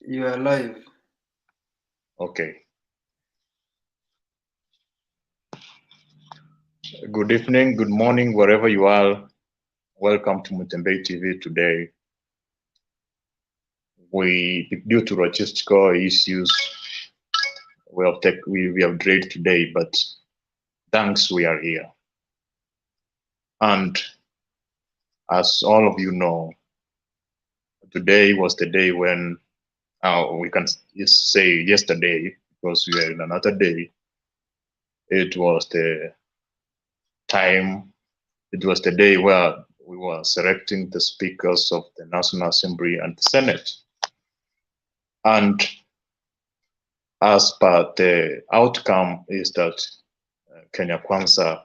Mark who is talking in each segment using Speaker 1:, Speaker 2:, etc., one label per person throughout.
Speaker 1: You are live.
Speaker 2: Okay. Good evening, good morning, wherever you are. Welcome to Mutembei TV today. Due to logistical issues, we have delayed today, but thanks we are here. And as all of you know, today was the day when we can just say yesterday because we are in another day. It was the time. It was the day where we were selecting the speakers of the National Assembly and the Senate. And as per the outcome is that Kenya Kwanza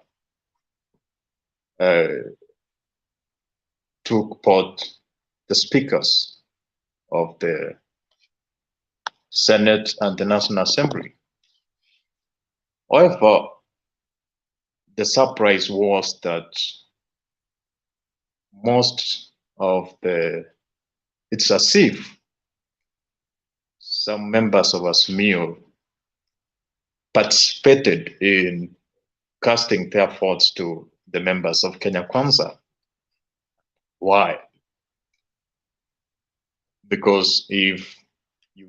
Speaker 2: took both the speakers of the Senate and the National Assembly. However, the surprise was that most of it's as if some members of Azimio participated in casting their votes to the members of Kenya Kwanza. Why? Because if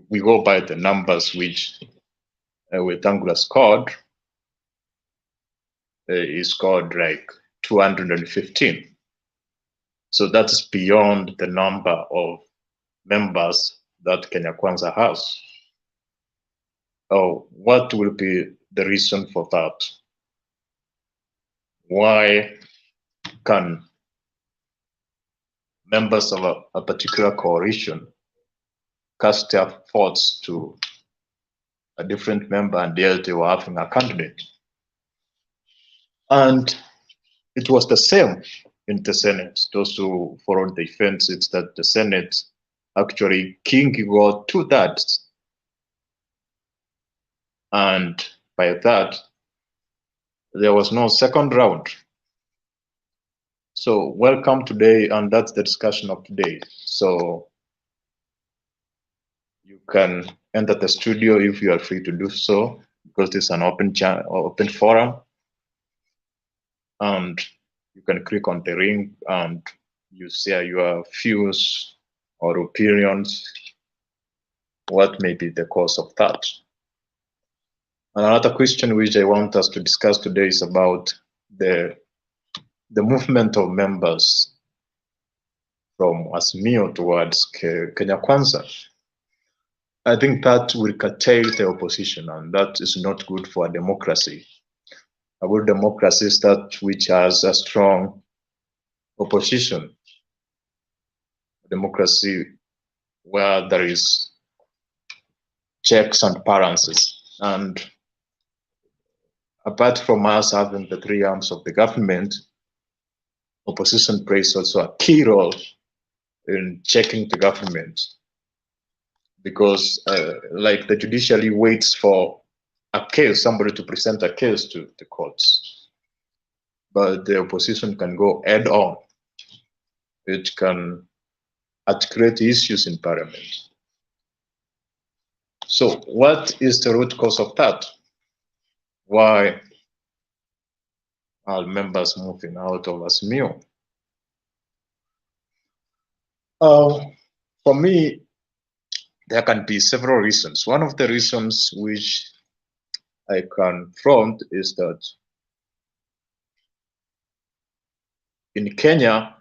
Speaker 2: we go by the numbers which Wetangula scored, he scored like 215. So that's beyond the number of members that Kenya Kwanza has. Oh, what will be the reason for that? Why can members of a particular coalition cast their votes to a different member and yet they were having a candidate? And it was the same in the Senate. Those who followed the events, it's that the Senate actually King got 2/3. And by that, there was no second round. So welcome today, and that's the discussion of today. So you can enter the studio if you are free to do so, because it's an open forum. And you can click on the link and you share your views or opinions, what may be the cause of that. And another question which I want us to discuss today is about the movement of members from Azimio towards Kenya Kwanza. I think that will curtail the opposition, and that is not good for a democracy. A good democracy is that which has a strong opposition. A democracy where there is checks and balances. And apart from us having the three arms of the government, opposition plays also a key role in checking the government, because like the judiciary waits for a case, somebody to present a case to the courts, but the opposition can go head on. It can articulate issues in parliament. So what is the root cause of that? Why are members moving out of Azimio? For me, there can be several reasons. One of the reasons which I can front is that in Kenya,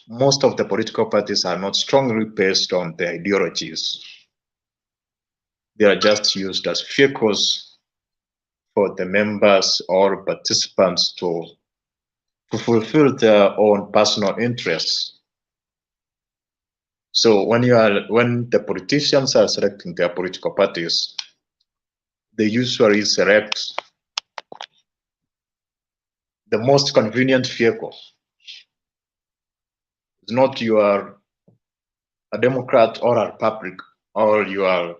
Speaker 2: most of the political parties are not strongly based on their ideologies. They are just used as vehicles for the members or participants to fulfill their own personal interests. So when the politicians are selecting their political parties, they usually select the most convenient vehicle. It's not you are a Democrat or a Republican, or you are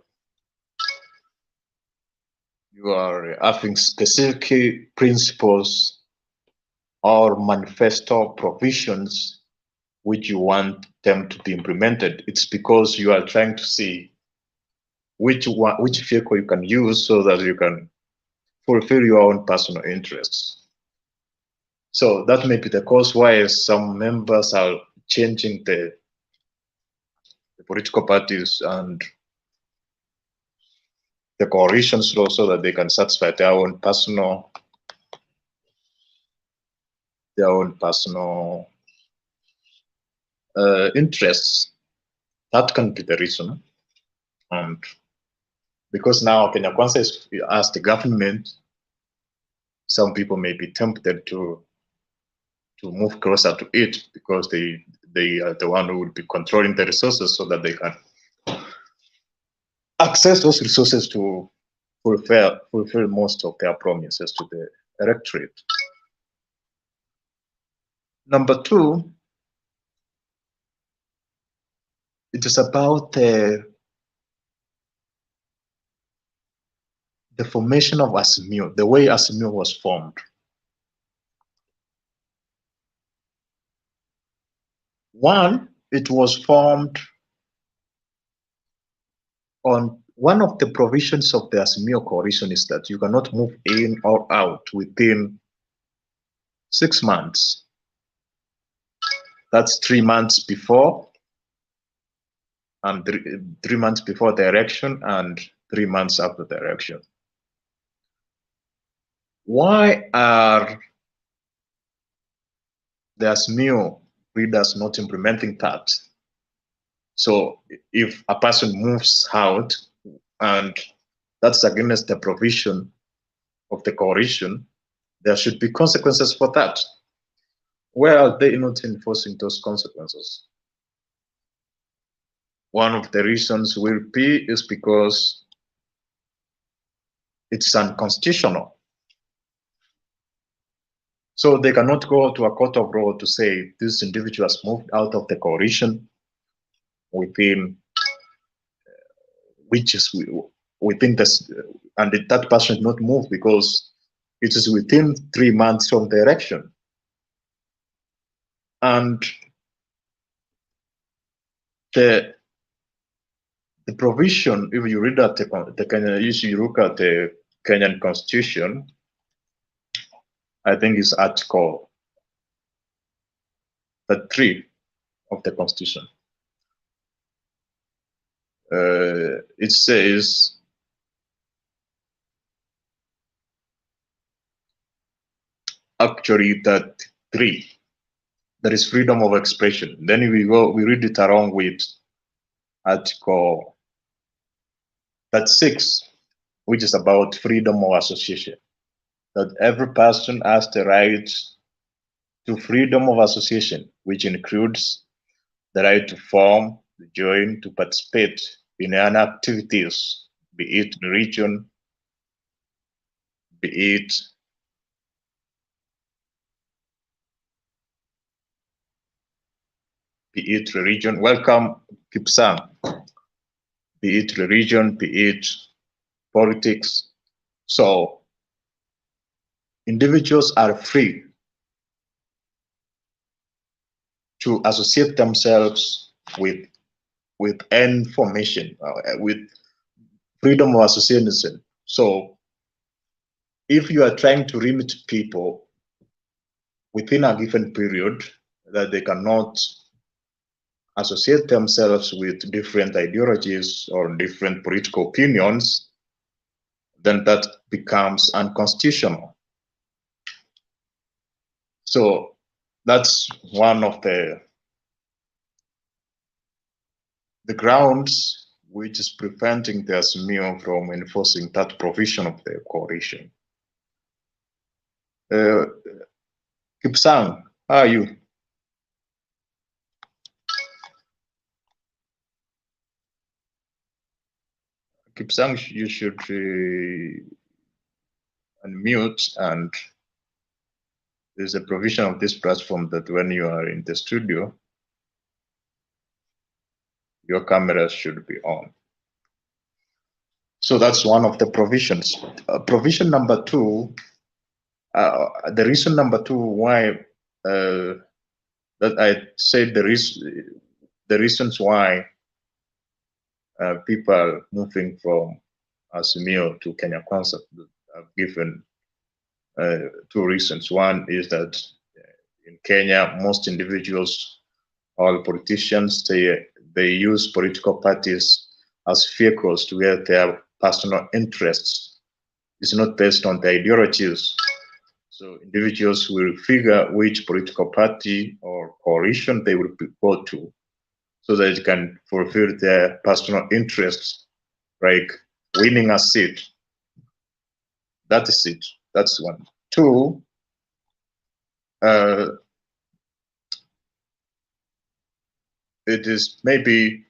Speaker 2: having specific principles or manifesto provisions which you want them to be implemented, it's because you are trying to see which vehicle you can use so that you can fulfill your own personal interests. So that may be the cause why some members are changing the political parties and the coalitions law so that they can satisfy their own personal interests. That can be the reason. And because now Kenya Kwanza is as the government, some people may be tempted to move closer to it because they are the one who will be controlling the resources so that they can access those resources to fulfill most of their promises to the electorate. Number two, it is about the formation of Azimio, the way Azimio was formed. One, it was formed on one of the provisions of the Azimio coalition is that you cannot move in or out within 6 months. That's 3 months before, and 3 months before the election, and 3 months after the election. Why are the Azimio readers not implementing that? So if a person moves out and that's against the provision of the coalition, there should be consequences for that. Where are they not enforcing those consequences? One of the reasons will be is because it's unconstitutional. So they cannot go to a court of law to say this individual has moved out of the coalition within within this, and that person not move because it is within 3 months from the election. And the provision, if you read at the Kenyan, if you look at the Kenyan Constitution, I think it's Article 3 of the Constitution. It says actually that 3, there is freedom of expression. Then we read it along with Article 6, which is about freedom of association. That every person has the right to freedom of association, which includes the right to form, to join, to participate in any activities, be it religion, be it religion. Welcome, Kipsang. Be it religion, be it politics. So individuals are free to associate themselves with any formation, with freedom of association. So if you are trying to limit people within a given period that they cannot associate themselves with different ideologies or different political opinions, then that becomes unconstitutional. So that's one of the grounds which is preventing the Azimio from enforcing that provision of the coalition. Kipsang, how are you? Kipsang, you should unmute, and there's a provision of this platform that when you are in the studio, your camera should be on. So that's one of the provisions. Provision number 2, the reason number 2 why that I said the reasons why people are moving from Azimio to Kenya Kwanza. I've given two reasons. One is that in Kenya, most individuals, all politicians, they use political parties as vehicles to get their personal interests. It's not based on the ideologies. So individuals will figure which political party or coalition they will go to so that they can fulfill their personal interests, like winning a seat. That is it. That's one. Two, it is maybe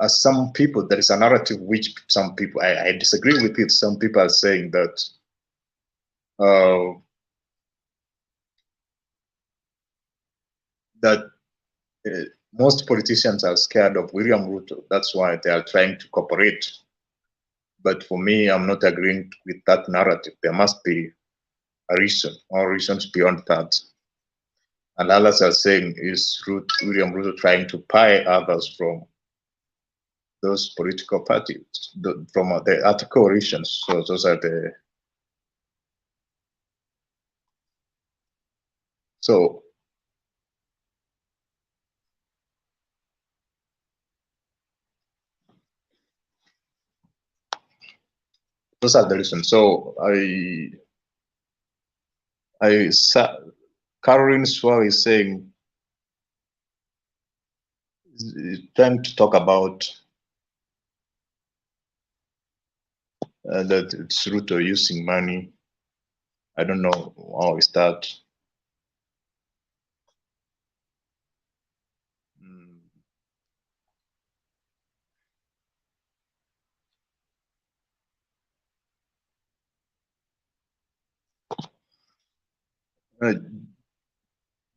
Speaker 2: some people, there is a narrative which some people, I disagree with it. Some people are saying that most politicians are scared of William Ruto. That's why they are trying to cooperate. But for me, I'm not agreeing with that narrative. There must be a reason or reasons beyond that. And others are saying, is William Ruto trying to pry others from those political parties, from the other coalitions? So those are the. So those are the reasons. So Caroline Swell is saying, trying to talk about that it's Ruto using money. I don't know how is that.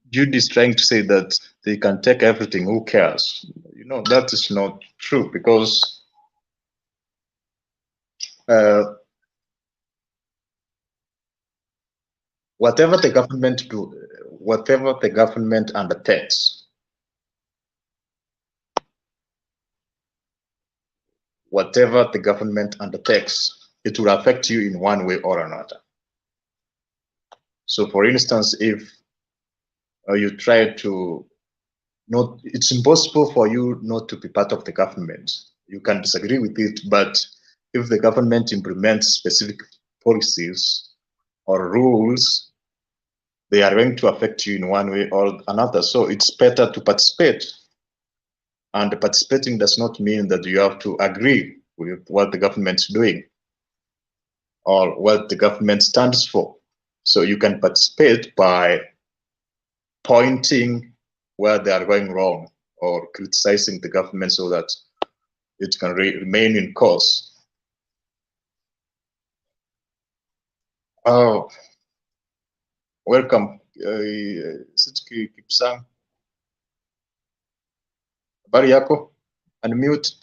Speaker 2: Judy is trying to say that they can take everything. Who cares? You know, that is not true, because whatever the government do, whatever the government undertakes, it will affect you in one way or another. So, for instance, if you try to not, it's impossible for you not to be part of the government. You can disagree with it, but if the government implements specific policies or rules, they are going to affect you in one way or another. So it's better to participate. And participating does not mean that you have to agree with what the government's doing or what the government stands for. So you can participate by pointing where they are going wrong or criticizing the government so that it can remain in course. Oh, welcome. Kipsang. Habari yako? Unmute.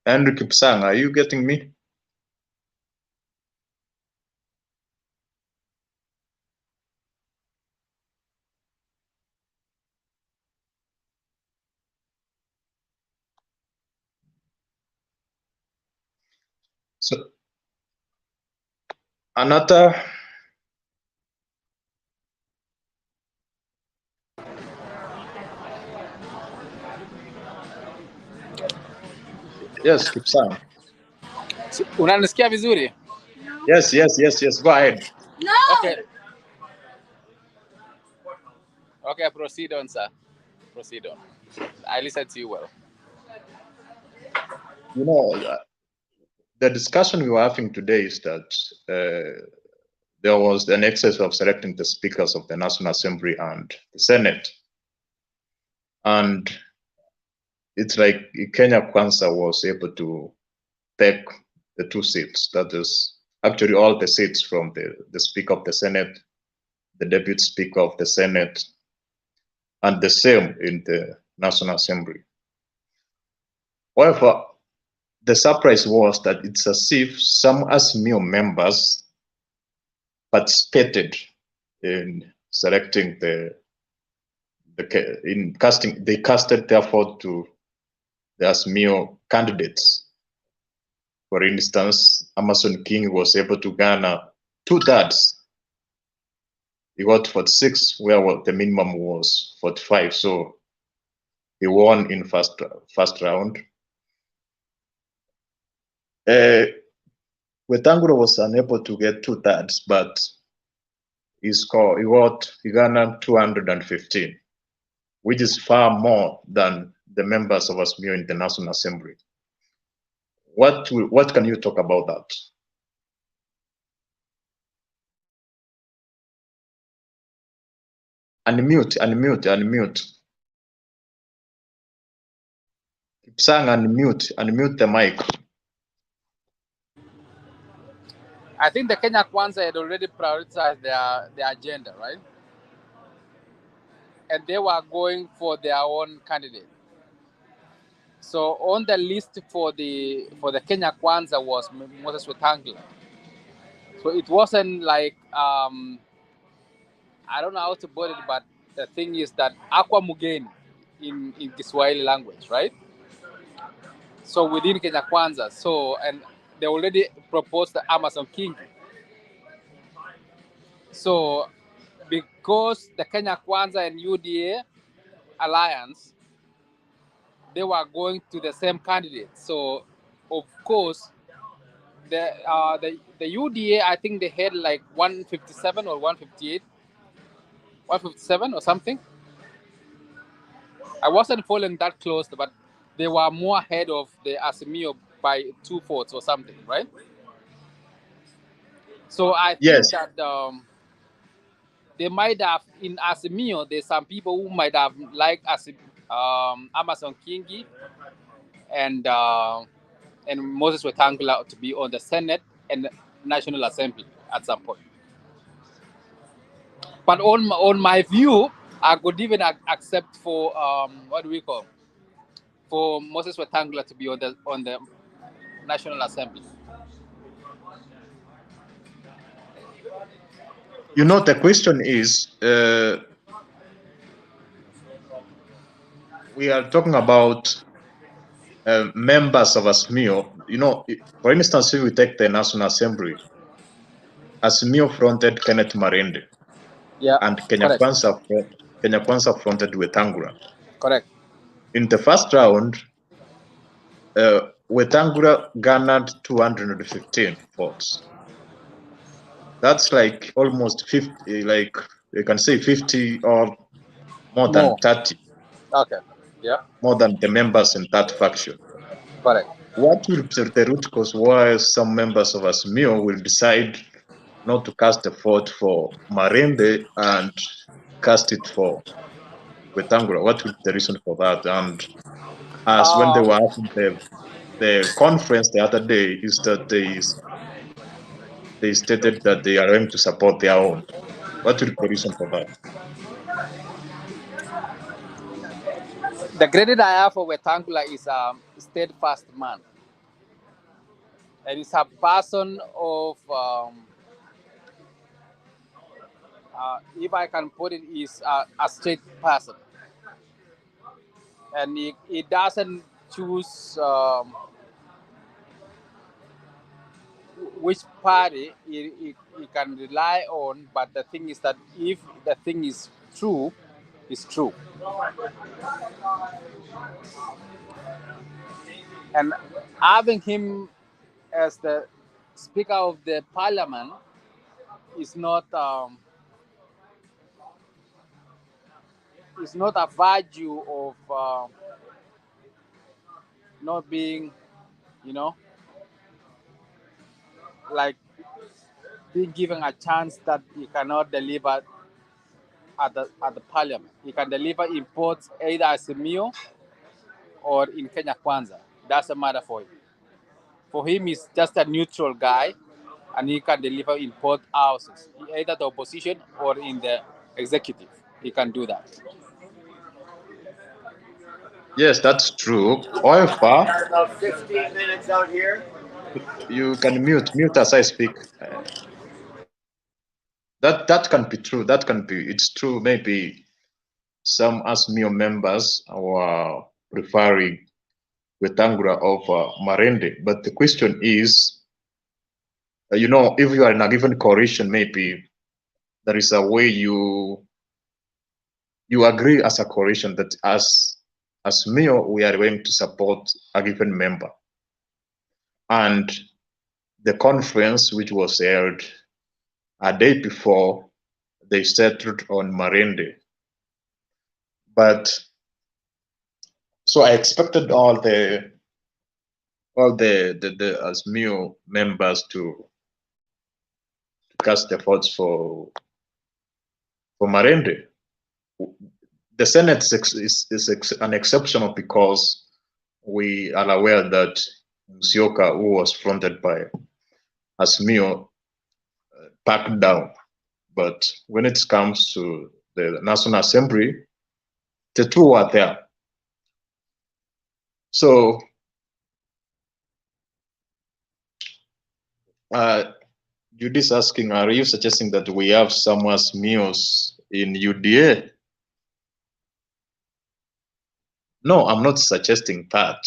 Speaker 2: Andrew Kipsang, are you getting me? So, another. Yes, Kipsang.
Speaker 1: Unanisikia vizuri?
Speaker 2: Yes. Go ahead.
Speaker 1: No. Okay, proceed on, sir. Proceed on. I listened to you well.
Speaker 2: You know, the discussion we were having today is that there was an excess of selecting the speakers of the National Assembly and the Senate. And it's like Kenya Kwanza was able to take the 2 seats. That is actually all the seats from the Speaker of the Senate, the Deputy Speaker of the Senate, and the same in the National Assembly. However, the surprise was that it's as if some Azimio members participated in selecting they casted their vote to the Azimio candidates. For instance, Amason King was able to garner 2/3. He got 46, where the minimum was 45. So he won in first round. Wetangula was unable to get 2/3, but he garnered 215, which is far more than the members of Azimio in the National Assembly. What can you talk about that? Unmute. Sang, unmute the mic.
Speaker 1: I think the Kenya Kwanza had already prioritized their agenda, right? And they were going for their own candidate. So on the list for the Kenya Kwanza was Moses Wetangula. So it wasn't like I don't know how to put it, but the thing is that Aqua Mugeni in Kiswahili language, right? So within Kenya Kwanza, and they already proposed the Amason King. So because the Kenya Kwanza and UDA alliance, they were going to the same candidate. So of course, the UDA, I think they had like 157 or 158, 157 or something. I wasn't following that close, but they were more ahead of the Azimio by 2 votes or something, right? So I think that they might have, in Azimio, there's some people who might have liked Amason Kingi and Moses Wetangula to be on the Senate and National Assembly at some point. But on my view, I could even accept for what do we call, for Moses Wetangula to be on the National Assembly.
Speaker 2: You know, the question is, we are talking about members of Azimio. You know, for instance, if we take the National Assembly, Azimio fronted Kenneth Marende.
Speaker 1: Yeah,
Speaker 2: and Kenya Kwanza fronted Wetangula.
Speaker 1: Correct.
Speaker 2: In the first round, Wetangula garnered 215 votes. That's like almost 50, like you can say 50 or more than 30.
Speaker 1: Okay. Yeah.
Speaker 2: More than the members in that faction.
Speaker 1: Correct.
Speaker 2: What will be the root cause why some members of Azimio will decide not to cast a vote for Marende and cast it for Wetangula? What will be the reason for that? And as when they were having the conference the other day, is that they stated that they are going to support their own. What will be the reason for that?
Speaker 1: The credit I have for Wetangula is a steadfast man. And it's a person of, if I can put it, is a straight person. And he doesn't choose which party he can rely on, but the thing is that if the thing is true, it's true. And having him as the Speaker of the Parliament is not a virtue of not being, like being given a chance that he cannot deliver at the Parliament. He can deliver in both either Azimio or in Kenya Kwanza. Doesn't matter for him. For him, he's just a neutral guy, and he can deliver in both houses, either the opposition or in the executive. He can do that.
Speaker 2: Yes, that's true. However,
Speaker 3: About 15 minutes out here.
Speaker 2: you can mute as I speak. That can be true. That can be. It's true. Maybe some Azimio members are preferring Wetangula over Marende. But the question is, if you are in a given coalition, maybe there is a way you agree as a coalition that as Mio, we are going to support a given member. And the conference, which was held a day before, they settled on Marende. But so I expected all the Azimio members to cast their votes for Marende. The Senate is an exceptional because we are aware that Musyoka, who was fronted by Azimio, backed down. But when it comes to the National Assembly, the two are there. So Judy's asking, are you suggesting that we have some Azimios in UDA? No, I'm not suggesting that.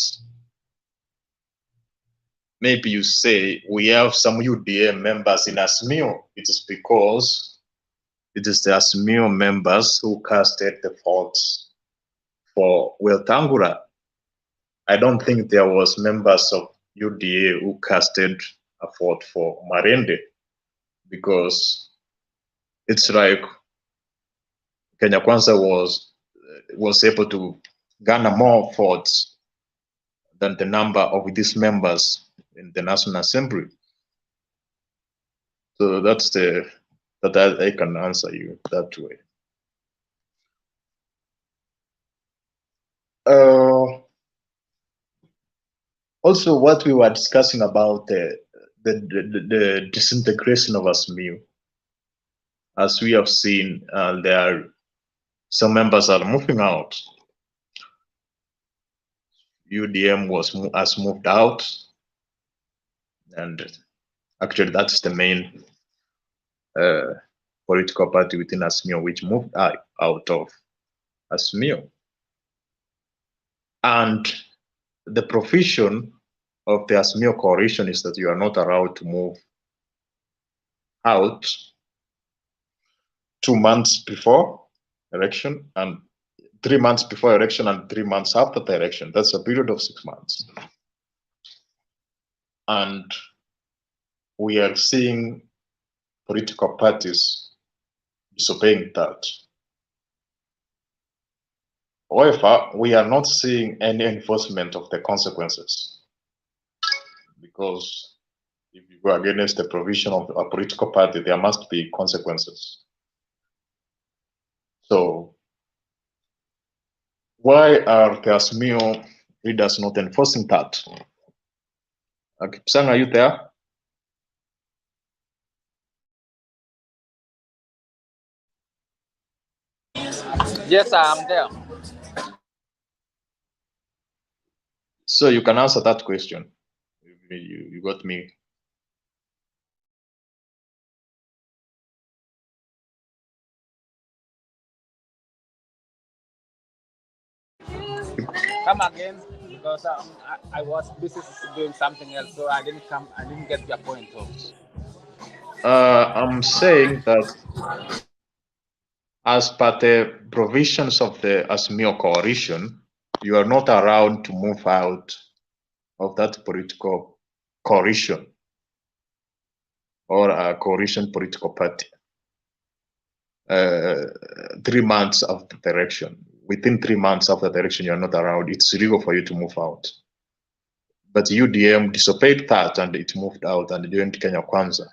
Speaker 2: Maybe you say we have some UDA members in Azimio. It is because it is the Azimio members who casted the votes for Wetangula. I don't think there was members of UDA who casted a vote for Marende, because it's like Kenya Kwanza was able to garner more votes than the number of these members in the National Assembly. So that's that I can answer you that way. Also, what we were discussing about the disintegration of Azimio, as we have seen, there are some members are moving out. UDM has moved out, and actually that's the main political party within Azimio which moved out of Azimio. And the provision of the Azimio coalition is that you are not allowed to move out 2 months before election, and 3 months before election, and 3 months after the election. That's a period of 6 months. And we are seeing political parties disobeying that. However, we are not seeing any enforcement of the consequences, because if you go against the provision of a political party, there must be consequences. So why are the Azimio leaders not enforcing that? Kipsang, are you there?
Speaker 1: Yes, I'm there.
Speaker 2: So you can answer that question. You got me.
Speaker 1: Come again, because I was busy doing something else, so I didn't come. I didn't get your point. So.
Speaker 2: I'm saying that as per the provisions of the Azimio coalition, you are not allowed to move out of that political coalition or a coalition political party 3 months after the election. Within 3 months after the election, you're not allowed. It's illegal for you to move out. But UDM disobeyed that and it moved out and joined Kenya Kwanza.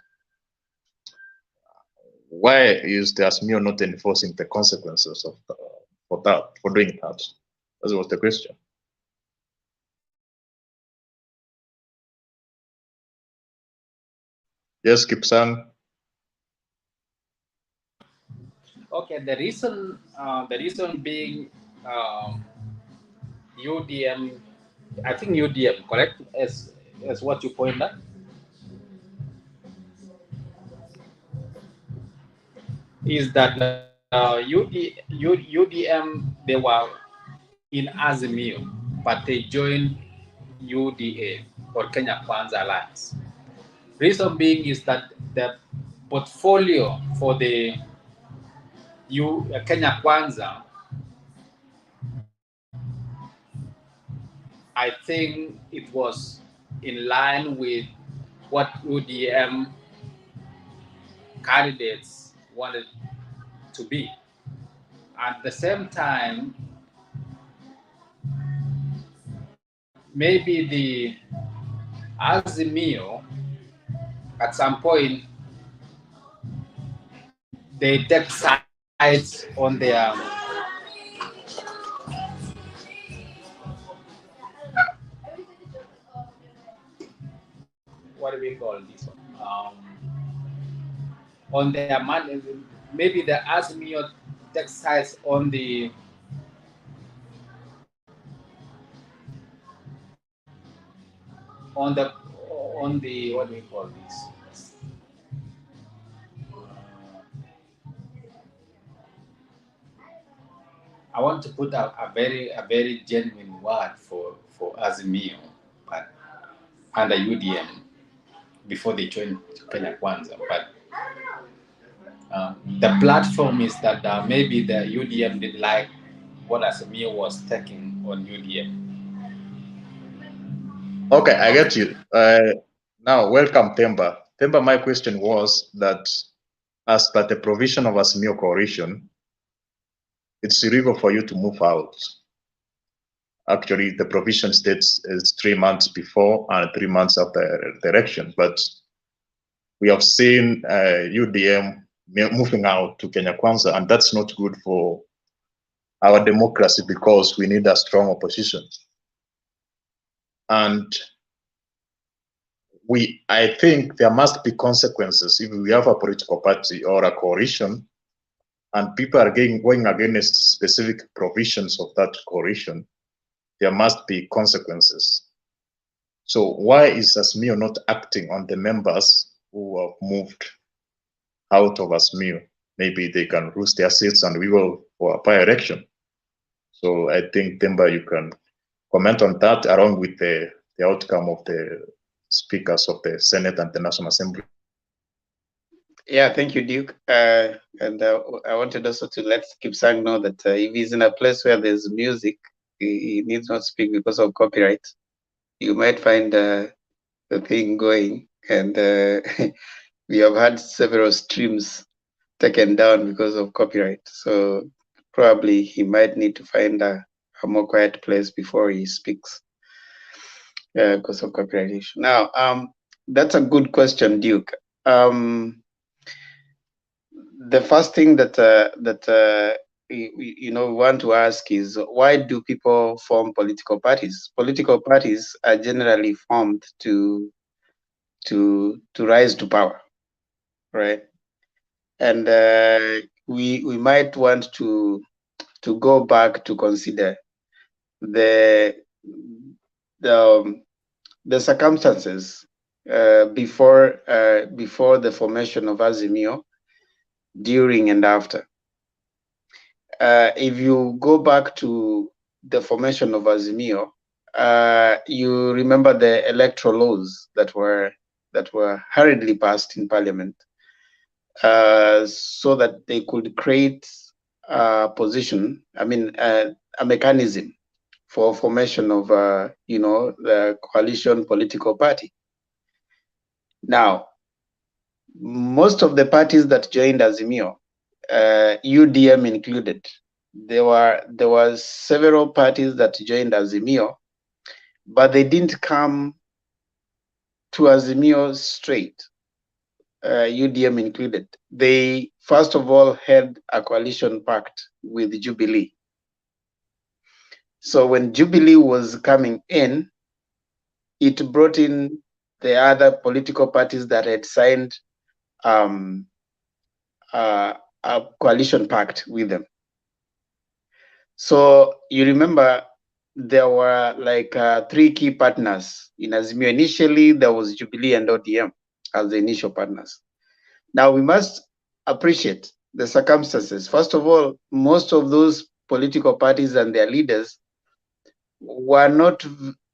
Speaker 2: Why is the Azimio not enforcing the consequences of for doing that? That was the question. Yes, Kipsang.
Speaker 1: Okay, the reason being, UDM, I think UDM, correct? As what you point out, is that UDM, they were in Azimio, but they joined UDA, or Kenya Kwanza Alliance. Reason being is that the portfolio for the Kenya Kwanza, I think it was in line with what UDM candidates wanted to be. At the same time, maybe the Azimio at some point they take sides on their what do we call this one? On their money, maybe the Azimio takes sides on the on the what do we call this? I want to put a very genuine word for Azimio, but under UDM before they joined Kenya Kwanza. But the platform is that maybe the UDM didn't like what Azimio was taking on UDM.
Speaker 2: Okay, I get you. Now, welcome, Temba. Temba, my question was that as per the provision of Azimio coalition, it's illegal for you to move out. Actually, the provision states it's 3 months before and 3 months after the election. But we have seen UDM moving out to Kenya Kwanza, and that's not good for our democracy because we need a strong opposition. And I think there must be consequences if we have a political party or a coalition and people are going against specific provisions of that coalition, there must be consequences. So why is Azimio not acting on the members who have moved out of Azimio? Maybe they can lose their seats and we will for a by-election. So I think, Temba, you can comment on that along with the outcome of the speakers of the Senate and the National Assembly.
Speaker 4: Yeah, thank you, Duke. And I wanted also to let Kipsang know that if he's in a place where there's music, he needs not speak because of copyright. You might find the thing going, and we have had several streams taken down because of copyright. So probably he might need to find a more quiet place before he speaks because of copyright issue. Now, that's a good question, Duke. The first thing that we want to ask is, why do people form political parties? Political parties are generally formed to rise to power, right? And we might want to go back to consider the circumstances before the formation of Azimio, during and after. If you go back to the formation of Azimio, you remember the electoral laws that were hurriedly passed in Parliament, so that they could create a position, a mechanism for formation of the coalition political party. Now, most of the parties that joined Azimio, UDM included, there were several parties that joined Azimio, but they didn't come to Azimio straight, UDM included. They first of all had a coalition pact with Jubilee. So when Jubilee was coming in, it brought in the other political parties that had signed a coalition pact with them. So you remember there were like three key partners in Azimio. Initially, there was Jubilee and ODM as the initial partners. Now we must appreciate the circumstances. First of all, most of those political parties and their leaders were not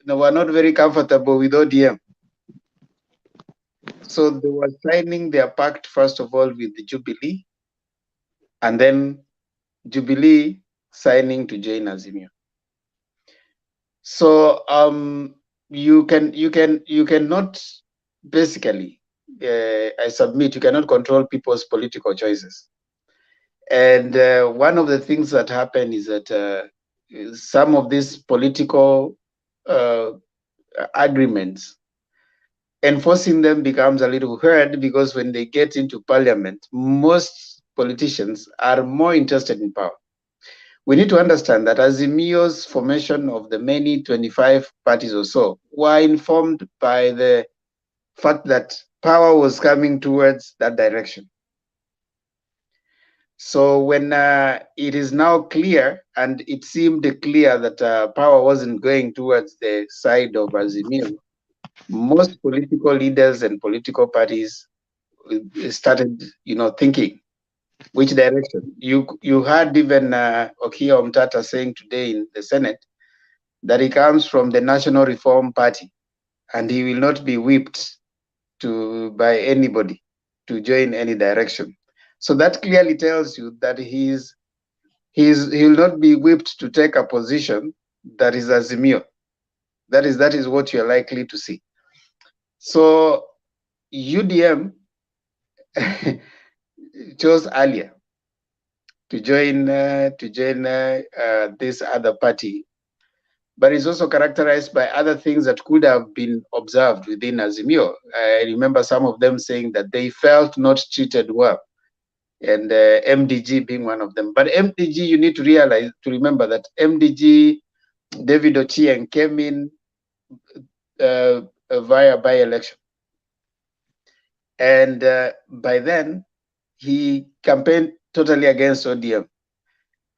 Speaker 4: very comfortable with ODM. So they were signing their pact first of all with the Jubilee, and then Jubilee signing to join Azimio. So you cannot basically, I submit, you cannot control people's political choices. And one of the things that happen is that some of these political agreements, enforcing them becomes a little hard, because when they get into parliament, most politicians are more interested in power. We need to understand that Azimio's formation of the many 25 parties or so were informed by the fact that power was coming towards that direction. So when it is now clear, and it seemed clear that power wasn't going towards the side of Azimio, most political leaders and political parties started, thinking which direction. You heard even Okia Omtata saying today in the Senate that he comes from the National Reform Party, and he will not be whipped by anybody to join any direction. So that clearly tells you that he'll not be whipped to take a position that is Azimio. That is what you're likely to see. So UDM chose earlier to join this other party, but it's also characterized by other things that could have been observed within Azimio. I remember some of them saying that they felt not treated well, and MDG being one of them. But MDG, you need to remember that MDG, David Ochieng, came in via by-election. And by then, he campaigned totally against ODM.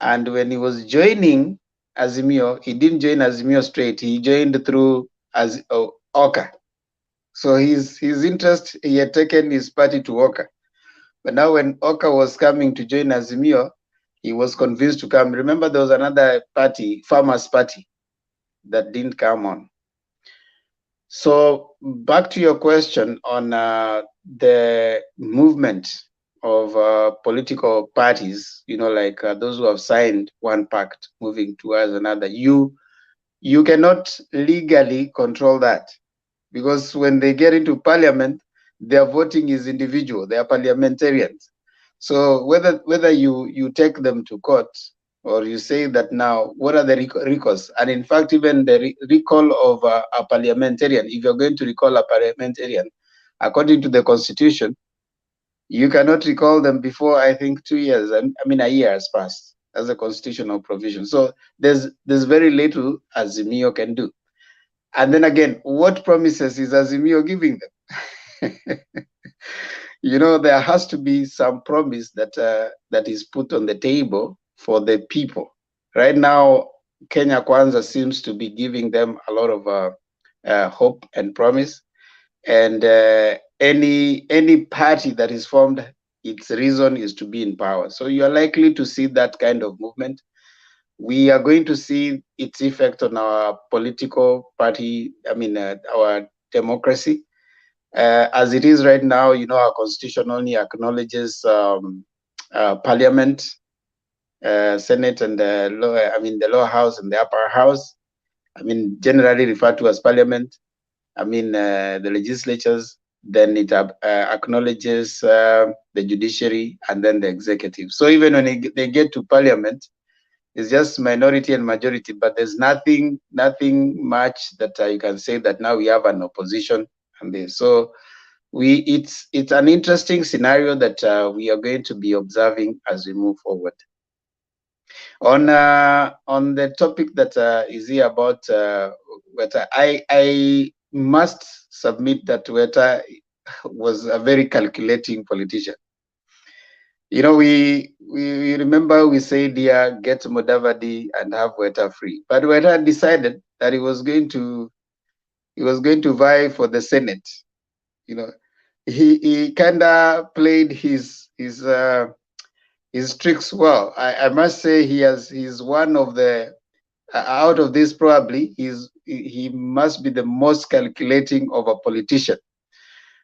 Speaker 4: And when he was joining Azimio, he didn't join Azimio straight. He joined through Oka. So his interest, he had taken his party to Oka. But now when Oka was coming to join Azimio, he was convinced to come. Remember, there was another party, Farmers Party, that didn't come on. So back to your question on the movement of political parties, like those who have signed one pact moving towards another, you cannot legally control that, because when they get into parliament, their voting is individual. They are parliamentarians. So whether you take them to court, or you say that now, what are the recalls? And in fact, even the recall of a parliamentarian, if you're going to recall a parliamentarian, according to the constitution, you cannot recall them before, I think, 2 years. A year has passed as a constitutional provision. So there's very little Azimio can do. And then again, what promises is Azimio giving them? There has to be some promise that is put on the table for the people. Right now, Kenya Kwanza seems to be giving them a lot of hope and promise. And any party that is formed, its reason is to be in power. So you are likely to see that kind of movement. We are going to see its effect on our political party, our democracy. As it is right now, our constitution only acknowledges parliament, Senate, and the lower house and the upper house. Generally referred to as parliament. The legislatures. Then it acknowledges the judiciary and then the executive. So even when they get to parliament, it's just minority and majority, but there's nothing much that you can say that now we have an opposition and this. So it's an interesting scenario that we are going to be observing as we move forward. On the topic that is here about Weta, I must submit that Weta was a very calculating politician. You know, we remember we said, yeah, get Mudavadi and have Weta free, but Weta decided that he was going to vie for the Senate. You know, he kind of played his tricks well. I must say he's one of the out of this probably he must be the most calculating of a politician,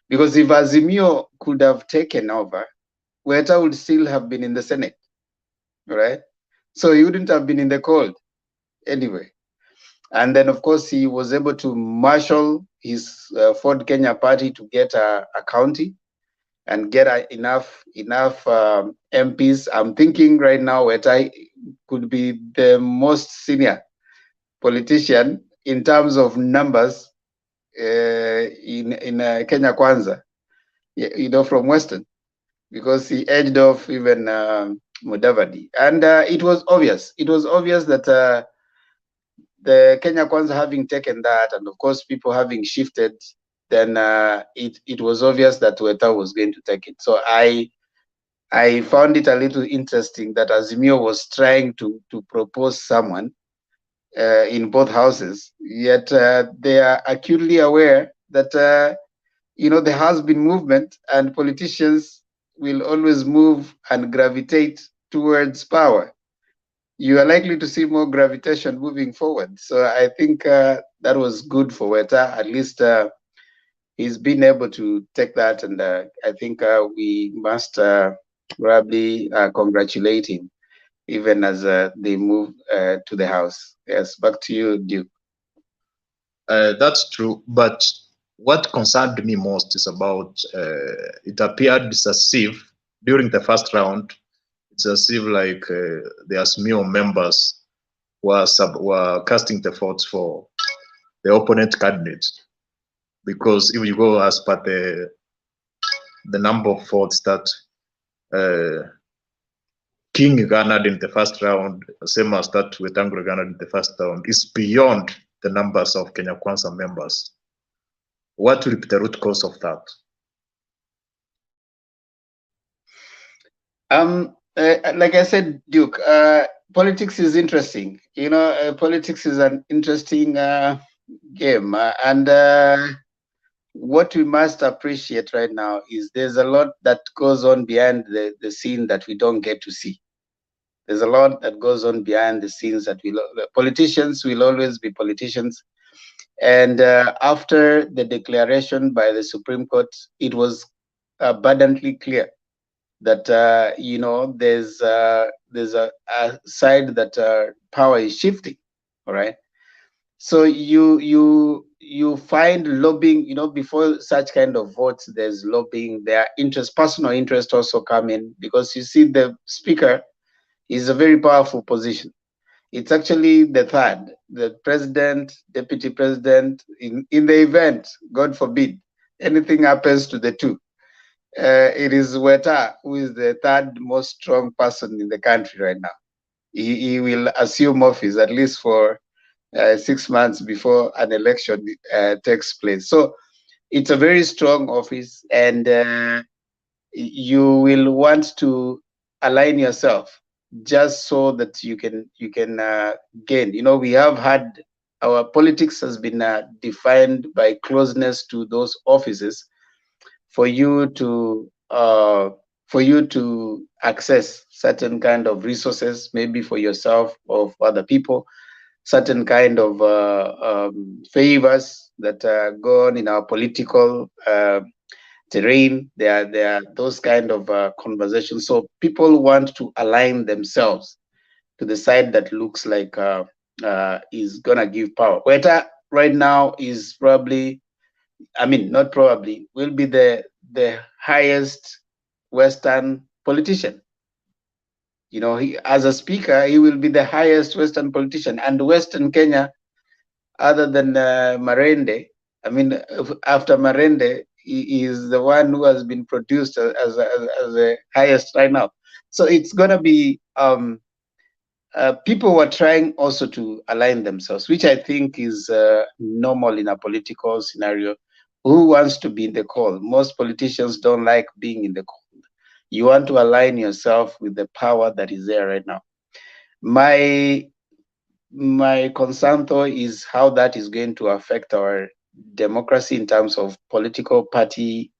Speaker 4: because if Azimio could have taken over, Weta would still have been in the Senate, right? So he wouldn't have been in the cold anyway. And then, of course, he was able to marshal his Ford Kenya party to get a county and get enough MPs. I'm thinking right now Weta could be the most senior politician in terms of numbers in Kenya Kwanza, you know, from Western, because he edged off even Mudavadi. And it was obvious. It was obvious that the Kenya Kwanza having taken that, and of course people having shifted, then it was obvious that Weta was going to take it. So I found it a little interesting that Azimio was trying to propose someone in both houses, yet they are acutely aware that you know, there has been movement, and politicians will always move and gravitate towards power. You are likely to see more gravitation moving forward. So I think that was good for Weta. At least he's been able to take that, and I think we must probably congratulate him, even as they move to the House. Yes, back to you, Duke.
Speaker 2: That's true, but what concerned me most is about it appeared as if during the first round, it's as if like the Azimio members were casting the votes for the opponent candidate, because if you go as per the number of votes that King garnered in the first round, same as that Wetangula garnered in the first round, is beyond the numbers of Kenya Kwanza members. What will be the root cause of that?
Speaker 4: Like I said, Duke, politics is interesting. You know, politics is an interesting game, and what we must appreciate right now is there's a lot that goes on behind the scene that we don't get to see. There's a lot that goes on behind the scenes that politicians will always be politicians. And after the declaration by the Supreme Court, it was abundantly clear that you know, there's a side that power is shifting. All right. So you find lobbying, you know, before such kind of votes, there's lobbying, there are personal interest also come in, because you see the speaker is a very powerful position. It's actually the president, deputy president, in the event, God forbid, anything happens to the two. It is Weta who is the third most strong person in the country right now. He will assume office at least for 6 months before an election takes place. So it's a very strong office, and you will want to align yourself just so that you can gain. You know, we have had, our politics has been defined by closeness to those offices for you to access certain kind of resources, maybe for yourself or for other people, certain kind of favors that go on in our political terrain. There are those kind of conversations. So people want to align themselves to the side that looks like is gonna give power. Weta right now is probably, I mean, not probably, will be the highest Western politician. You know, as a speaker, he will be the highest Western politician. And Western Kenya, other than Marende, I mean, after Marende, he is the one who has been produced as the highest right now. So it's going to be, people were trying also to align themselves, which I think is normal in a political scenario. Who wants to be in the cold? Most politicians don't like being in the cold. You want to align yourself with the power that is there right now. My concern though is how that is going to affect our democracy in terms of political party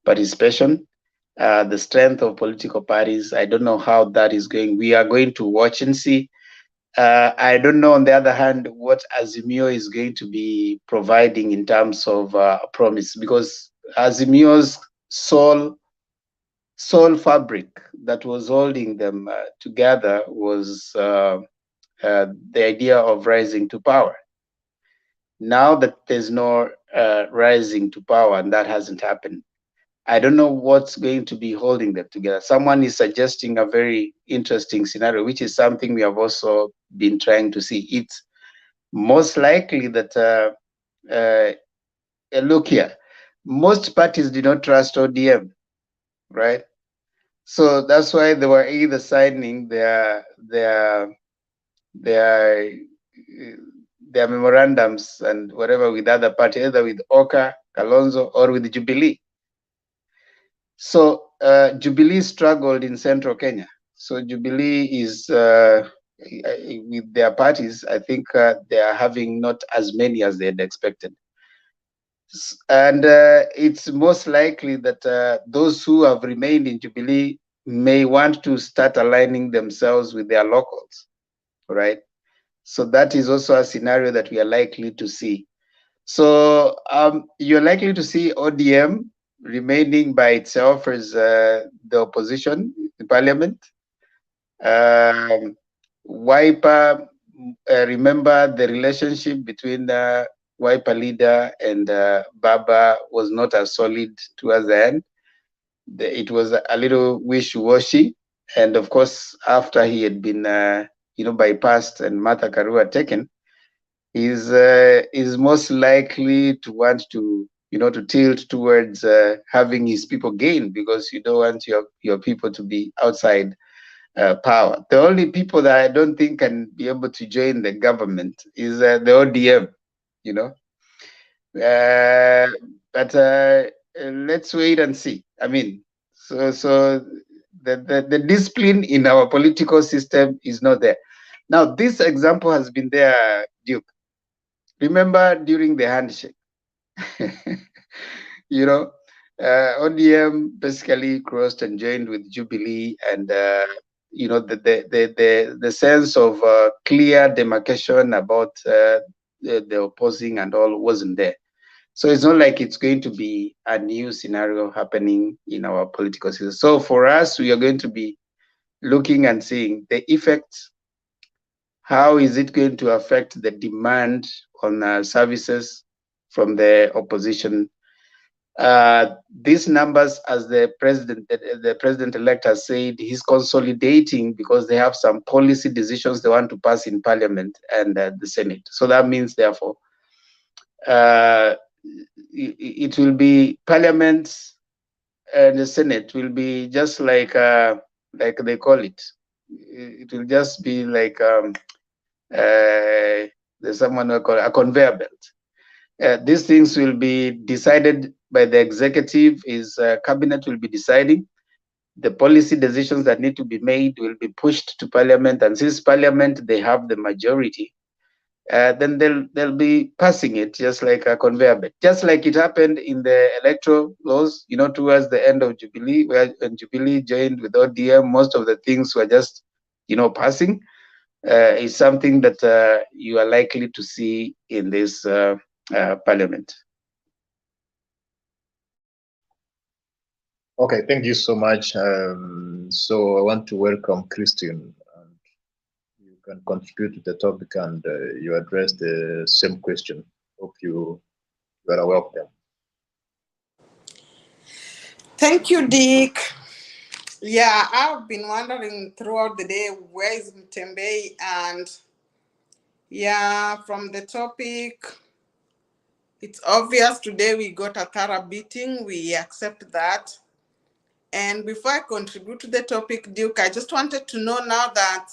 Speaker 4: participation, the strength of political parties. I don't know how that is going. We are going to watch and see. I don't know, on the other hand, what Azimio is going to be providing in terms of promise, because Azimio's sole fabric that was holding them together was the idea of rising to power. Now that there's no rising to power and that hasn't happened, I don't know what's going to be holding them together. Someone is suggesting a very interesting scenario, which is something we have also been trying to see. It's most likely that, look here, most parties do not trust ODM, right? So that's why they were either signing their memorandums and whatever with other parties, either with Oka, Kalonzo, or with Jubilee. So Jubilee struggled in central Kenya. So Jubilee is with their parties. I think they are having not as many as they had expected, and it's most likely that those who have remained in Jubilee may want to start aligning themselves with their locals, right? So that is also a scenario that we are likely to see. So you're likely to see ODM remaining by itself as the opposition in parliament. Wiper, remember the relationship between the Wiper leader and Baba was not as solid towards the end. It was a little wishy-washy. And of course, after he had been bypassed and Martha Karua taken, is most likely to want to to tilt towards having his people gain, because you don't want your people to be outside power. The only people that I don't think can be able to join the government is the ODM, you know. But let's wait and see. I mean, so the discipline in our political system is not there. Now, this example has been there, Duke. Remember during the handshake, you know, ODM basically crossed and joined with Jubilee, and the sense of clear demarcation about the opposing and all wasn't there. So it's not like it's going to be a new scenario happening in our political system. So for us, we are going to be looking and seeing the effects. How is it going to affect the demand on services from the opposition? These numbers, as the president-elect has said, he's consolidating because they have some policy decisions they want to pass in Parliament and the Senate. So that means, therefore, it will be Parliament and the Senate will be just like they call it. It will just be like there's someone who call it a conveyor belt. These things will be decided by the executive. Cabinet will be deciding. The policy decisions that need to be made will be pushed to Parliament, and since Parliament they have the majority, then they'll be passing it just like a conveyor belt, just like it happened in the electoral laws. Towards the end of Jubilee, when Jubilee joined with ODM, most of the things were just passing. Is something that you are likely to see in this Parliament.
Speaker 2: Okay, thank you so much. So I want to welcome Christian. You can contribute to the topic, and you address the same question. Hope you are welcome.
Speaker 5: Thank you, Dick. Yeah, I've been wondering throughout the day, where is Mtembe? And yeah, from the topic, it's obvious today we got a thorough beating. We accept that. And before I contribute to the topic, Duke, I just wanted to know, now that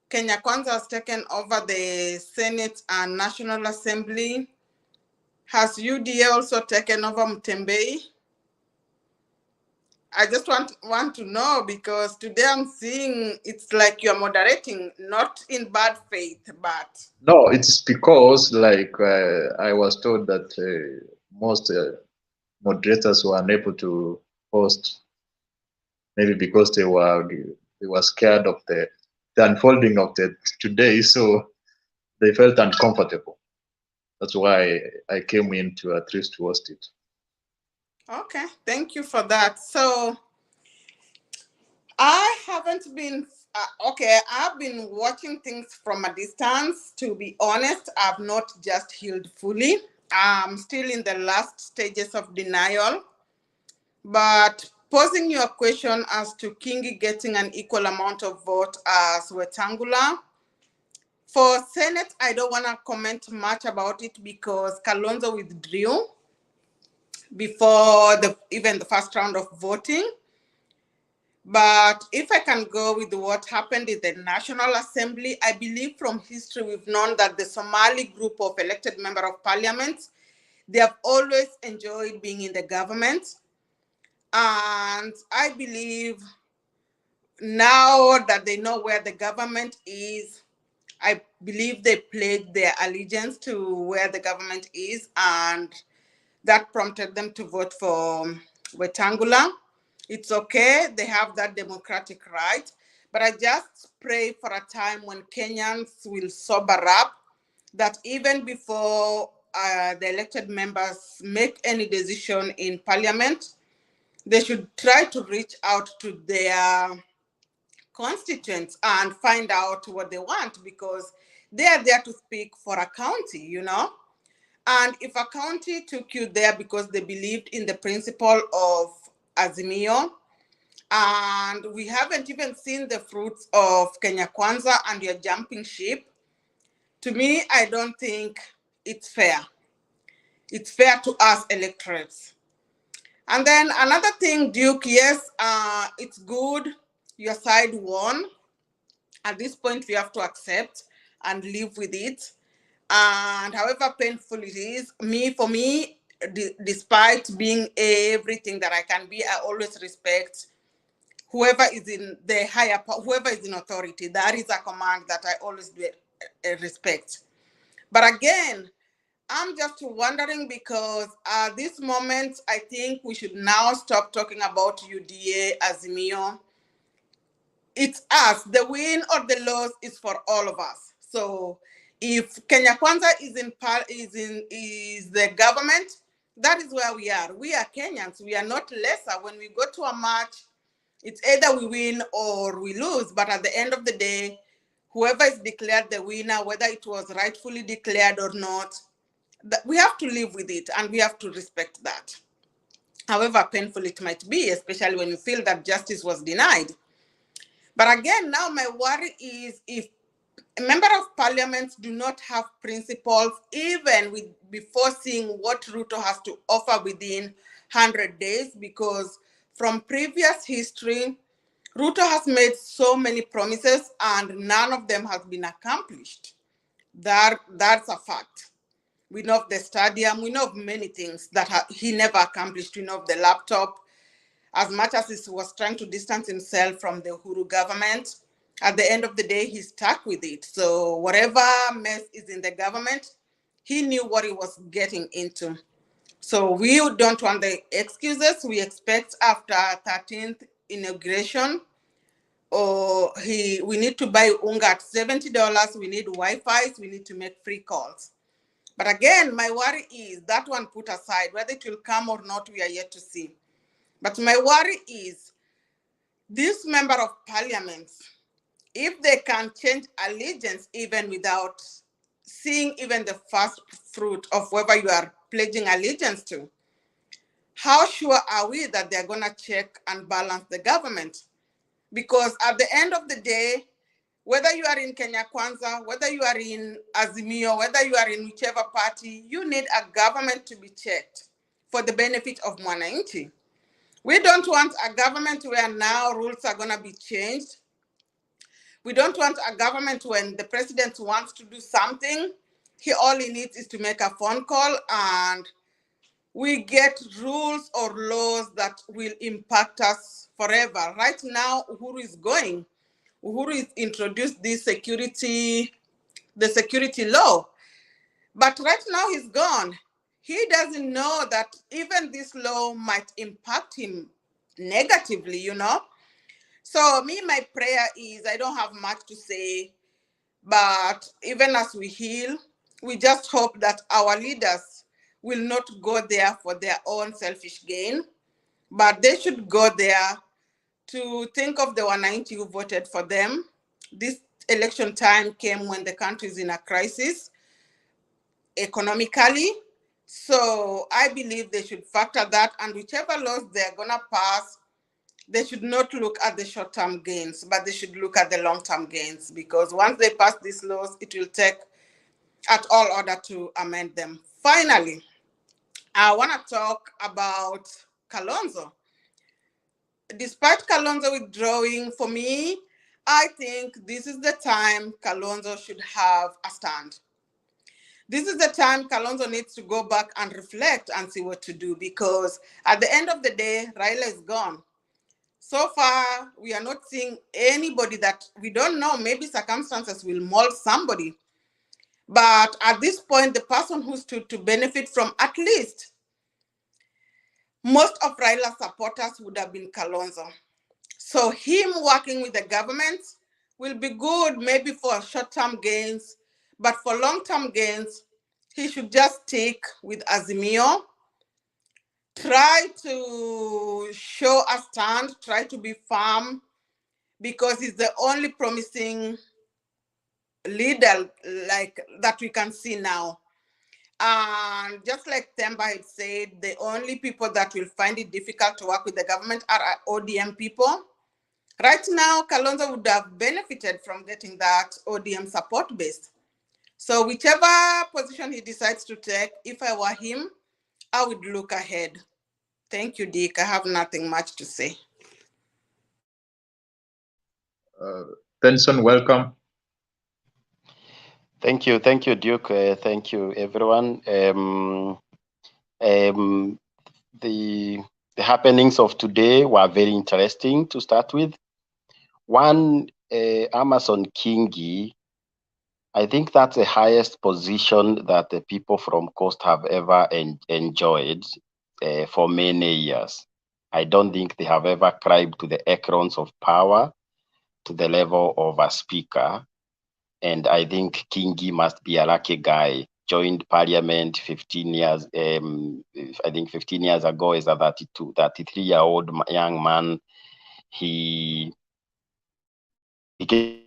Speaker 5: Kenya Kwanza has taken over the Senate and National Assembly, has UDA also taken over Mtembe? I just want to know, because today I'm seeing it's like you're moderating, not in bad faith, but
Speaker 2: No, it's because like I was told that most moderators were unable to host, maybe because they were scared of the unfolding of the today, so they felt uncomfortable. That's why I came in to at least host it.
Speaker 5: okay, thank you for that. So I haven't been, okay, I've been watching things from a distance. To be honest, I've not just healed fully. I'm still in the last stages of denial. But posing your question as to Kingi getting an equal amount of vote as Wetangula, for Senate, I don't want to comment much about it because Kalonzo withdrew before even the first round of voting. But if I can go with what happened in the National Assembly, I believe from history we've known that the Somali group of elected member of parliament, they have always enjoyed being in the government. And I believe now that they know where the government is, I believe they pledged their allegiance to where the government is, and that prompted them to vote for Wetangula. It's okay, they have that democratic right, but I just pray for a time when Kenyans will sober up, that even before the elected members make any decision in parliament, they should try to reach out to their constituents and find out what they want, because they are there to speak for a county, you know? And if a county took you there because they believed in the principle of Azimio, and we haven't even seen the fruits of Kenya Kwanza and you're jumping ship, to me, I don't think it's fair. It's fair to us electorates. And then another thing, Duke, yes, it's good your side won. At this point, we have to accept and live with it. And however painful it is, for me, despite being everything that I can be, I always respect whoever is in the higher, whoever is in authority. That is a command that I always do respect. But again, I'm just wondering, because at this moment, I think we should now stop talking about UDA, Azimio. It's us. The win or the loss is for all of us. So if Kenya Kwanza is the government, that is where we are. We are Kenyans. We are not lesser. When we go to a match, it's either we win or we lose. But at the end of the day, whoever is declared the winner, whether it was rightfully declared or not, we have to live with it and we have to respect that. However painful it might be, especially when you feel that justice was denied. But again, now my worry is if a member of parliament do not have principles, even before seeing what Ruto has to offer within 100 days, because from previous history, Ruto has made so many promises and none of them has been accomplished. That's a fact. We know of the stadium, we know of many things that he never accomplished. We know of the laptop. As much as he was trying to distance himself from the Uhuru government, at the end of the day, he stuck with it. So whatever mess is in the government, he knew what he was getting into. So we don't want the excuses. We expect after 13th inauguration, we need to buy unga at $70. We need Wi-Fi. We need to make free calls. But again, my worry is that one put aside, whether it will come or not, we are yet to see. But my worry is this member of parliament, if they can change allegiance even without seeing even the first fruit of whoever you are pledging allegiance to, how sure are we that they're going to check and balance the government? Because at the end of the day, whether you are in Kenya Kwanza, whether you are in Azimio, whether you are in whichever party, you need a government to be checked for the benefit of Mwananchi. We don't want a government where now rules are going to be changed. We don't want a government when the president wants to do something, all he needs is to make a phone call and we get rules or laws that will impact us forever. Right now, Uhuru is going. Uhuru is introduced the security law. But right now he's gone. He doesn't know that even this law might impact him negatively, you know? So me, my prayer is, I don't have much to say, but even as we heal, we just hope that our leaders will not go there for their own selfish gain, but they should go there to think of the 190 who voted for them. This election time came when the country is in a crisis economically. So I believe they should factor that, and whichever laws they're gonna pass, they should not look at the short-term gains, but they should look at the long-term gains, because once they pass these laws, it will take at all order to amend them. Finally, I wanna talk about Kalonzo. Despite Kalonzo withdrawing, for me, I think this is the time Kalonzo should have a stand. This is the time Kalonzo needs to go back and reflect and see what to do, because at the end of the day, Raila is gone. So far, we are not seeing anybody that we don't know. Maybe circumstances will mold somebody. But at this point, the person who stood to benefit from at least most of Raila's supporters would have been Kalonzo. So him working with the government will be good maybe for short-term gains, but for long-term gains, he should just stick with Azimio, try to show a stand, try to be firm, because he's the only promising leader like that we can see now. And just like Themba had said, the only people that will find it difficult to work with the government are ODM people. Right now, Kalonzo would have benefited from getting that ODM support base. So whichever position he decides to take, if I were him, I would look ahead. Thank you, Dick. I have nothing much to say.
Speaker 2: Benson, welcome.
Speaker 6: Thank you, Duke. Thank you, everyone. The happenings of today were very interesting to start with. One, Amason Kingi, I think that's the highest position that the people from Coast have ever enjoyed for many years. I don't think they have ever climbed to the echelons of power to the level of a speaker. And I think Kingi must be a lucky guy. Joined Parliament 15 years, I think 15 years ago, as a 33-year-old young man. He became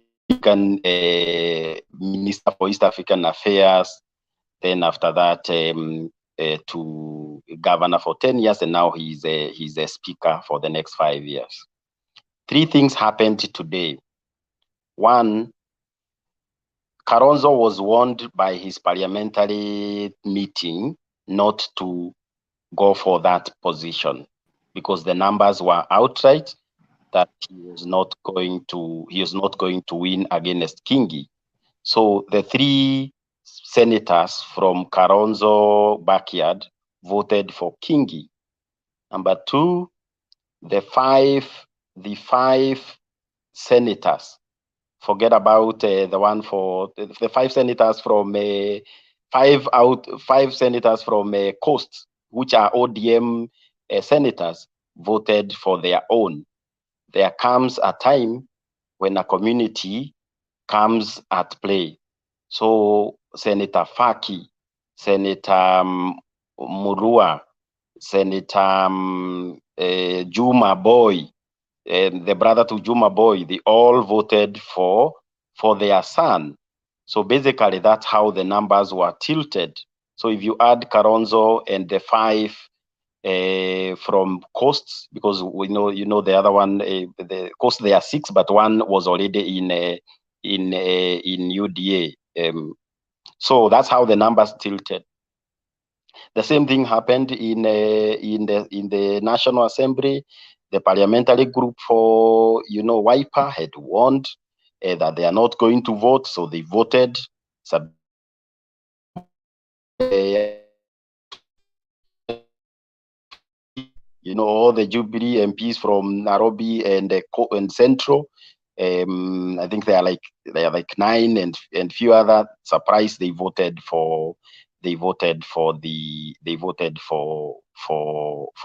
Speaker 6: Minister for East African Affairs. Then after that, to governor for 10 years, and now he's a speaker for the next 5 years. Three things happened today. One, Kalonzo was warned by his parliamentary meeting not to go for that position because the numbers were outright that he was not going to win against Kingi. So the three senators from Kalonzo backyard voted for Kingi. Number two, the five senators, forget about the one for the five senators from five senators from Coast, which are ODM senators, voted for their own. There comes a time when a community comes at play. So Senator Faki, Senator Murua, Senator Juma Boy, the brother to Juma Boy, they all voted for their son. So basically, that's how the numbers were tilted. So if you add Kalonzo and the five from Coast, because you know the other one, the Coast, there are six, but one was already in UDA. So that's how the numbers tilted. The same thing happened in the National Assembly. The parliamentary group for Wiper had warned that they are not going to vote, so they voted. all the Jubilee MPs from Nairobi and Central. I think they are like 9 and few other. Surprised they voted for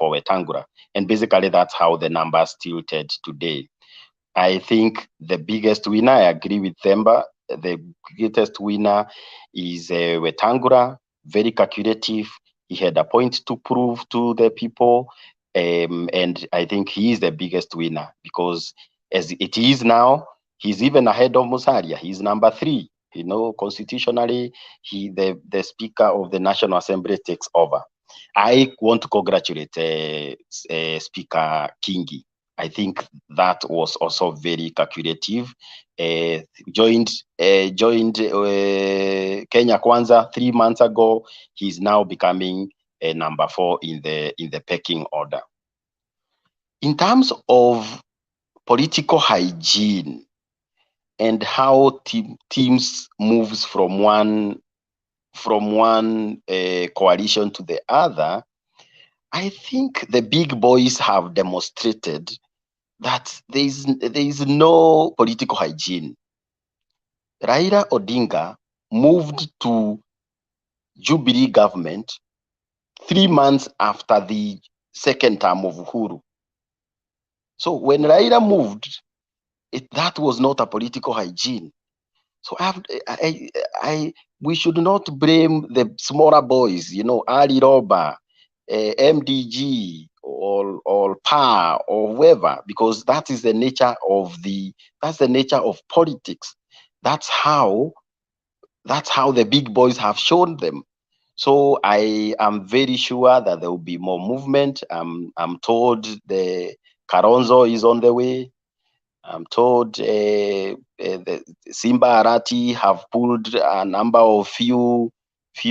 Speaker 6: Wetangula, and basically that's how the numbers tilted today. I think the biggest winner, I agree with Themba, the greatest winner is Wetangula, very calculative. He had a point to prove to the people, and I think he is the biggest winner because as it is now, he's even ahead of Musalia. He's number 3. Constitutionally, the Speaker of the National Assembly takes over. I want to congratulate Speaker Kingi. I think that was also very calculative. Joined Kenya Kwanza 3 months ago. He's now becoming number 4 in the pecking order. In terms of political hygiene and how teams moves from one coalition to the other, I think the big boys have demonstrated that there is no political hygiene. Raila Odinga moved to Jubilee government 3 months after the second term of Uhuru. So when Raila moved, that was not a political hygiene. So we should not blame the smaller boys, Ali Roba, MDG, or PA, or whoever, because that is the nature of politics. That's how the big boys have shown them. So I am very sure that there will be more movement. I'm told the Karonzo is on the way. I'm told the Simba Arati have pulled a number of few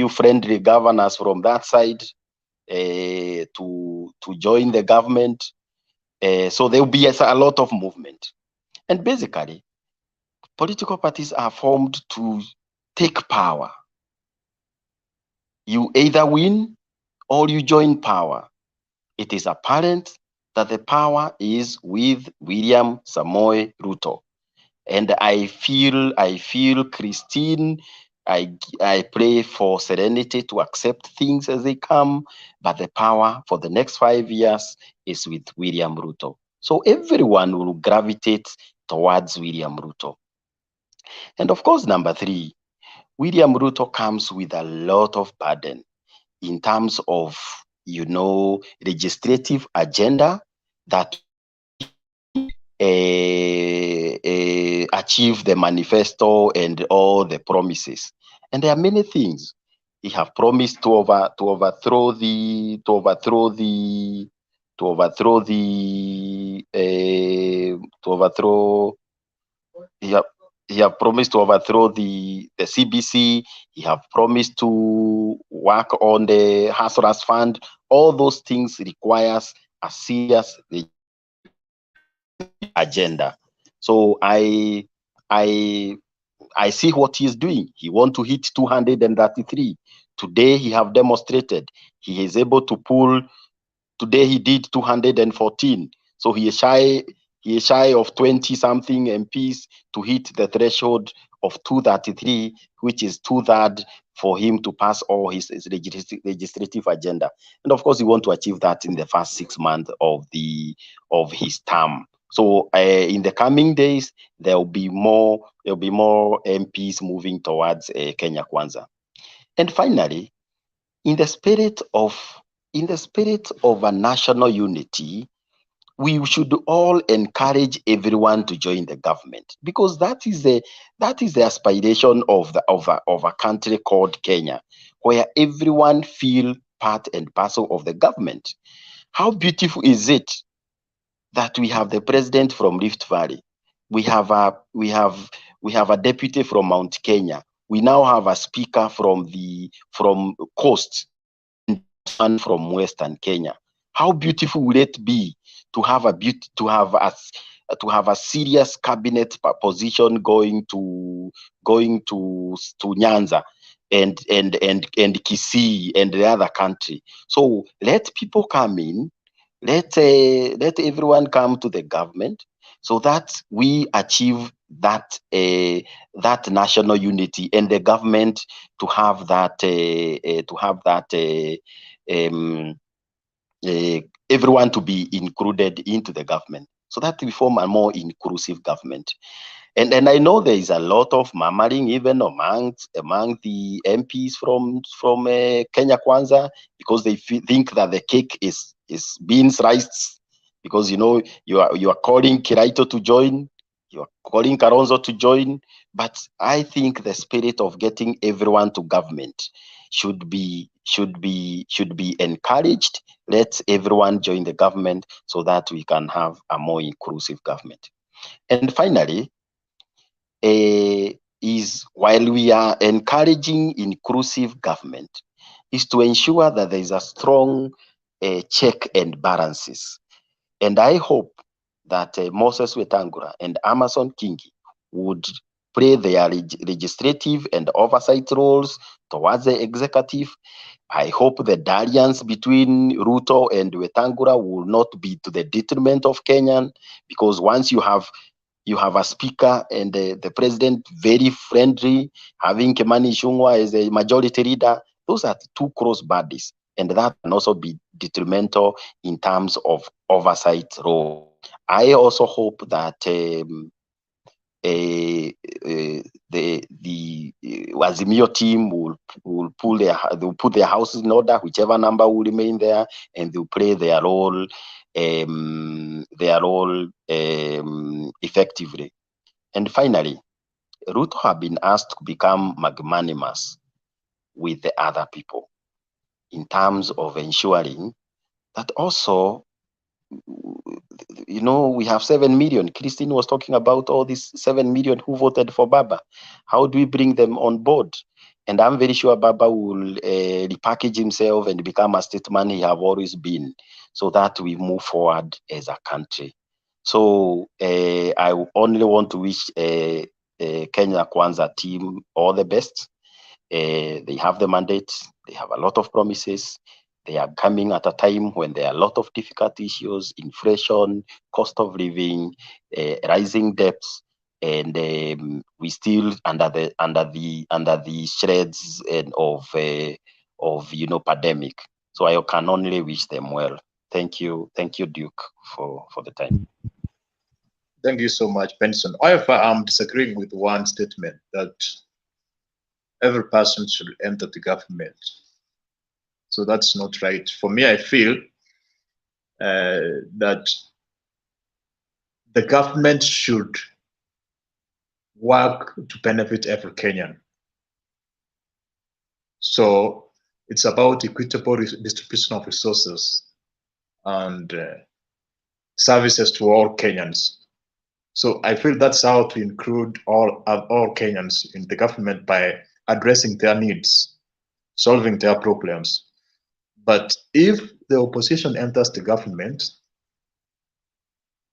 Speaker 6: friendly governors from that side to join the government. So there will be a lot of movement. And basically, political parties are formed to take power. You either win or you join power. It is apparent that the power is with William Samoei Ruto. And I feel Christine, I pray for serenity to accept things as they come, but the power for the next 5 years is with William Ruto. So everyone will gravitate towards William Ruto. And of course, number 3, William Ruto comes with a lot of burden in terms of, legislative agenda that achieve the manifesto and all the promises. And there are many things. He have promised to overthrow the he have promised to overthrow the CBC. He have promised to work on the Hasras Fund. All those things requires a serious agenda. So I see what he is doing. He want to hit 233. Today he have demonstrated he is able to pull. Today he did 214. So he is shy of 20 something MPs to hit the threshold of 233, which is 2/3 for him to pass all his legislative agenda. And of course, he want to achieve that in the first 6 months of his term. So in the coming days, there will be more MPs moving towards Kenya Kwanza. And finally, in the spirit of a national unity, we should all encourage everyone to join the government, because that is the aspiration of a country called Kenya, where everyone feel part and parcel of the government. How beautiful is it that we have the president from Rift Valley, we have a deputy from Mount Kenya, we now have a speaker from Coast, and from Western Kenya. How beautiful would it be to have a serious cabinet position going to Nyanza and Kisii and the other country. So let people come in, let everyone come to the government so that we achieve that that national unity, and the government to have that everyone to be included into the government, so that we form a more inclusive government. And I know there is a lot of murmuring even among the MPs from Kenya Kwanza, because they think that the cake is beans, rice, because you know you are calling Kiraito to join, you are calling Karonzo to join, but I think the spirit of getting everyone to government should be encouraged. Let everyone join the government so that we can have a more inclusive government. And finally, is while we are encouraging inclusive government, is to ensure that there is a strong check and balances. And I hope that Moses Wetangula and Amason Kingi would play their legislative and oversight roles towards the executive. I hope the dalliance between Ruto and Wetangula will not be to the detriment of Kenyan, because once you have a speaker and the president very friendly, having Kimani Ichung'wah as a majority leader, those are two cross bodies, and that can also be detrimental in terms of oversight role. I also hope that the Azimio team will put their houses in order, whichever number will remain there, and they'll play their role effectively. And finally, Ruto have been asked to become magnanimous with the other people in terms of ensuring that also, you know, we have 7 million. Christine was talking about all these 7 million who voted for Baba. How do we bring them on board? And I'm very sure Baba will repackage himself and become a statesman he have always been, so that we move forward as a country. So I only want to wish Kenya Kwanza team all the best. They have the mandate. They have a lot of promises. They are coming at a time when there are a lot of difficult issues: inflation, cost of living, rising debts, and we still under the shreds of pandemic. So I can only wish them well. Thank you, Duke, for the time.
Speaker 2: Thank you so much, Benson. However, I'm disagreeing with one statement that every person should enter the government. So that's not right. For me, I feel that the government should work to benefit every Kenyan. So it's about equitable distribution of resources and services to all Kenyans. So I feel that's how to include all Kenyans in the government, by addressing their needs, solving their problems. But if the opposition enters the government,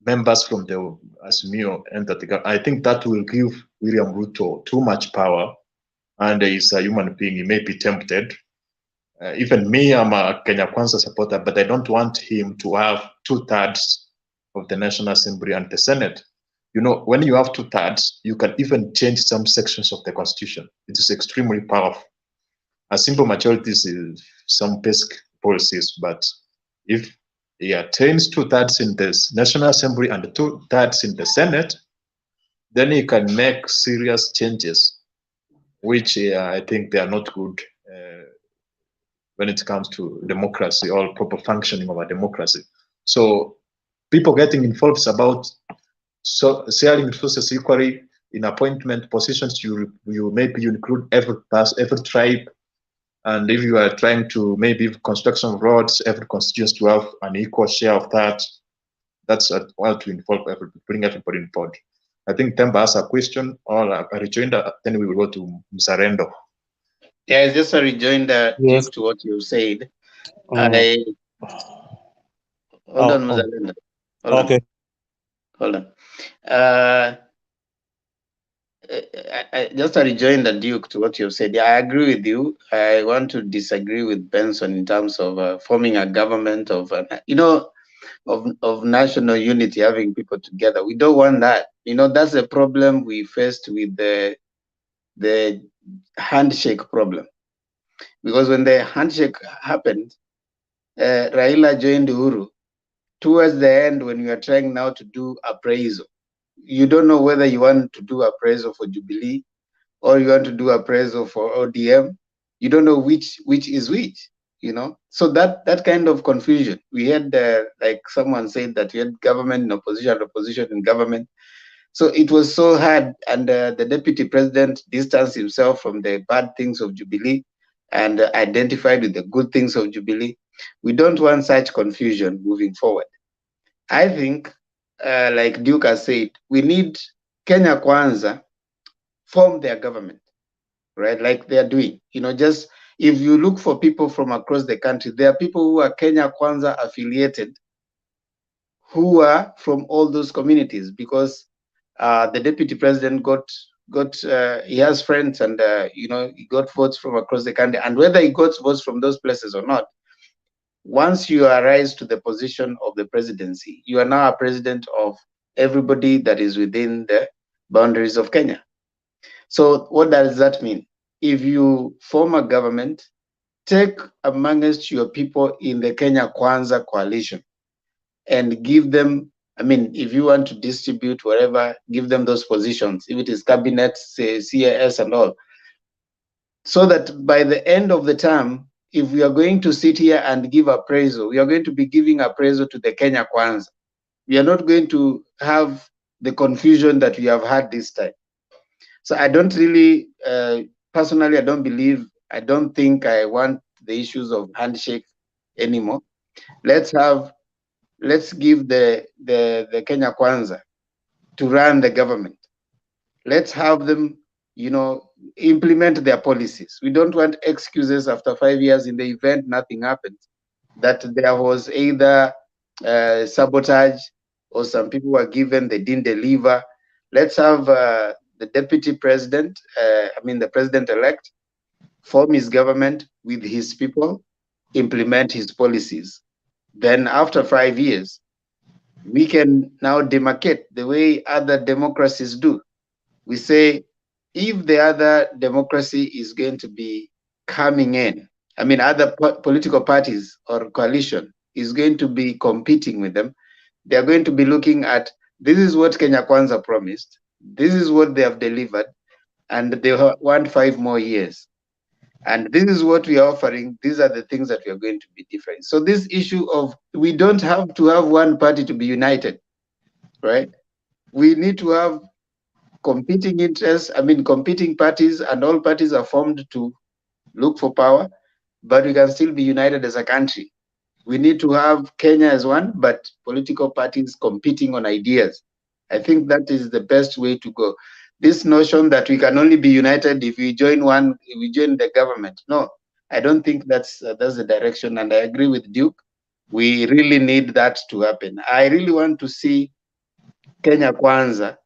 Speaker 2: members from the Azimio enter the government, I think that will give William Ruto too much power, and he's a human being, he may be tempted. Even me, I'm a Kenya Kwanza supporter, but I don't want him to have 2/3 of the National Assembly and the Senate. You know, when you have 2/3, you can even change some sections of the Constitution. It is extremely powerful. A simple majority is some basic policies, but if he attains 2/3 in the National Assembly and 2/3 in the Senate, then he can make serious changes, which I think they are not good when it comes to democracy or proper functioning of a democracy. So people getting involved is about sharing resources equally. In appointment positions, you maybe you include every tribe, and if you are trying to maybe construction of roads, every constituency to have an equal share of that. That's well to involve bring everybody involved. I think Temba has a question or a rejoinder, then we will go to Mzarendo.
Speaker 4: Yeah, it's just a rejoinder,
Speaker 7: Yes.
Speaker 4: Duke, to what you said.
Speaker 7: Mm.
Speaker 4: Hold on, Mzalendo.
Speaker 7: Okay.
Speaker 4: Hold on. Just a rejoinder, Duke, to what you've said. Yeah, I agree with you. I want to disagree with Benson in terms of forming a government of, of national unity, having people together. We don't want that. That's a problem we faced with the handshake problem. Because when the handshake happened, Raila joined Uhuru. Towards the end, when you are trying now to do appraisal, you don't know whether you want to do appraisal for Jubilee or you want to do appraisal for ODM. You don't know which is which. So that kind of confusion. We had, like someone said, that we had government in opposition, opposition in government. So it was so hard, and the deputy president distanced himself from the bad things of Jubilee and identified with the good things of Jubilee. We don't want such confusion moving forward. I think, like Duke has said, we need Kenya Kwanza form their government, right? Like they are doing. Just if you look for people from across the country, there are people who are Kenya Kwanza affiliated who are from all those communities, because the deputy president he has friends, and he got votes from across the country. And whether he got votes from those places or not, once you arise to the position of the presidency, you are now a president of everybody that is within the boundaries of Kenya. So what does that mean? If you form a government, take amongst your people in the Kenya Kwanza coalition and give them, if you want to distribute wherever, give them those positions, if it is cabinet, say, CAS and all, so that by the end of the term, if we are going to sit here and give appraisal, we are going to be giving appraisal to the Kenya Kwanza. We are not going to have the confusion that we have had this time. So I don't really, personally, I don't think I want the issues of handshake anymore. Let's give the Kenya Kwanza to run the government. Let's have them, implement their policies. We don't want excuses after 5 years in the event nothing happens, that there was either sabotage or some people were given, they didn't deliver. Let's have the deputy president, the president-elect, form his government with his people, implement his policies. Then after 5 years, we can now demarcate the way other democracies do. We say, if the other democracy is going to be coming in, other political parties or coalition is going to be competing with them, they are going to be looking at, this is what Kenya Kwanza promised, this is what they have delivered, and they want 5 more years. And this is what we are offering. These are the things that we are going to be different. So this issue of, we don't have to have one party to be united, right? We need to have competing interests, competing parties, and all parties are formed to look for power, but we can still be united as a country. We need to have Kenya as one, but political parties competing on ideas. I think that is the best way to go. This notion that we can only be united if we join the government. No, I don't think that's the direction. And I agree with Duke. We really need that to happen. I really want to see Kenya Kwanza,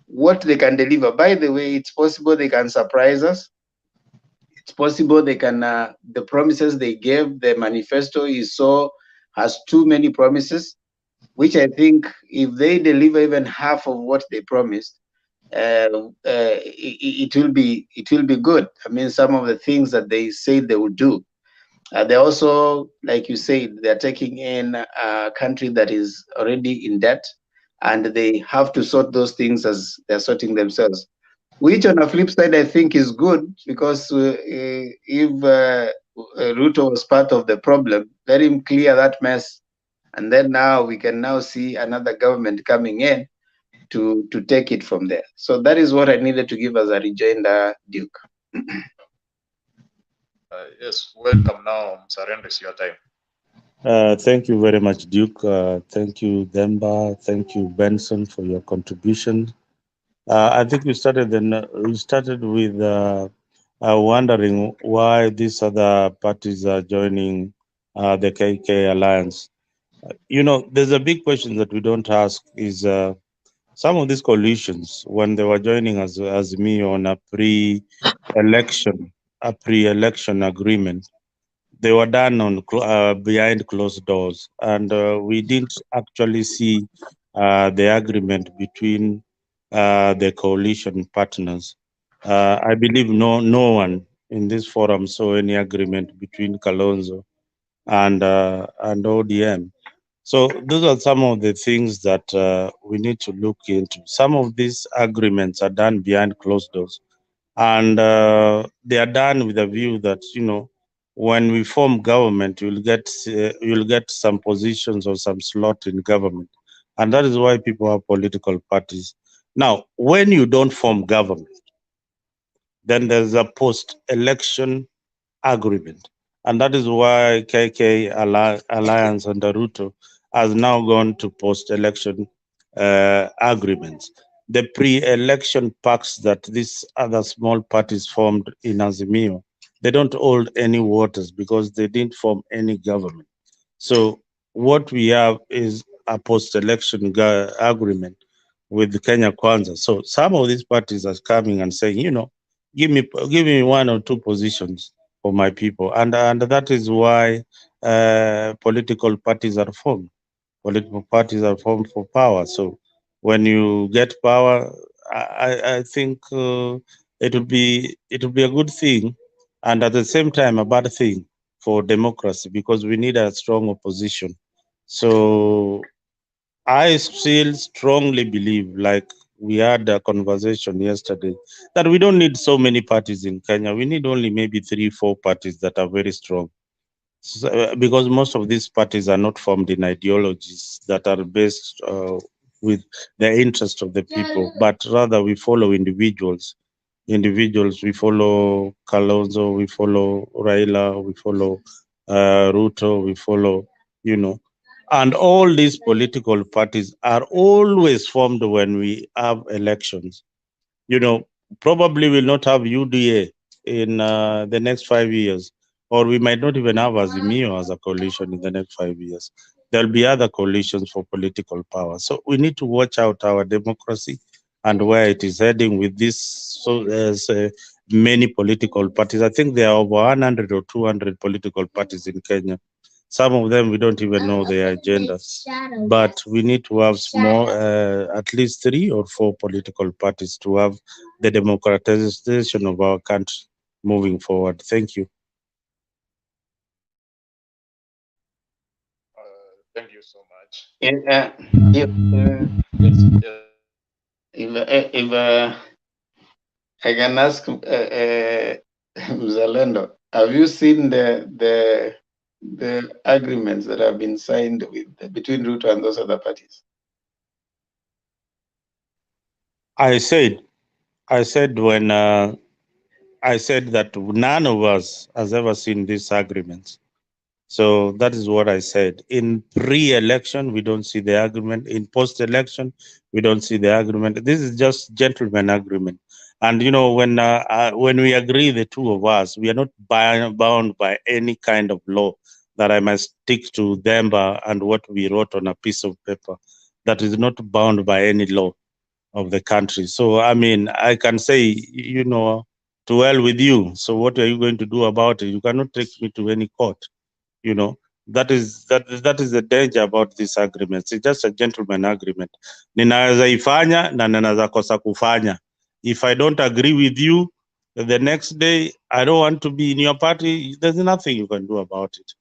Speaker 4: what they can deliver. By the way, it's possible they can surprise us. It's possible they can, the promises they gave, the manifesto has too many promises, which I think if they deliver even half of what they promised, it will be good. Some of the things that they say they will do. They also, like you said, they're taking in a country that is already in debt, and they have to sort those things as they're sorting themselves. Which on the flip side, I think is good, because if Ruto was part of the problem, let him clear that mess. And then now we can now see another government coming in to take it from there. So that is what I needed to give as a rejoinder, Duke.
Speaker 2: Yes, welcome now. Surrender is your time.
Speaker 7: Thank you very much, Duke. Thank you, Demba. Thank you, Benson, for your contribution. I think we started with wondering why these other parties are joining the KK alliance. There's a big question that we don't ask is some of these coalitions, when they were joining as Azimio on a pre-election agreement, they were done on behind closed doors, and we didn't actually see the agreement between the coalition partners. I believe no one in this forum saw any agreement between Kalonzo and ODM. So those are some of the things that we need to look into. Some of these agreements are done behind closed doors, and they are done with a view that, you know, when we form government, you'll get some positions or some slot in government, and that is why people have political parties. Now, when you don't form government, then there's a post-election agreement. And that is why Alliance under Ruto has now gone to post-election agreements. The pre-election pacts that these other small parties formed in Azimio, they don't hold any waters because they didn't form any government. So what we have is a post-election agreement with the Kenya Kwanza. So some of these parties are coming and saying, you know, give me one or two positions for my people, and that is why political parties are formed. Political parties are formed for power. So when you get power, I think it will be a good thing, and at the same time a bad thing for democracy, because we need a strong opposition. So I still strongly believe, like we had a conversation yesterday, that we don't need so many parties in Kenya. We need only maybe 3, 4 parties that are very strong. So, because most of these parties are not formed in ideologies that are based with the interest of the people, but rather we follow individuals. We follow Kalonzo, we follow Raila, we follow Ruto, we follow, you know, and all these political parties are always formed when we have elections. You know, probably will not have UDA in the next 5 years, or we might not even have Azimio as a coalition in the next 5 years. There'll be other coalitions for political power. So we need to watch out our democracy and where it is heading with this. So there's many political parties. I think there are over 100 or 200 political parties in Kenya. Some of them we don't even know their agendas, but we need to have small, at least 3 or 4 political parties to have the democratization of our country moving forward. Thank you.
Speaker 2: Thank you so much.
Speaker 4: If,
Speaker 2: Yes, yes.
Speaker 4: if I can ask Mzalendo, have you seen the agreements that have been signed between Ruto and those other parties?
Speaker 7: I said when I said that none of us has ever seen these agreements. So that is what I said. In pre-election, we don't see the agreement. In post-election, we don't see the agreement. This is just gentleman agreement. And you know, when we agree, the two of us, we are not bound by any kind of law that I must stick to them and what we wrote on a piece of paper. That is not bound by any law of the country. So I mean, I can say, you know, to hell with you. So what are you going to do about it? You cannot take me to any court. You know, that is the danger about these agreements. It's just a gentleman agreement. Ninaweza ifanya na ninaweza kosa kufanya. If I don't agree with you, the next day I don't want to be in your party, there's nothing you can do about it.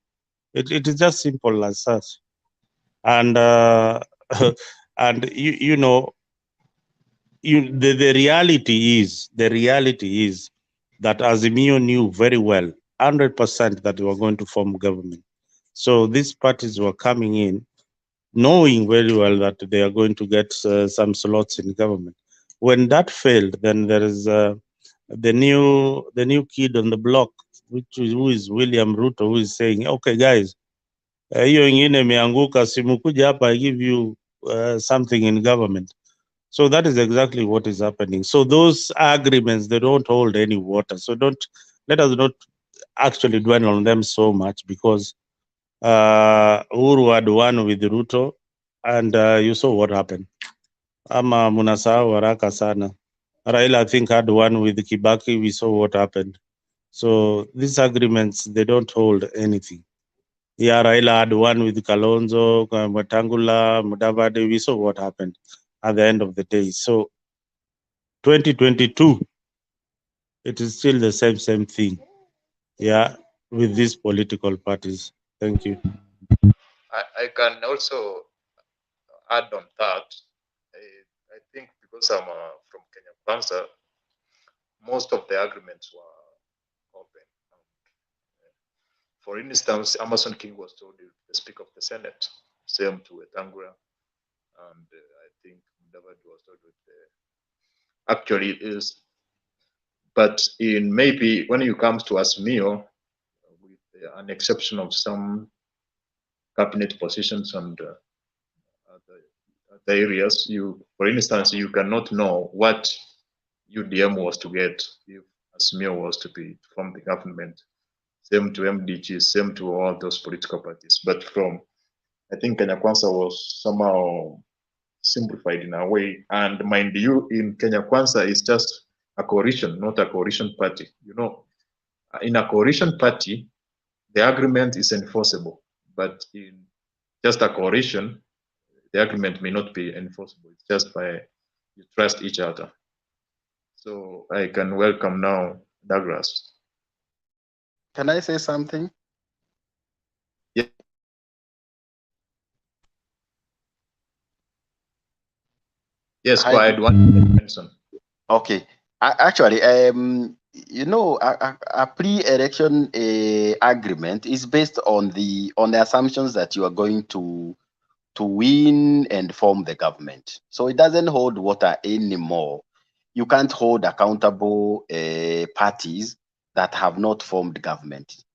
Speaker 7: It is just simple as such. And and you know, the reality is that Azimio knew very well, 100%, that they were going to form government. So these parties were coming in knowing very well that they are going to get some slots in government. When that failed, then there is the new kid on the block, who is William Ruto, who is saying, okay guys, hiyo ingine imeanguka, simukuja hapa, I give you something in government. So that is exactly what is happening. So those agreements, they don't hold any water. So let us not actually dwell on them so much, because Uhuru had one with Ruto, and you saw what happened. Ama munasahau haraka sana. Raila, I think, had one with Kibaki. We saw what happened. So these agreements, they don't hold anything. Yeah, Raila had one with Kalonzo, Matangula, Mudavadi. We saw what happened at the end of the day. So 2022, it is still the same thing. Yeah, with these political parties. Thank you.
Speaker 2: I can also add on that. I think because I'm from Kenya Kwanza, most of the agreements were open. For instance, Amason King was told the Speaker of the Senate, same to Wetangula, and I think Mudavadi was told with the, actually it is. But in maybe when you come to Azimio, with an exception of some cabinet positions and other areas, for instance, you cannot know what UDM was to get if Azimio was to form the government. Same to MDG, same to all those political parties. But I think Kenya Kwanza was somehow simplified in a way. And mind you, in Kenya Kwanza, it's just a coalition, not a coalition party. You know, in a coalition party, the agreement is enforceable. But in just a coalition, the agreement may not be enforceable. It's just by you trust each other. So I can welcome now Douglas.
Speaker 6: Can I say something?
Speaker 2: Yeah. Yes, go ahead.
Speaker 6: Okay. Actually, you know, a pre-election agreement is based on the assumptions that you are going to win and form the government. So it doesn't hold water anymore. You can't hold accountable parties that have not formed government.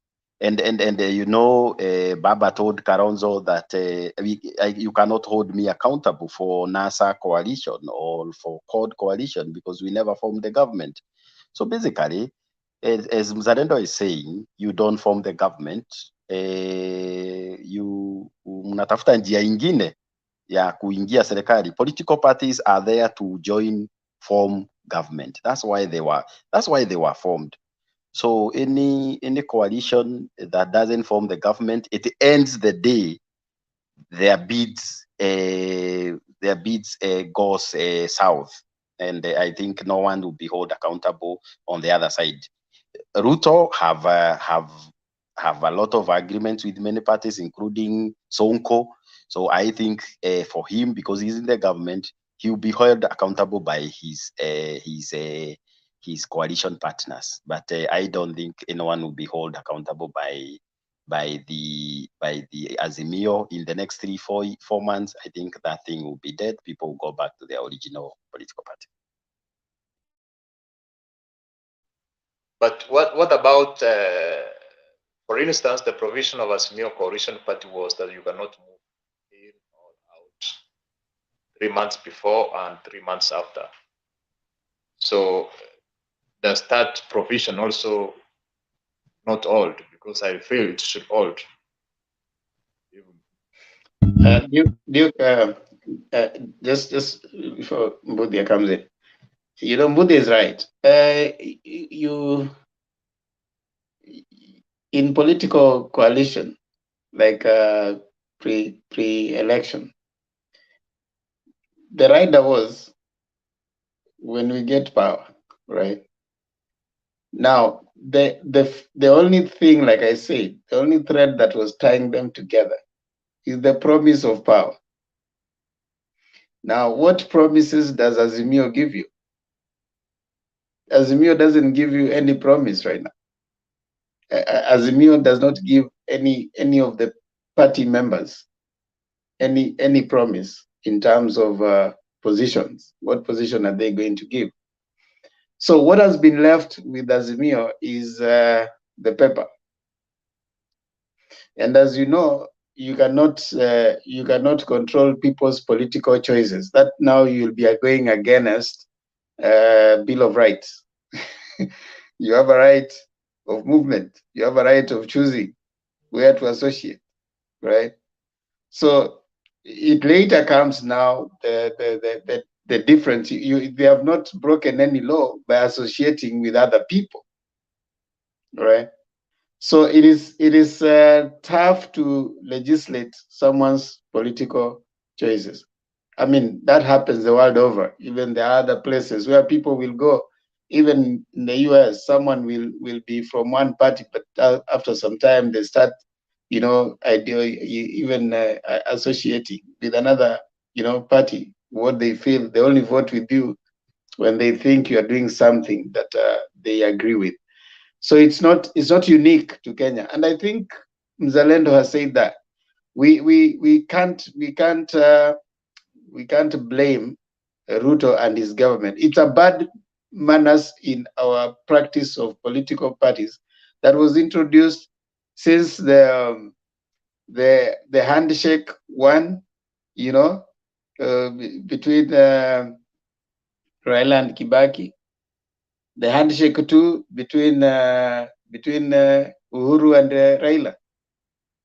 Speaker 6: And you know, Baba told Kalonzo that you cannot hold me accountable for NASA coalition or for CORD coalition because we never formed the government. So basically, as Mzalendo is saying, you don't form the government, you mnatafuta njia ingine ya kuingia serikali. Political parties are there to form government. That's why they were formed. So any coalition that doesn't form the government, it ends the day their bids goes south, and I think no one will be held accountable on the other side. Ruto have a lot of agreements with many parties, including Sonko. So I think for him, because he's in the government, he will be held accountable by his coalition partners. But I don't think anyone will be held accountable by the Azimio in the next 3-4 months. I think that thing will be dead. People will go back to their original political party.
Speaker 2: But what about, for instance, the provision of Azimio coalition party was that you cannot move in or out 3 months before and 3 months after. So does that provision also not hold? Because I feel it should hold.
Speaker 4: Duke, just before Mbudia comes in, you know, Mbudia is right. You in political coalition, like pre-election, the rider was when we get power, right? Now the only thing, like I said, the only thread that was tying them together is the promise of power. Now, what promises does Azimio give you? Azimio doesn't give you any promise right now. Azimio does not give any of the party members any promise in terms of positions. What position are they going to give? So what has been left with Azimio is the paper. And as you know, you cannot control people's political choices. That now you'll be going against Bill of Rights. You have a right of movement. You have a right of choosing where to associate, right? So it later comes now the difference. They have not broken any law by associating with other people. right? So it is tough to legislate someone's political choices. I mean, that happens the world over. Even there are other places where people will go. Even in the US, someone will be from one party, but after some time they start, even associating with another, party. What they feel, they only vote with you when they think you are doing something that they agree with. So it's not unique to Kenya, and I think Mzalendo has said that we can't blame Ruto and his government. It's a bad manners in our practice of political parties that was introduced since the handshake one, between Raila and Kibaki, the handshake two between Uhuru and Raila.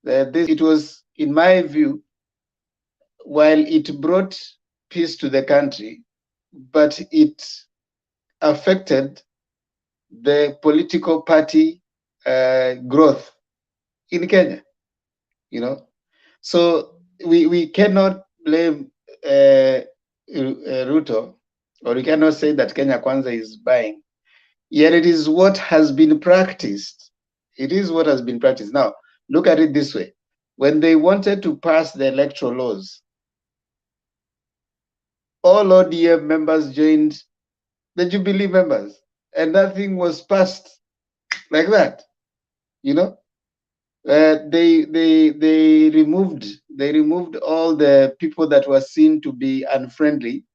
Speaker 4: It was, in my view, while it brought peace to the country, but it affected the political party growth in Kenya. So we cannot blame Ruto, or we cannot say that Kenya Kwanza is buying. Yet it is what has been practiced. It is what has been practiced. Now, look at it this way. When they wanted to pass the electoral laws, all ODM members joined the Jubilee members, and nothing was passed like that. They removed all the people that were seen to be unfriendly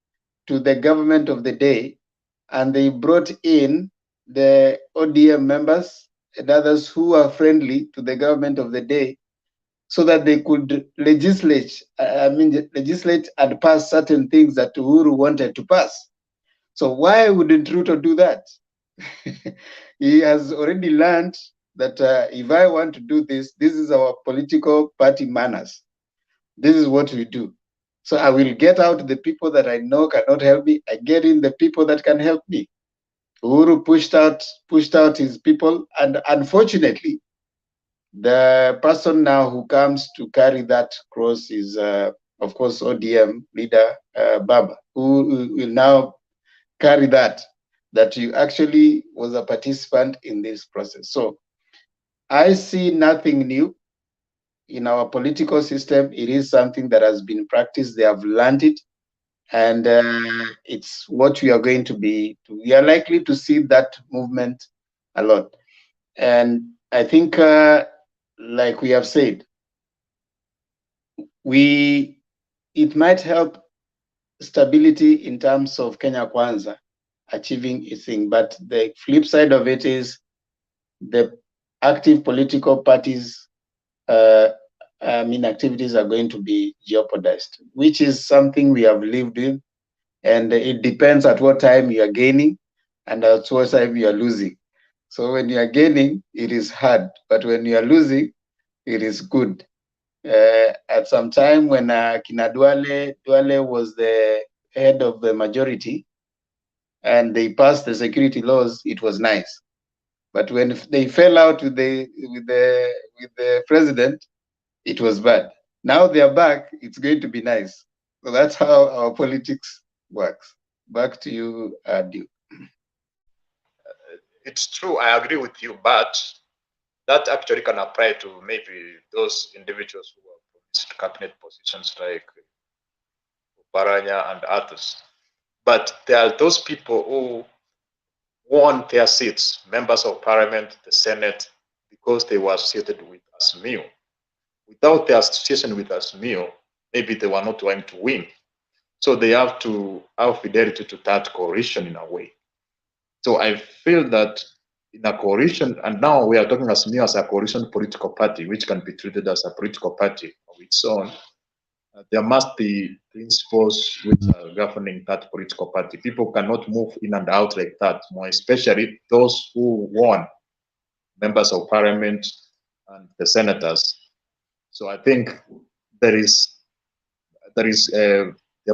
Speaker 4: to the government of the day, and they brought in the ODM members and others who are friendly to the government of the day, so that they could legislate and pass certain things that Uhuru wanted to pass. So why wouldn't Ruto do that? He has already learned that if I want to do this, this is our political party manners. This is what we do. So I will get out the people that I know cannot help me. I get in the people that can help me. Uhuru pushed out his people, and unfortunately, the person now who comes to carry that cross is, of course, ODM leader Baba, who will now carry that you actually was a participant in this process. So I see nothing new in our political system. It is something that has been practiced. They have learned it, and it's what we are going to be. We are likely to see that movement a lot. And I think, like we have said, it might help stability in terms of Kenya Kwanza achieving its thing. But the flip side of it is the active political parties, activities are going to be jeopardized, which is something we have lived with. And it depends at what time you are gaining and at what time you are losing. So when you are gaining, it is hard. But when you are losing, it is good. At some time when Kina Duale was the head of the majority and they passed the security laws, it was nice. But when they fell out with the president, it was bad. Now they are back, it's going to be nice. So that's how our politics works. Back to you, Duke.
Speaker 2: It's true, I agree with you, but that actually can apply to maybe those individuals who are promised cabinet positions like Baranya and others. But there are those people who won their seats, members of parliament, the Senate, because they were associated with Azimio. Without their association with Azimio, maybe they were not going to win. So they have to have fidelity to that coalition in a way. So I feel that in a coalition, and now we are talking Azimio as a coalition political party, which can be treated as a political party of its own. There must be principles which are governing that political party. People cannot move in and out like that, more especially those who won, members of parliament and the senators. So I think there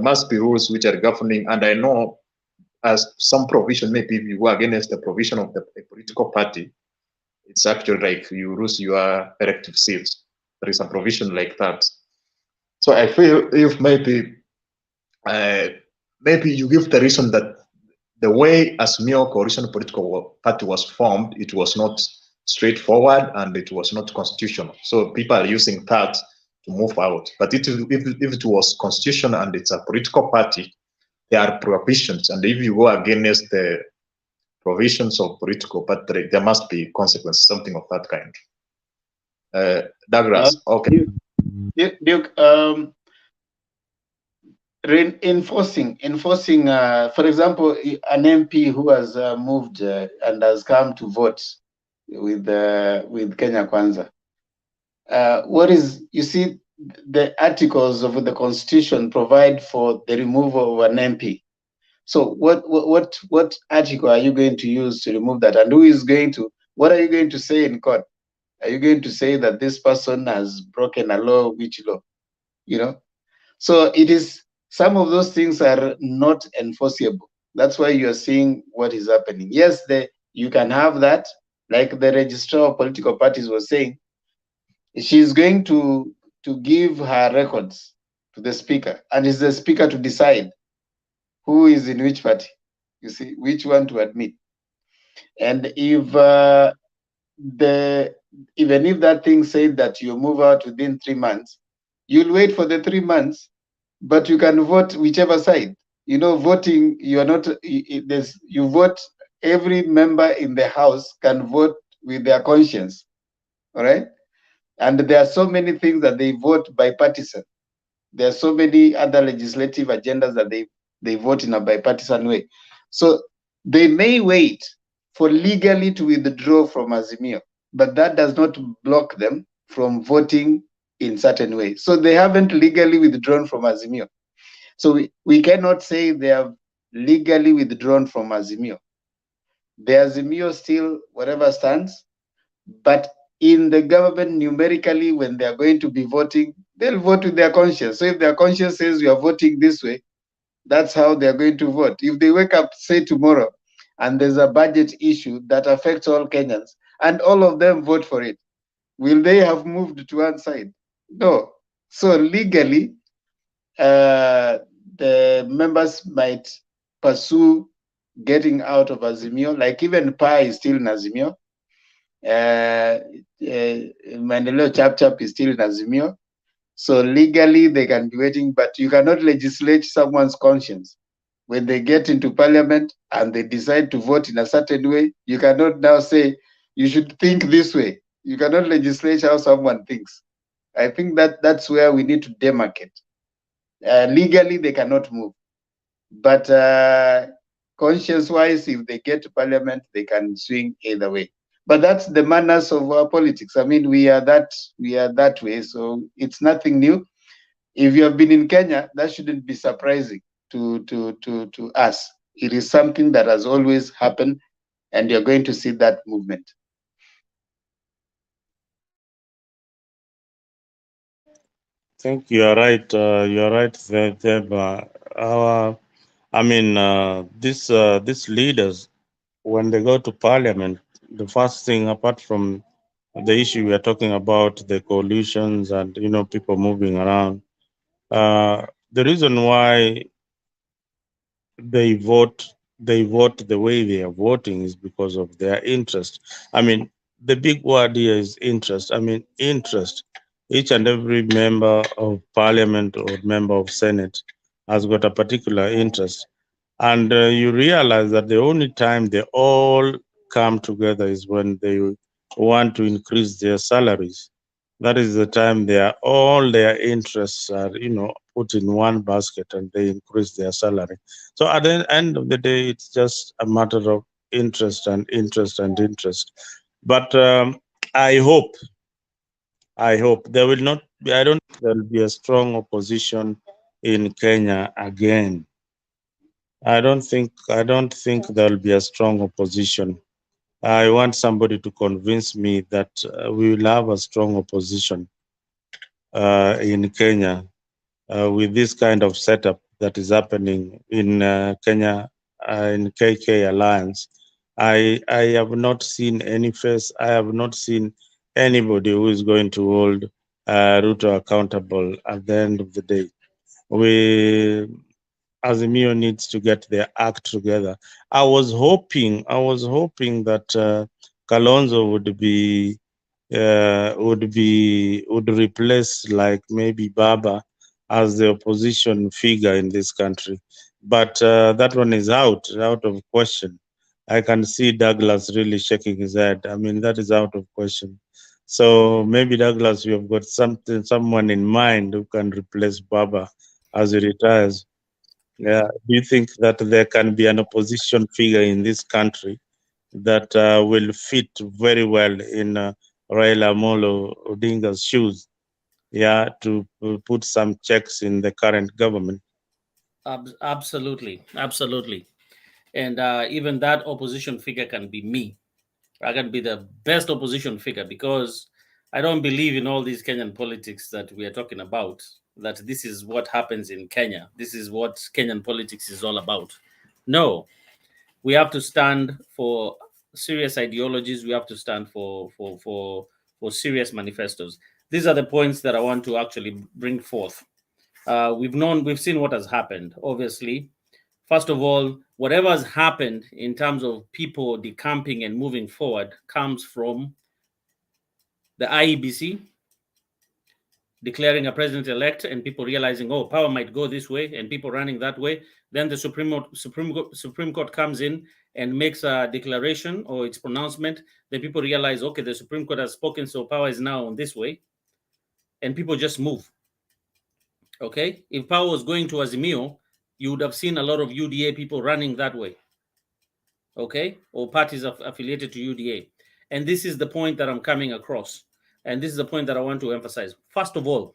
Speaker 2: must be rules which are governing, and I know as some provision maybe we were against the provision of the political party it's actually like you lose your elective seats. There is a provision like that. So I feel if maybe maybe you give the reason that the way Azimio coalition political party was formed, it was not straightforward and it was not constitutional. So people are using that to move out. But if it was constitutional and it's a political party, there are prohibitions. And if you go against the provisions of political party, there must be consequences, something of that kind. Douglas, okay.
Speaker 4: Duke, enforcing, for example, an MP who has moved and has come to vote with Kenya Kwanza. What is, you see, the articles of the Constitution provide for the removal of an MP. So what article are you going to use to remove that? And who is going to, what are you going to say in court? Are you going to say that this person has broken a law? Which law? You know? So it is, some of those things are not enforceable. That's why you are seeing what is happening. Yes, you can have that, like the registrar of political parties was saying. She's going to give her records to the speaker, and it's the speaker to decide who is in which party, you see, which one to admit. And if even if that thing said that you move out within 3 months, you'll wait for the 3 months, but you can vote whichever side. You know, voting, you are not, you vote, every member in the house can vote with their conscience, all right? And there are so many things that they vote bipartisan. There are so many other legislative agendas that they vote in a bipartisan way. So they may wait for legally to withdraw from Azimio, but that does not block them from voting in certain ways. So they haven't legally withdrawn from Azimio. So we cannot say they have legally withdrawn from Azimio. The Azimio still, whatever stands, but in the government, numerically, when they are going to be voting, they'll vote with their conscience. So if their conscience says you are voting this way, that's how they're going to vote. If they wake up, say tomorrow, and there's a budget issue that affects all Kenyans, and all of them vote for it, will they have moved to one side? No. So legally, the members might pursue getting out of Azimio, like even PA is still in Azimio. Maendeleo Chap is still in Azimio. So legally they can be waiting, but you cannot legislate someone's conscience. When they get into parliament and they decide to vote in a certain way, you cannot now say, you should think this way. You cannot legislate how someone thinks. I think that's where we need to demarcate. Legally, they cannot move. But conscience-wise, if they get to parliament, they can swing either way. But that's the manners of our politics. I mean, we are that way, so it's nothing new. If you have been in Kenya, that shouldn't be surprising to us. It is something that has always happened, and you're going to see that movement.
Speaker 7: Think you are right. You are right, Theba. These leaders, when they go to parliament, the first thing, apart from the issue we are talking about, the coalitions and people moving around, the reason why they vote the way they are voting is because of their interest. I mean, the big word here is interest. I mean, interest. Each and every member of parliament or member of senate has got a particular interest. And you realize that the only time they all come together is when they want to increase their salaries. That is the time all their interests are, put in one basket and they increase their salary. So at the end of the day, it's just a matter of interest and interest and interest. But I hope there will not be, I don't think there will be a strong opposition in Kenya again. I don't think there will be a strong opposition. I want somebody to convince me that we will have a strong opposition in Kenya with this kind of setup that is happening in Kenya, in KK Alliance. I have not seen any face. I have not seen anybody who is going to hold Ruto accountable at the end of the day. Azimio needs to get their act together. I was hoping that Kalonzo would replace like maybe Baba as the opposition figure in this country, but that one is out of question. I can see Douglas really shaking his head. I mean, that is out of question. So maybe Douglas, you have got someone in mind who can replace Baba as he retires. Yeah. Do you think that there can be an opposition figure in this country that will fit very well in Raila Amolo Odinga's shoes? Yeah, to put some checks in the current government.
Speaker 8: Absolutely, absolutely. And even that opposition figure can be me. I can be the best opposition figure because I don't believe in all these Kenyan politics that we are talking about, that this is what happens in Kenya. This is what Kenyan politics is all about. No, we have to stand for serious ideologies. We have to stand for serious manifestos. These are the points that I want to actually bring forth. We've seen what has happened, obviously. First of all, whatever has happened in terms of people decamping and moving forward comes from the IEBC declaring a president-elect and people realizing, oh, power might go this way, and people running that way. Then the Supreme Court comes in and makes a declaration or its pronouncement. Then people realize, okay, the Supreme Court has spoken, so power is now on this way, and people just move. Okay, if power was going to Azimio, you would have seen a lot of UDA people running that way. Okay, or parties affiliated to UDA. And this is the point that I'm coming across. And this is the point that I want to emphasize. First of all,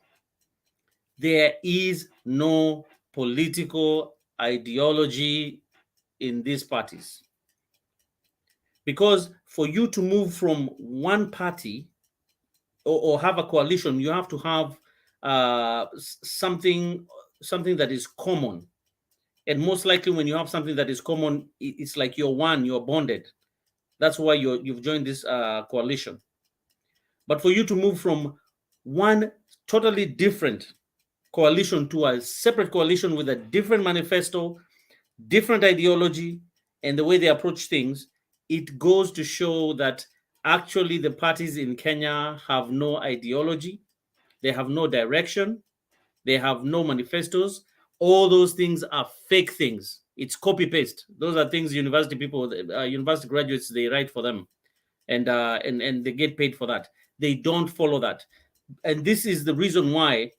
Speaker 8: there is no political ideology in these parties. Because for you to move from one party or have a coalition, you have to have something that is common. And most likely when you have something that is common, it's like you're one, you're bonded. That's why you've joined this coalition. But for you to move from one totally different coalition to a separate coalition with a different manifesto, different ideology, and the way they approach things, it goes to show that actually the parties in Kenya have no ideology, they have no direction, they have no manifestos. All those things are fake things. It's copy paste. Those are things university people, university graduates, they write for them, and they get paid for that. They don't follow that, and this is the reason why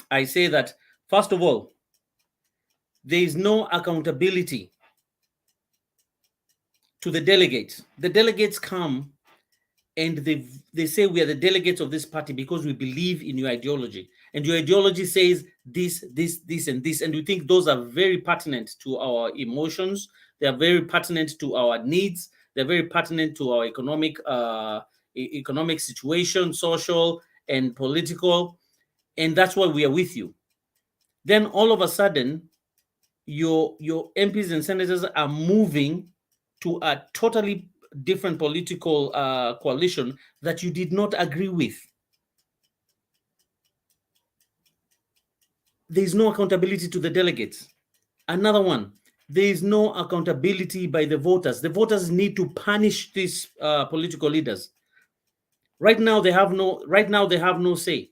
Speaker 8: I say that. First of all, there is no accountability to the delegates. The delegates come and they say we are the delegates of this party because we believe in your ideology. And your ideology says this, and this. And we think those are very pertinent to our emotions. They are very pertinent to our needs. They're very pertinent to our economic situation, social and political. And that's why we are with you. Then all of a sudden, your MPs and senators are moving to a totally different political coalition that you did not agree with. There is no accountability to the delegates. Another one, there is no accountability by the voters. The voters need to punish these political leaders. Right now, they have no say.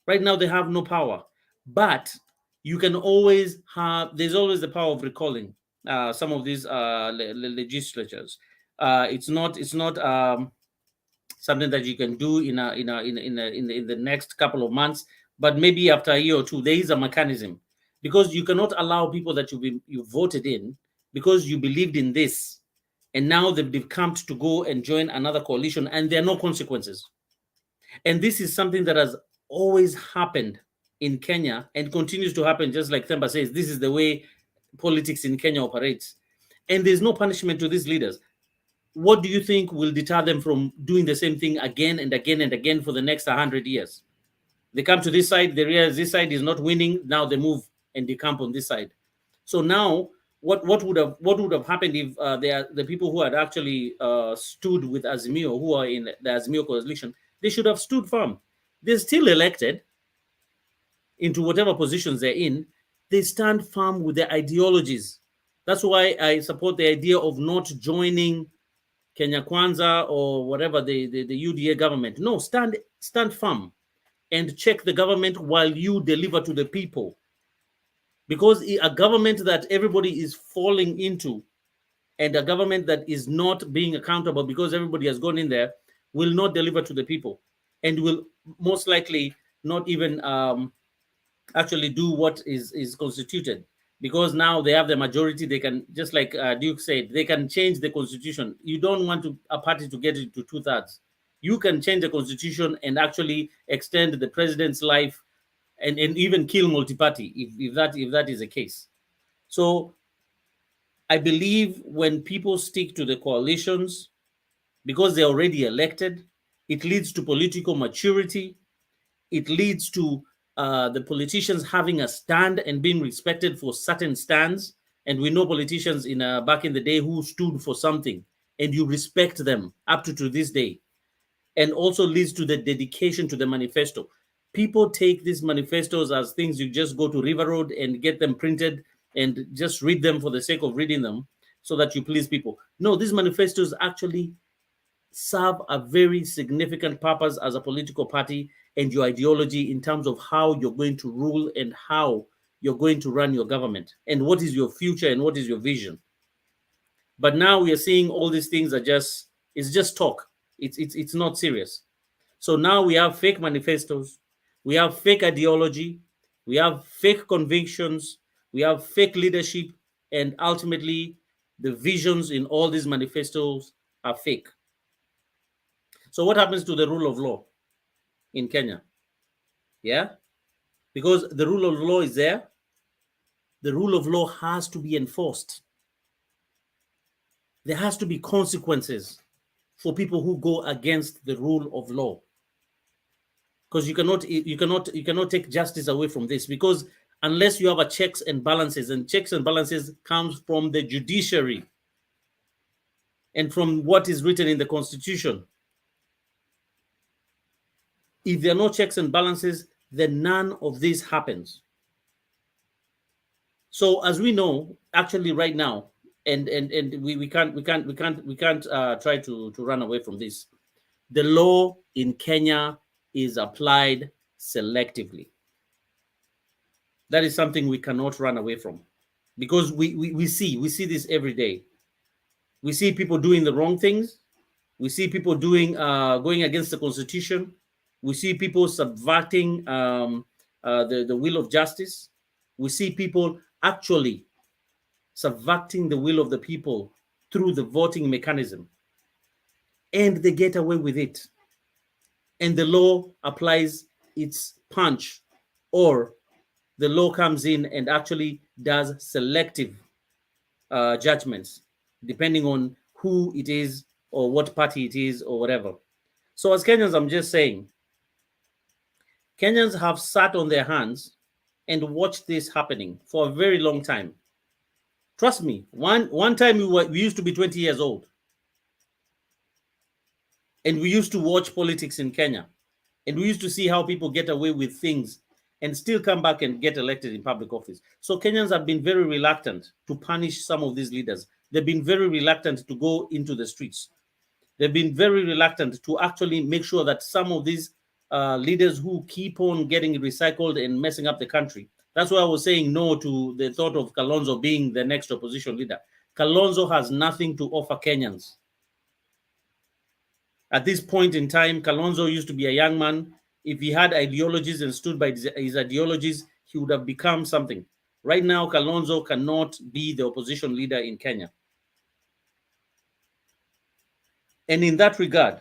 Speaker 8: Right now, they have no power. But you can always have. There's always the power of recalling some of these legislatures. It's not something that you can do in the next couple of months, but maybe after a year or two, there is a mechanism, because you cannot allow people that you voted in because you believed in this, and now they've come to go and join another coalition, and there are no consequences. And this is something that has always happened in Kenya and continues to happen, just like Themba says. This is the way politics in Kenya operates, and there's no punishment to these leaders. What do you think will deter them from doing the same thing again and again and again for the next 100 years? They come to this side, they realize this side is not winning. Now they move and decamp on this side. So now what would have happened if the people who had actually stood with Azimio, who are in the Azimio coalition, they should have stood firm. They're still elected into whatever positions they're in. They stand firm with their ideologies. That's why I support the idea of not joining Kenya Kwanza or whatever the UDA government. No, stand firm and check the government while you deliver to the people. Because a government that everybody is falling into and a government that is not being accountable because everybody has gone in there will not deliver to the people and will most likely not even actually do what is constituted, because now they have the majority. They can, just like Duke said, they can change the constitution. You don't want a party to get into 2/3. You can change the constitution and actually extend the president's life and even kill multi-party if that is the case. So I believe when people stick to the coalitions because they're already elected, it leads to political maturity. It leads to the politicians having a stand and being respected for certain stands. And we know politicians back in the day who stood for something, and you respect them up to this day. And also leads to the dedication to the manifesto. People take these manifestos as things you just go to River Road and get them printed and just read them for the sake of reading them so that you please people. No, these manifestos actually serve a very significant purpose as a political party and your ideology in terms of how you're going to rule and how you're going to run your government and what is your future and what is your vision. But now we are seeing all these things it's just talk. It's not serious. So now we have fake manifestos, we have fake ideology, we have fake convictions, we have fake leadership, and ultimately the visions in all these manifestos are fake. So what happens to the rule of law in Kenya? Yeah? Because the rule of law is there. The rule of law has to be enforced. There has to be consequences for people who go against the rule of law. Because you cannot take justice away from this, because unless you have a checks and balances, and checks and balances comes from the judiciary and from what is written in the Constitution. If there are no checks and balances, then none of this happens. So as we know, actually right now, and we can't try to run away from this. The law in Kenya is applied selectively. That is something we cannot run away from, because we see this every day. We see people doing the wrong things. We see people doing going against the Constitution. We see people subverting the will of justice. We see people actually subverting the will of the people through the voting mechanism. And they get away with it. And the law applies its punch, or the law comes in and actually does selective judgments, depending on who it is or what party it is or whatever. So as Kenyans, I'm just saying, Kenyans have sat on their hands and watched this happening for a very long time. Trust me, one time we used to be 20 years old. And we used to watch politics in Kenya. And we used to see how people get away with things and still come back and get elected in public office. So Kenyans have been very reluctant to punish some of these leaders. They've been very reluctant to go into the streets. They've been very reluctant to actually make sure that some of these leaders who keep on getting recycled and messing up the country. That's why I was saying no to the thought of Kalonzo being the next opposition leader. Kalonzo has nothing to offer Kenyans. At this point in time, Kalonzo used to be a young man. If he had ideologies and stood by his ideologies, he would have become something. Right now, Kalonzo cannot be the opposition leader in Kenya. And in that regard,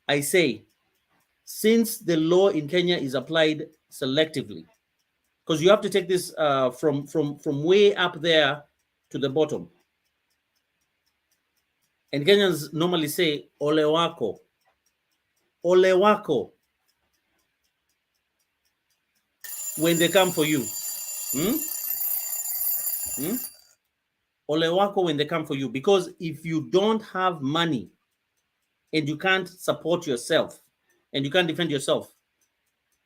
Speaker 8: I say, since the law in Kenya is applied selectively, because you have to take this from way up there to the bottom. And Kenyans normally say, ole wako. Ole wako. When they come for you. ole wako when they come for you. Because if you don't have money and you can't support yourself and you can't defend yourself,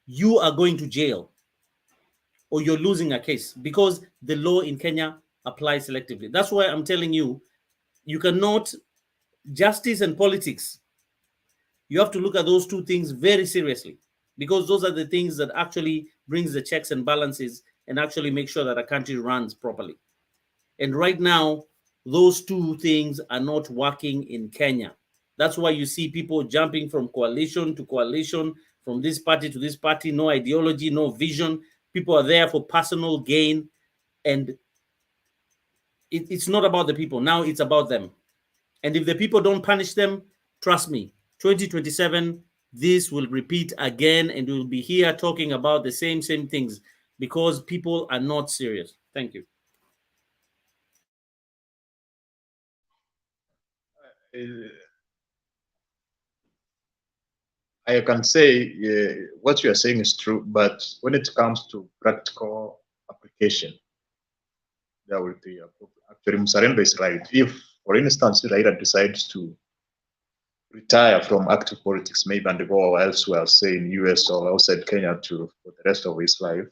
Speaker 8: you are going to jail or you're losing a case because the law in Kenya applies selectively. That's why I'm telling you, you cannot, justice and politics, you have to look at those two things very seriously, because those are the things that actually brings the checks and balances and actually make sure that a country runs properly. And right now, those two things are not working in Kenya. That's why you see people jumping from coalition to coalition, from this party to this party, no ideology, no vision. People are there for personal gain. And it's not about the people. Now it's about them. And if the people don't punish them, trust me, 2027, this will repeat again, and we'll be here talking about the same things because people are not serious. Thank you.
Speaker 2: I can say what you are saying is true, but when it comes to practical application, there will be actually Mzalendo is right. If, for instance, Raila decides to retire from active politics, maybe and go elsewhere, say in US or outside Kenya for the rest of his life,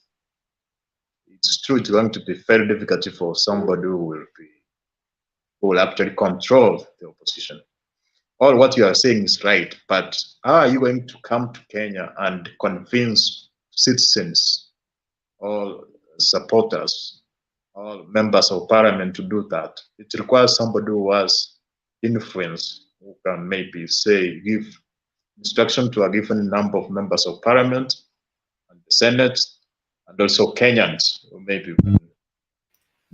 Speaker 2: it's true it's going to be very difficult for somebody who will actually control the opposition. All what you are saying is right, but how are you going to come to Kenya and convince citizens or supporters or members of parliament to do that? It requires somebody who has influence, who can maybe say, give instruction to a given number of members of parliament and the Senate, and also Kenyans who maybe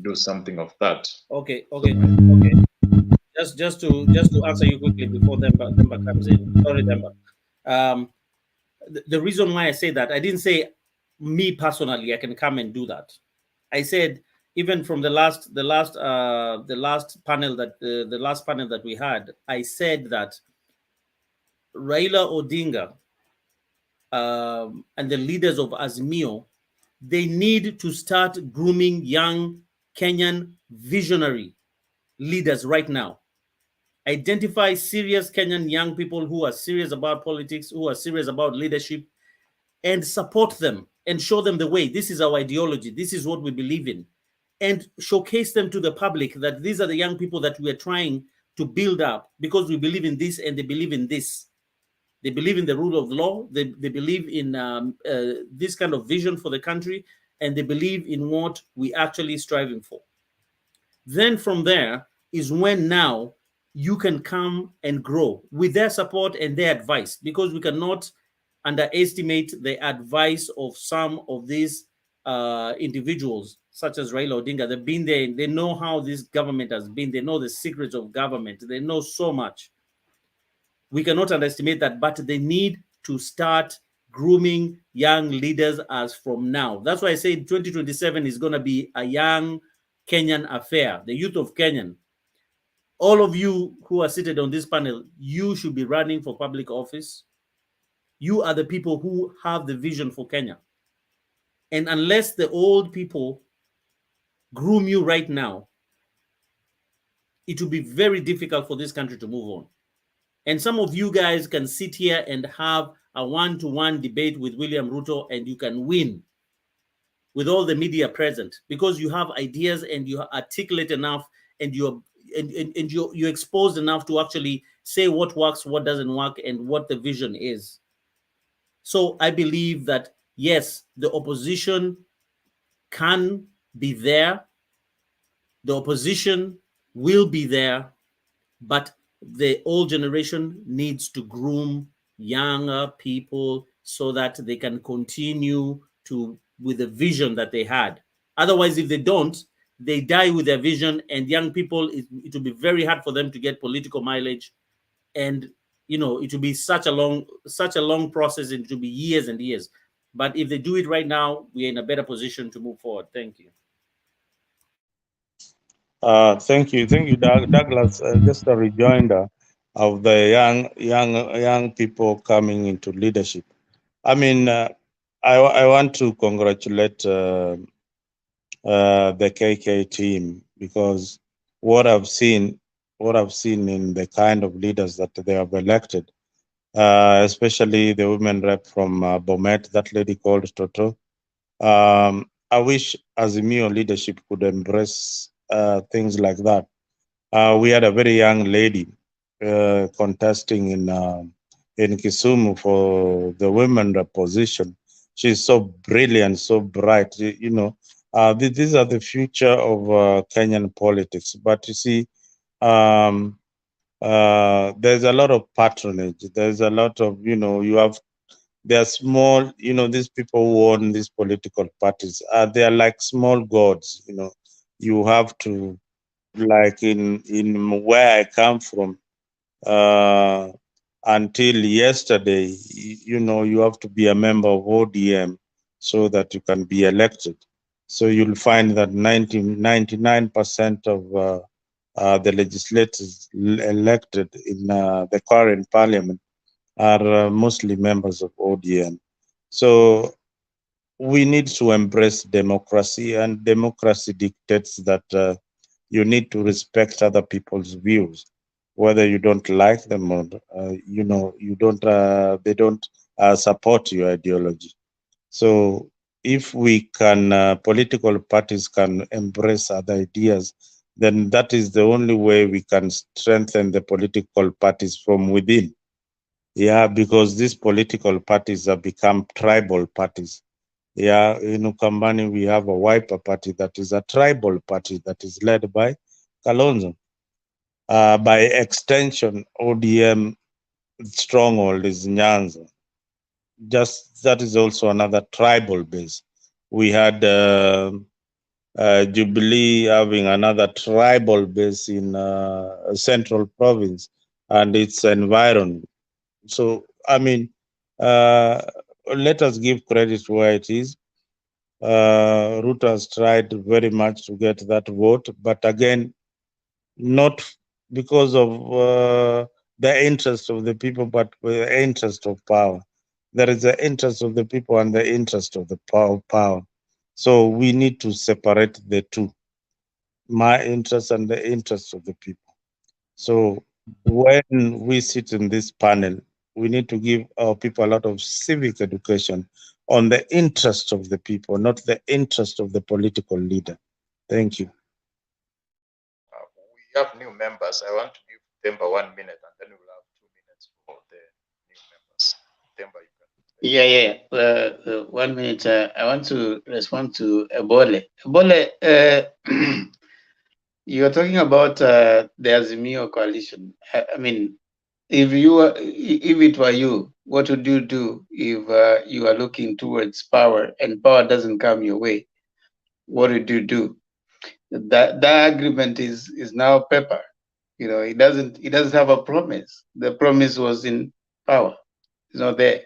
Speaker 2: do something of that.
Speaker 8: Okay. Just to answer you quickly before Demba comes in. Sorry, Demba. The reason why I say that, I didn't say me personally I can come and do that. I said even from the last panel that we had, I said that Raila Odinga and the leaders of Azimio, they need to start grooming young Kenyan visionary leaders right now. Identify serious Kenyan young people who are serious about politics, who are serious about leadership, and support them and show them the way. This is our ideology. This is what we believe in. And showcase them to the public that these are the young people that we are trying to build up because we believe in this and they believe in this. They believe in the rule of law. They believe in this kind of vision for the country, and they believe in what we actually striving for. Then from there is when now you can come and grow with their support and their advice, because we cannot underestimate the advice of some of these individuals, such as Raila Odinga. They've been there, they know how this government has been, they know the secrets of government, they know so much. We cannot underestimate that, but they need to start grooming young leaders as from now. That's why I say 2027 is going to be a young Kenyan affair, the youth of Kenyan. All of you who are seated on this panel, you should be running for public office. You are the people who have the vision for Kenya. And unless the old people groom you right now, it will be very difficult for this country to move on. And some of you guys can sit here and have a one-to-one debate with William Ruto, and you can win with all the media present because you have ideas and you are articulate enough and you're exposed enough to actually say what works, what doesn't work, and what the vision is. So I believe that, yes, the opposition can be there. The opposition will be there, but the old generation needs to groom younger people so that they can continue with the vision that they had. Otherwise, if they don't, they die with their vision, and young people, it will be very hard for them to get political mileage. And it will be such a long process, and it will be years and years. But if they do it right now, we're in a better position to move forward. Thank you.
Speaker 7: Thank you, Douglas. Just a rejoinder of the young people coming into leadership. I mean, I want to congratulate the KK team, because what I've seen in the kind of leaders that they have elected, especially the women rep from Bomet, that lady called Toto. I wish Azimio leadership could embrace things like that. We had a very young lady contesting in Kisumu for the women rep position. She's so brilliant, so bright. You know, these are the future of Kenyan politics. But you see, there's a lot of patronage. There's a lot of, you know, they're small, you know, these people who own these political parties, they are like small gods, you know. You have to, like in where I come from, until yesterday, you know, you have to be a member of ODM so that you can be elected. So you'll find that 99% of the legislators elected in the current parliament are mostly members of ODM. So we need to embrace democracy, and democracy dictates that you need to respect other people's views, whether you don't like them or you know, you don't they don't support your ideology. So if we can, political parties can embrace other ideas, then that is the only way we can strengthen the political parties from within. Yeah, because these political parties have become tribal parties. Yeah, in Ukambani, we have a Wiper party that is a tribal party that is led by Kalonzo. By extension, ODM stronghold is Nyanza. Just that is also another tribal base. We had Jubilee having another tribal base in Central Province and its environment. So, I mean, let us give credit where it is. Ruto has tried very much to get that vote, but again, not because of the interest of the people, but the interest of power. There is the interest of the people and the interest of the power. So we need to separate the two, my interest and the interest of the people. So when we sit in this panel, we need to give our people a lot of civic education on the interest of the people, not the interest of the political leader. Thank you.
Speaker 2: We have new members. I want to give Themba 1 minute, and then we'll have 2 minutes for the new members. Themba, you can.
Speaker 4: Yeah. 1 minute. I want to respond to Ebole. Ebole, you're talking about the Azimio coalition. I mean, if it were you, what would you do if you are looking towards power and power doesn't come your way? What would you do? That agreement is now paper. You know, it doesn't have a promise. The promise was in power. It's not there.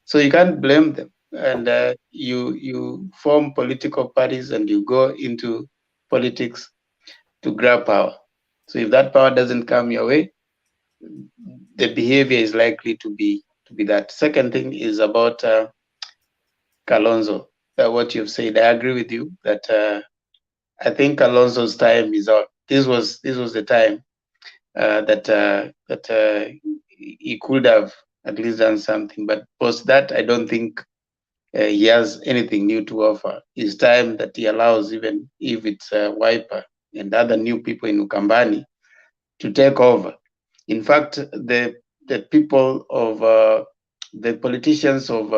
Speaker 4: So you can't blame them. And you form political parties and you go into politics to grab power. So if that power doesn't come your way, the behavior is likely to be that. Second thing is about Kalonzo. What you've said, I agree with you that I think Kalonzo's time is out. This was the time that he could have at least done something. But post that, I don't think he has anything new to offer. It's time that he allows, even if it's Wiper and other new people in Ukambani, to take over. In fact, the people of the politicians of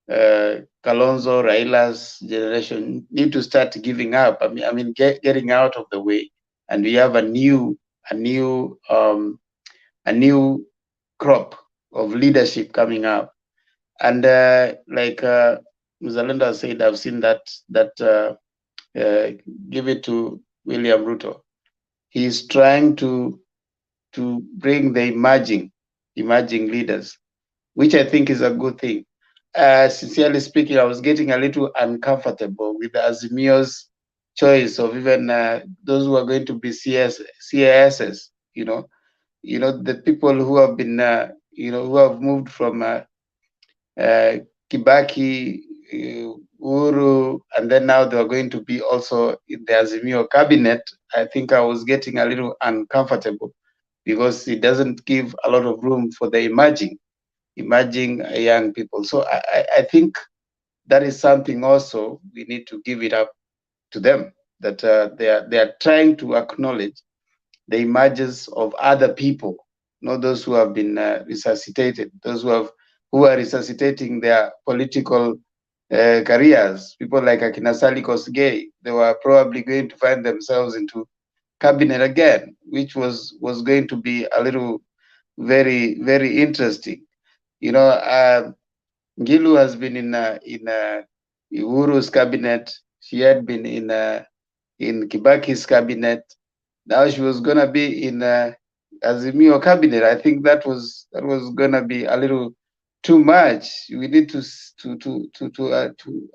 Speaker 4: Kalonzo, Raila's generation need to start giving up. I mean, getting out of the way, and we have a new crop of leadership coming up. And like Mzalendo said, I've seen that give it to William Ruto. He's trying to bring the emerging leaders, which I think is a good thing. Sincerely speaking, I was getting a little uncomfortable with Azimio's choice of even those who are going to be CASs. You know, the people who have been, who have moved from Kibaki, Uhuru, and then now they are going to be also in the Azimio cabinet I think I was getting a little uncomfortable because it doesn't give a lot of room for the emerging young people. So I think that is something also we need to give it up to them, that they are trying to acknowledge the emergence of other people, not those who have been resuscitated, those who are resuscitating their political careers. People like Akinasali Kosgei, they were probably going to find themselves into cabinet again, which was going to be a little very, very interesting. You know, Ngilu has been in Uhuru's cabinet. She had been in Kibaki's cabinet. Now she was gonna be in Azimio cabinet. I think that was gonna be a little too much. We need to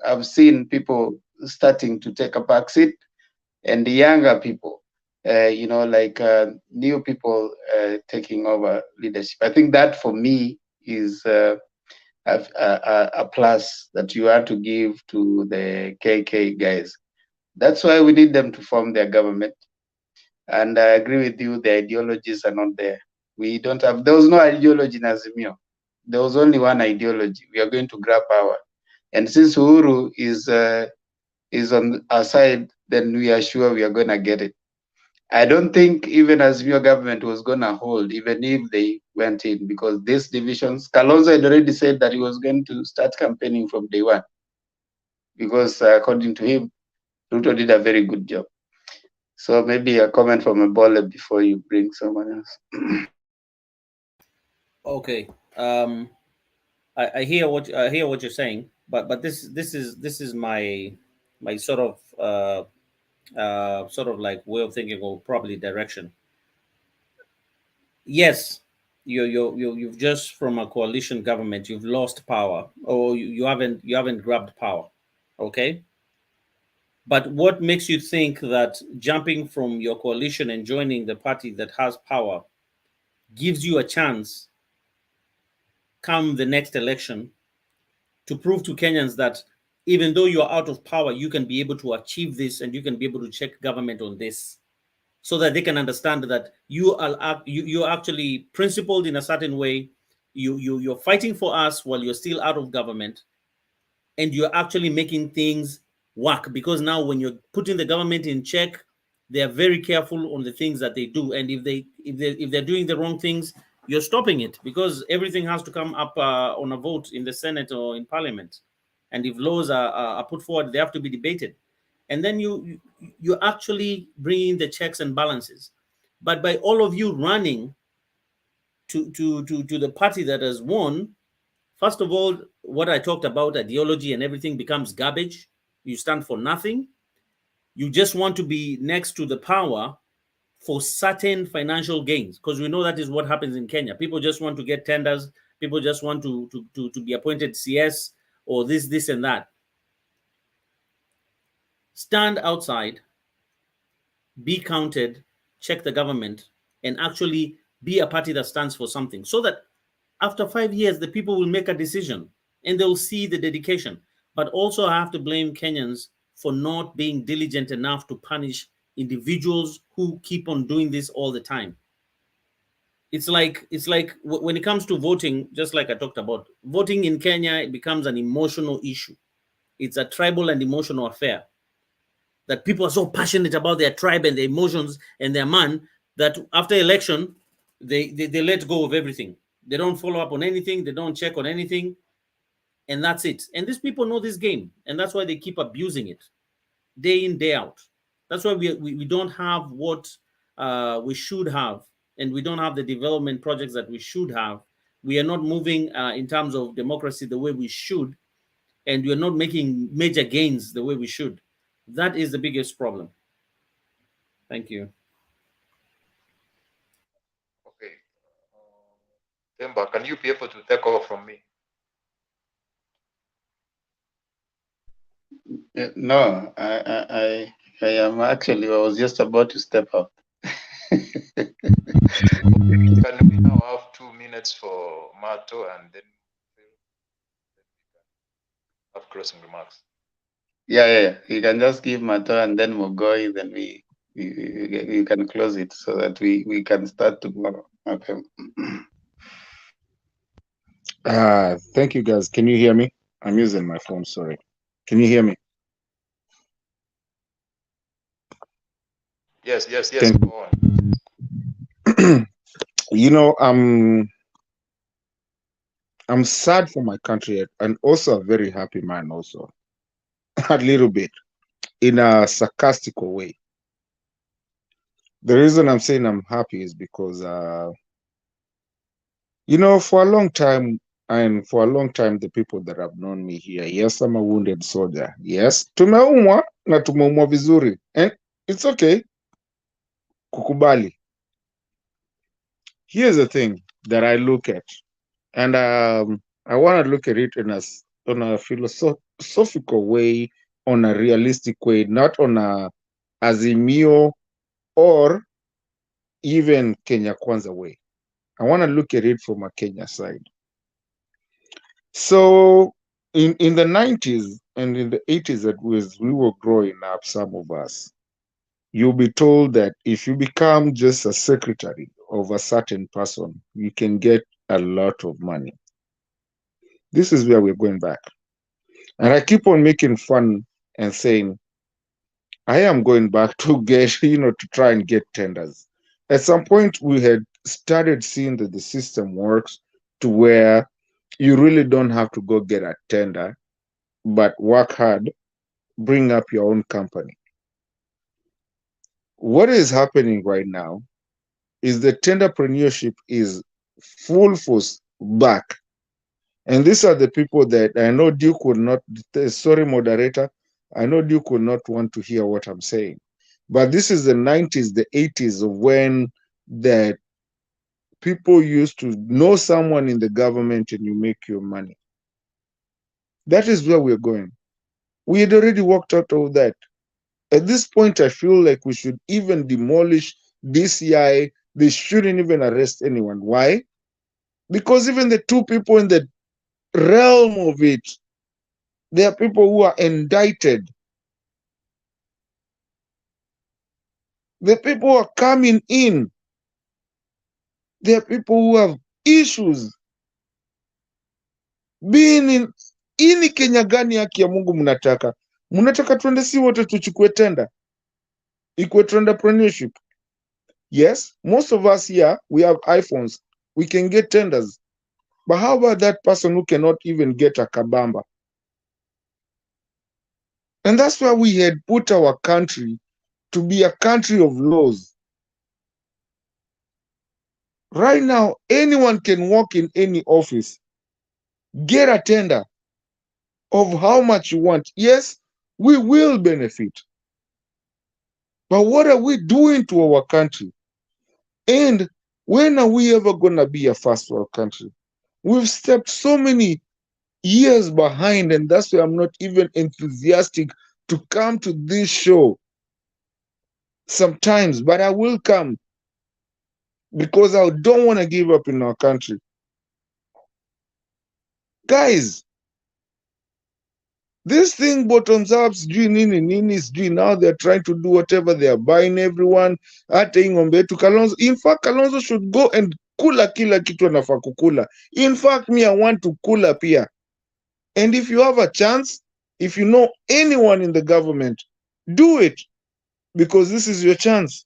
Speaker 4: have seen people starting to take a back seat, and the younger people, you know, like new people taking over leadership. I think that for me is a plus that you have to give to the KK guys. That's why we need them to form their government. And I agree with you, the ideologies are not there. We don't have, there was no ideology in Azimio. There was only one ideology. We are going to grab power. And since Uhuru is on our side, then we are sure we are going to get it. I don't think even Azimio government was going to hold, even if they went in, because these divisions, Kalonzo had already said that he was going to start campaigning from day one, because according to him, Ruto did a very good job. So maybe a comment from a baller before you bring someone else.
Speaker 8: Okay. I hear what you're saying, but this is my sort of sort of like way of thinking, or probably direction. Yes, you've just, from a coalition government, you've lost power, or you haven't grabbed power. Okay. But what makes you think that jumping from your coalition and joining the party that has power gives you a chance come the next election to prove to Kenyans that even though you're out of power, you can be able to achieve this, and you can be able to check government on this, so that they can understand that you're actually principled in a certain way. You're fighting for us while you're still out of government, and you're actually making things work, because now when you're putting the government in check, they are very careful on the things that they do, and if they're doing the wrong things, you're stopping it, because everything has to come up on a vote in the Senate or in Parliament, and if laws are put forward, they have to be debated, and then you're actually bringing the checks and balances. But by all of you running to the party that has won, first of all, what I talked about, ideology and everything, becomes garbage. You stand for nothing. You just want to be next to the power for certain financial gains, because we know that is what happens in Kenya. People just want to get tenders. People just want to be appointed CS or this and that. Stand outside, be counted, check the government, and actually be a party that stands for something, so that after 5 years, the people will make a decision and they'll see the dedication. But also, I have to blame Kenyans for not being diligent enough to punish individuals who keep on doing this all the time. It's like when it comes to voting, just like I talked about, voting in Kenya, it becomes an emotional issue. It's a tribal and emotional affair, that people are so passionate about their tribe and their emotions and their man, that after election, they let go of everything. They don't follow up on anything. They don't check on anything. And that's it. And these people know this game. And that's why they keep abusing it day in, day out. That's why we don't have what we should have. And we don't have the development projects that we should have. We are not moving in terms of democracy the way we should. And we are not making major gains the way we should. That is the biggest problem. Thank you.
Speaker 2: Okay. Themba, can you be able to take over from me?
Speaker 4: No, I am actually, I was just about to step out.
Speaker 2: Can we now have 2 minutes for Mato, and then we can have closing remarks?
Speaker 4: Yeah. You can just give Mato and then Mogoi, then we you can close it so that we can start tomorrow. Okay.
Speaker 9: Thank you, guys. Can you hear me? I'm using my phone. Sorry. Can you hear me?
Speaker 2: Yes, yes, yes.
Speaker 9: Thank
Speaker 2: Go on.
Speaker 9: you. You know, I'm sad for my country and also a very happy man. Also, a little bit in a sarcastical way. The reason I'm saying I'm happy is because, you know, for a long time, and for a long time, the people that have known me here, yes, I'm a wounded soldier. Yes, tumeumwa na tumeumwa vizuri, and it's okay, kukubali. Here's the thing that I look at, and I want to look at it on a philosophical way, on a realistic way, not on a Azimio or even Kenya Kwanza way. I want to look at it from a Kenya side. So in the 90s and in the 80s that we were growing up, some of us, you'll be told that if you become just a secretary of a certain person, you can get a lot of money. This is where we're going back. And I keep on making fun and saying, I am going back to get, to try and get tenders. At some point, we had started seeing that the system works to where you really don't have to go get a tender, but work hard, bring up your own company. What is happening right now is the tenderpreneurship is full force back. And these are the people that I know Duke would not, sorry, moderator, I know Duke would not want to hear what I'm saying. But this is the 90s, the 80s of when that people used to know someone in the government and you make your money. That is where we're going. We had already walked out of that. At this point, I feel like we should even demolish DCI. They shouldn't even arrest anyone. Why? Because even the two people in the realm of it, there are people who are indicted. The people who are coming in, there are people who have issues. Being in ini Kenya gani haki ya Mungu mnataka? Mnataka twende si wote tuchukue tenda? Equal entrepreneurship. Yes, most of us here, we have iPhones. We can get tenders. But how about that person who cannot even get a kabamba? And that's why we had put our country to be a country of laws. Right now, anyone can walk in any office, get a tender of how much you want. Yes, we will benefit. But what are we doing to our country? And when are we ever going to be a first world country? We've stepped so many years behind, and that's why I'm not even enthusiastic to come to this show sometimes, but I will come because I don't want to give up in our country. Guys, this thing bottoms up, now they're trying to do whatever, they are buying everyone. Kalonzo. In fact, Kalonzo should go and kula kila kitu anafaa kukula. In fact, me, I want to kula pia. And if you have a chance, if you know anyone in the government, do it, because this is your chance.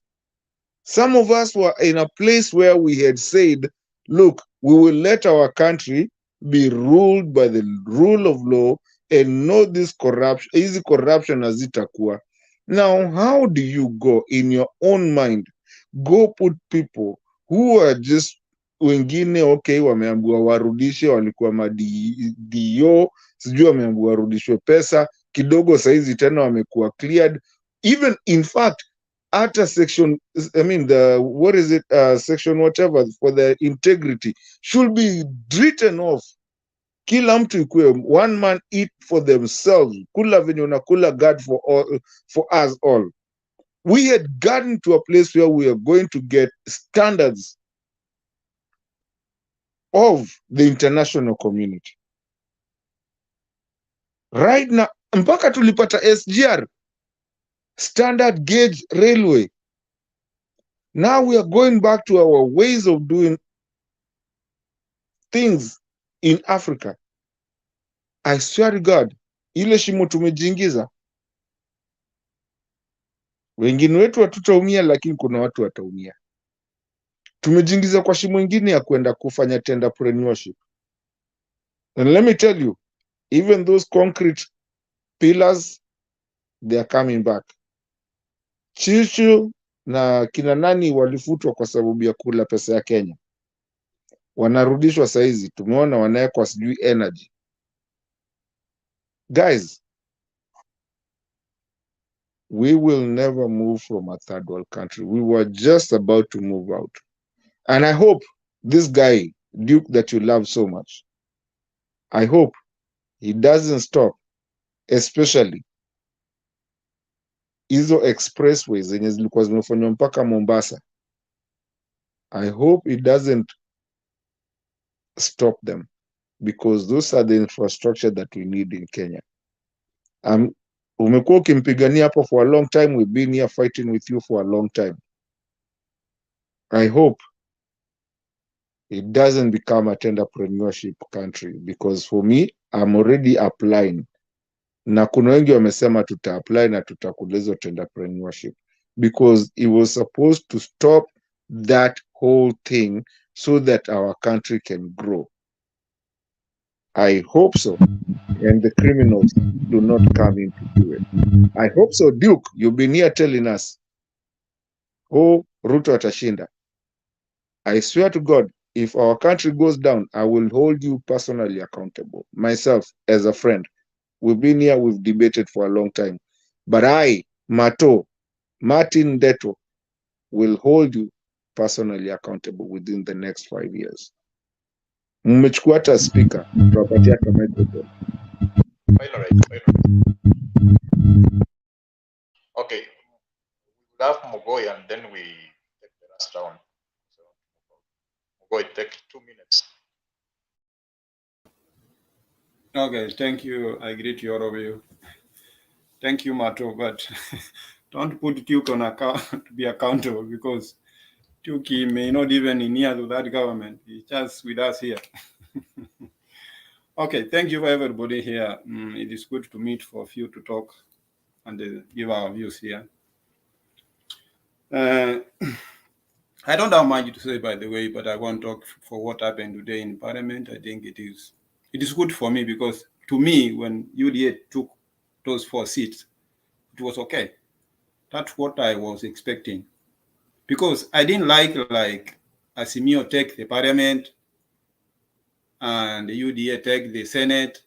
Speaker 9: Some of us were in a place where we had said, look, we will let our country be ruled by the rule of law and not this corruption, easy corruption as itakuwa. Now, how do you go in your own mind, go put people who are just wengine, okay, wameambiwa warudishe, walikuwa madio, sijui wameambiwa warudishwe pesa, kidogo saizi tena wamekuwa cleared. Even, in fact, at a section, I mean, section whatever for the integrity should be written off. Kila mtu ikue, one man eat for themselves. Kula venye unakula, God for us all. We had gotten to a place where we are going to get standards of the international community. Right now, mpaka tulipata SGR, standard gauge railway. Now we are going back to our ways of doing things in Africa. I swear to God, ile shimo tumejiingiza, wengine wetu hatutaumia, lakini kuna watu wataumia. Tumejiingiza kwa shimo ingine ya kwenda kufanya tenderpreneurship. And let me tell you, even those concrete pillars, they are coming back. Chichu na kina nani walifutwa kwa sababu ya kula pesa ya Kenya, wanarudishwa saizi. Tumeona wanawekwa sijui energy. Guys, we will never move from a third world country. We were just about to move out. And I hope this guy, Duke, that you love so much, I hope he doesn't stop, especially hizo expressways zenye zilikuwa zimefanywa mpaka Mombasa. I hope he doesn't stop them, because those are the infrastructure that we need in Kenya. Umekuwa ukimpigania hapo for a long time. We've been here fighting with you for a long time. I hope it doesn't become a tenderpreneurship country, because for me, I'm already applying. Na kuna wengi wamesema tuta-apply na tutakulezo tenderpreneurship, because it was supposed to stop that whole thing so that our country can grow. I hope so. And the criminals do not come in to do it. I hope so. Duke, you've been here telling us, oh, Ruto atashinda. I swear to God, if our country goes down, I will hold you personally accountable. Myself, as a friend, we've been here, we've debated for a long time. But I, Martin Deto, will hold you personally accountable within the next 5 years. Mmechukua hata speaker, tuwapatia hata microphone.
Speaker 2: Okay, we'll have Mogoi and then we take the last round. So, Mogoi, take 2 minutes.
Speaker 10: Okay, thank you. I greet you, all of you. Thank you, Mato, but don't put Duke on account to be accountable, because Duke may not even near to that government. He's just with us here. Okay, thank you for everybody here. It is good to meet for a few to talk and give our views here. I don't have much to say, by the way, but I want to talk for what happened today in Parliament. I think it is good for me, because to me, when UDA took those 4 seats, it was okay. That's what I was expecting, because I didn't like Azimio take the Parliament and the UDA take the Senate,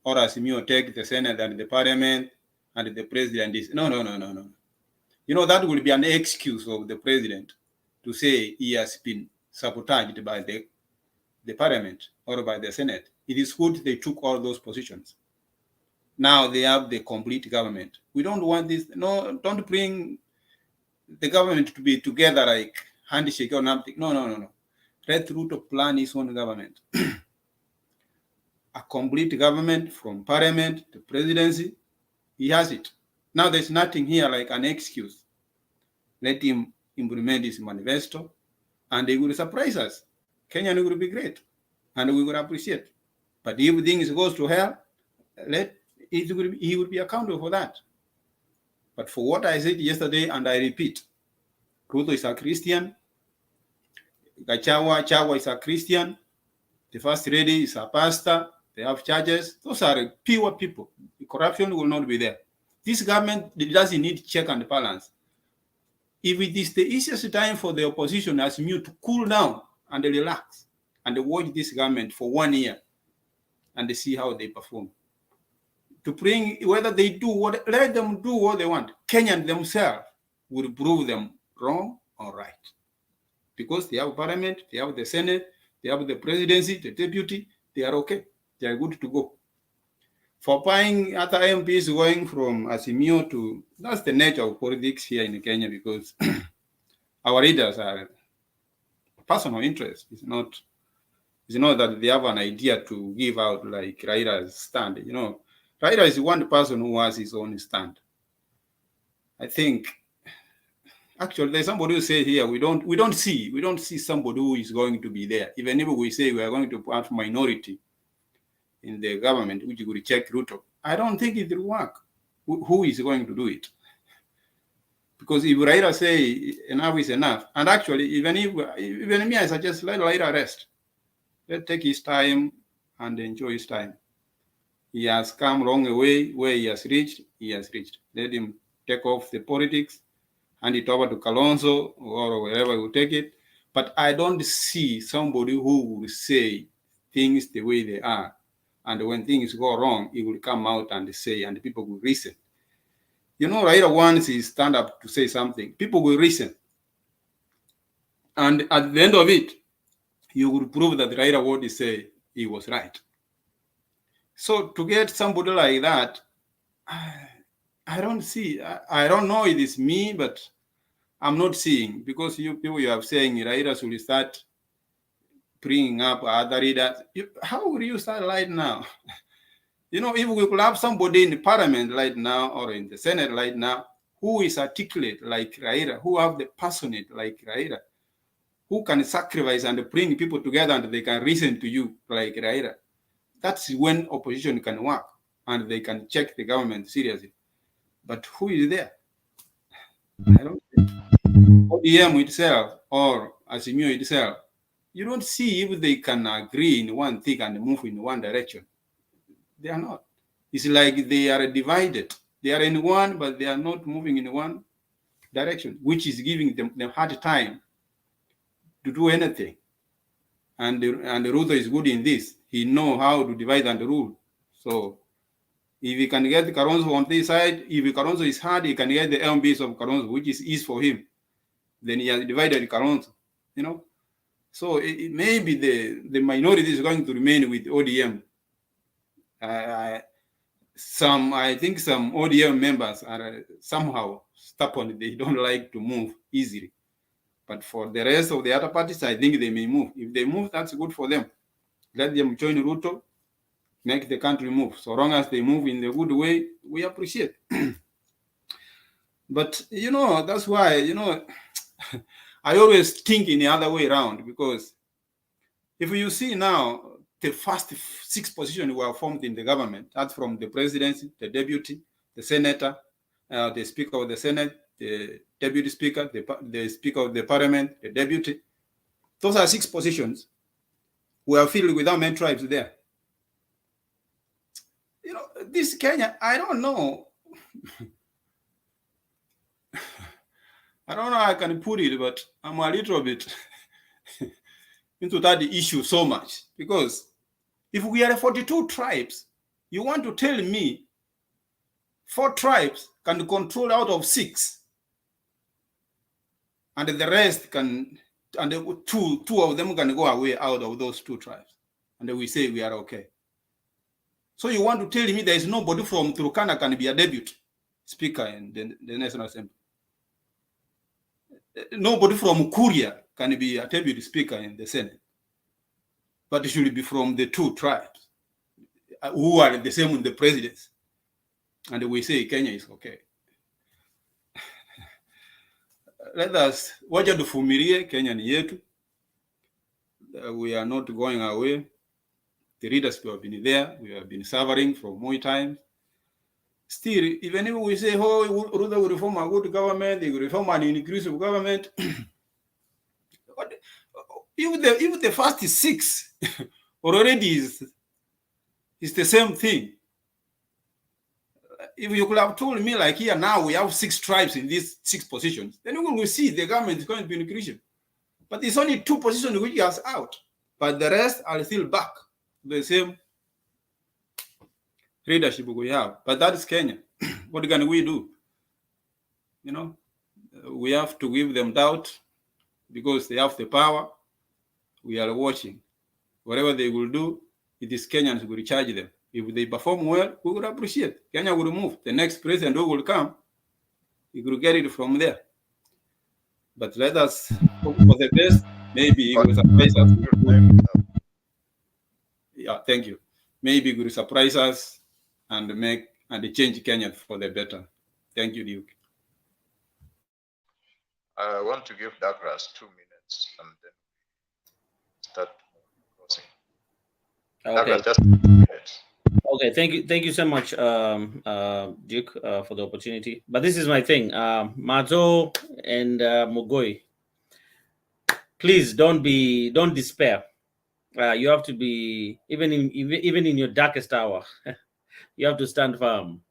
Speaker 10: or Azimio take the Senate and the Parliament and the President is no. You know, that will be an excuse of the President to say he has been sabotaged by the Parliament or by the Senate. It is good they took all those positions. Now they have the complete government. We don't want this. No, don't bring the government to be together like handshake or nothing. No. Let Ruto plan his own government. A complete government from Parliament to Presidency. He has it. Now there's nothing here like an excuse. Let him implement his manifesto, and they will surprise us. Kenya will be great, and we will appreciate. But if things goes to hell, he will be accountable for that. But for what I said yesterday, and I repeat, Ruto is a Christian, Chagwa is a Christian, the First Lady is a pastor, they have churches. Those are pure people. The corruption will not be there. This government doesn't need check and balance. If it is the easiest time for the opposition as me to cool down and relax and watch this government for 1 year and see how they perform, to bring whether they do what, let them do what they want. Kenyans themselves will prove them wrong or right, because they have Parliament, they have the Senate, they have the Presidency, the Deputy. They are okay. They are good to go. For buying other MPs going from Azimio to, that's the nature of politics here in Kenya, because our leaders are personal interest. It's not that they have an idea to give out like Raila's stand. You know, Raila is one person who has his own stand. I think Actually, there's somebody who say here we don't see somebody who is going to be there. Even if we say we are going to have minority in the government, which will check Ruto, I don't think it will work. Who is going to do it? Because if Raila say enough is enough, and actually even me, I suggest let Raila rest. Let take his time and enjoy his time. He has come long way where he has reached. Let him take off the politics, hand it over to Kalonzo or wherever he will take it. But I don't see somebody who will say things the way they are. And when things go wrong, he will come out and say, and people will listen. You know, Raila once he stand up to say something, people will listen. And at the end of it, you will prove that Raila what he say, he was right. So to get somebody like that, I don't see. I don't know it is me, but I'm not seeing, because you people you are saying Raila will start bringing up other leaders. How will you start right now? You know, if we could have somebody in the parliament right now or in the Senate right now who is articulate like Raila, who have the passionate like Raila, who can sacrifice and bring people together and they can listen to you like Raila, that's when opposition can work and they can check the government seriously. But who is there? I don't think. ODM itself or Azimio itself, you don't see if they can agree in one thing and move in one direction. They are not. It's like they are divided. They are in one, but they are not moving in one direction, which is giving them a hard time to do anything. And Ruto is good in this. He knows how to divide and rule. So if he can get Kalonzo on this side, if Kalonzo is hard, he can get the MBs of Kalonzo, which is easy for him. Then he has divided Kalonzo, you know. So maybe the minority is going to remain with ODM. I think some ODM members are somehow stubborn. They don't like to move easily. But for the rest of the other parties, I think they may move. If they move, that's good for them. Let them join Ruto, make the country move. So long as they move in the good way, we appreciate. But, you know, that's why, you know, I always think in the other way around, because if you see now, the first 6 positions were formed in the government. That's from the presidency, the deputy, the senator, the speaker of the Senate, the deputy speaker, the speaker of the parliament, the deputy. Those are 6 positions. We are filled with how many tribes there. You know, this Kenya, I don't know. I don't know how I can put it, but I'm a little bit into that issue so much. Because if we are 42 tribes, you want to tell me 4 tribes can control out of 6, and the rest can, and two of them can go away out of those 2 tribes, and then we say we are okay. So you want to tell me there is nobody from Turkana can be a deputy speaker in the National Assembly? Nobody from Kuria can be a deputy speaker in the Senate, but it should be from the 2 tribes who are the same with the presidents, and we say Kenya is okay. Let us wacha tuvumilie. Kenya ni yetu. We are not going away. The leaders who have been there, we have been suffering from more times. Still, even if we say, oh, Ruto will reform a good government, they will reform an inclusive government. If the first 6 already is the same thing. If you could have told me, like here now we have 6 tribes in these 6 positions, then we will see the government is going to be inclusive. But it's only 2 positions which are out, but the rest are still back to the same leadership we have. But that is Kenya. What can we do? You know, we have to give them doubt because they have the power. We are watching. Whatever they will do, it is Kenyans who will charge them. If they perform well, we will appreciate. Kenya will move. The next president who will come, he will get it from there. But let us hope for the best. Maybe he will surprise us. Yeah, thank you. Maybe he will surprise us and change Kenya for the better. Thank you, Duke.
Speaker 2: I want to give Douglas 2 minutes and then start closing.
Speaker 8: Okay.
Speaker 2: Douglas, just 2 minutes.
Speaker 8: Okay, thank you so much, Duke, for the opportunity. But this is my thing, Mazo and Mogoi. Please don't despair. You have to be even in your darkest hour. You have to stand firm.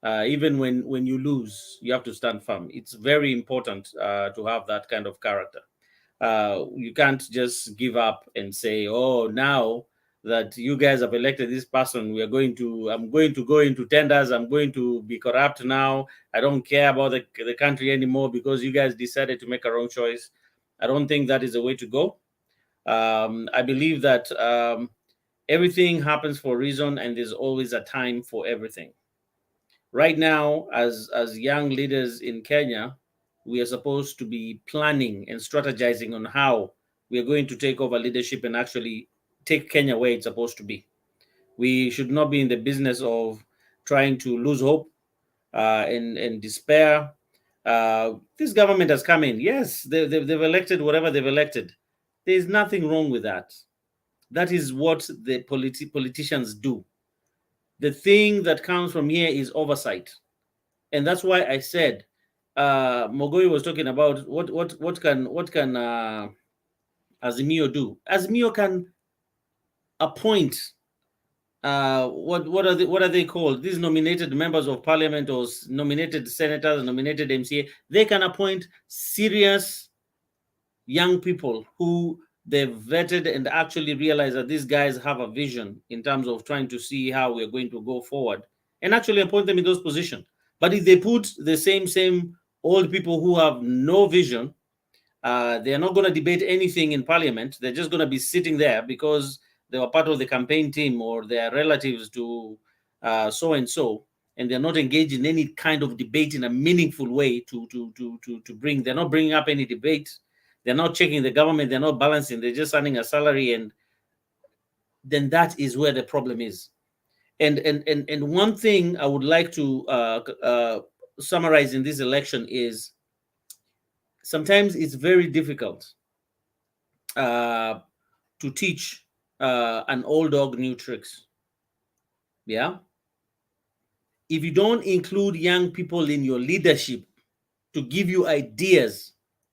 Speaker 8: Even when you lose, you have to stand firm. It's very important to have that kind of character. You can't just give up and say, "Oh, now that you guys have elected this person, I'm going to go into tenders. I'm going to be corrupt now. I don't care about the country anymore because you guys decided to make a wrong choice." I don't think that is the way to go. I believe that everything happens for a reason, and there's always a time for everything. Right now, as young leaders in Kenya, we are supposed to be planning and strategizing on how we are going to take over leadership and actually take Kenya where it's supposed to be. We should not be in the business of trying to lose hope and despair. This government has come in. Yes, they've elected whatever they've elected. There's nothing wrong with that. That is what the politicians do. The thing that comes from here is oversight. And that's why I said Mogoi was talking about what can Azimio do. Azimio can appoint what are they called? These nominated members of parliament or nominated senators, nominated MCA. They can appoint serious young people who they've vetted and actually realize that these guys have a vision in terms of trying to see how we're going to go forward and actually appoint them in those positions. But if they put the same old people who have no vision, they're not going to debate anything in parliament. They're just going to be sitting there because they were part of the campaign team or their relatives to so and so, and they're not engaged in any kind of debate in a meaningful way to bring. They're not bringing up any debate. They're not checking the government. They're not balancing. They're just earning a salary, and then that is where the problem is. And one thing I would like to summarize in this election is sometimes it's very difficult to teach an old dog new tricks. Yeah. If you don't include young people in your leadership to give you ideas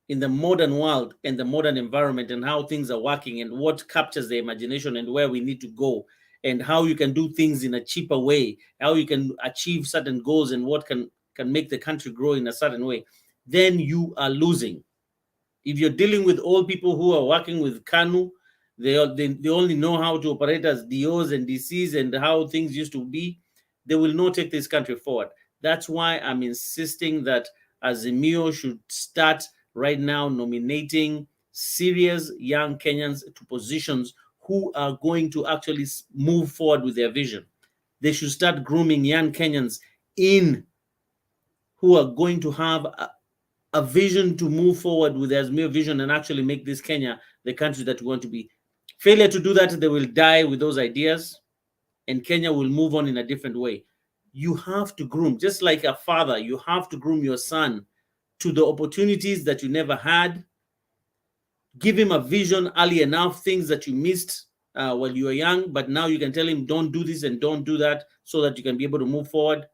Speaker 8: in the modern world and the modern environment and how things are working and what captures the imagination and where we need to go and how you can do things in a cheaper way, how you can achieve certain goals and what can make the country grow in a certain way, then you are losing. If you're dealing with old people who are working with KANU, they only know how to operate as DOs and DCs and how things used to be, they will not take this country forward. That's why I'm insisting that Azimio should start right now nominating serious young Kenyans to positions who are going to actually move forward with their vision. They should start grooming young Kenyans in who are going to have a vision to move forward with the Azimio vision and actually make this Kenya the country that we want to be. Failure to do that, they will die with those ideas and Kenya will move on in a different way. You have to groom, just like a father, you have to groom your son to the opportunities that you never had. Give him a vision early enough, things that you missed while you were young, but now you can tell him, don't do this and don't do that so that you can be able to move forward.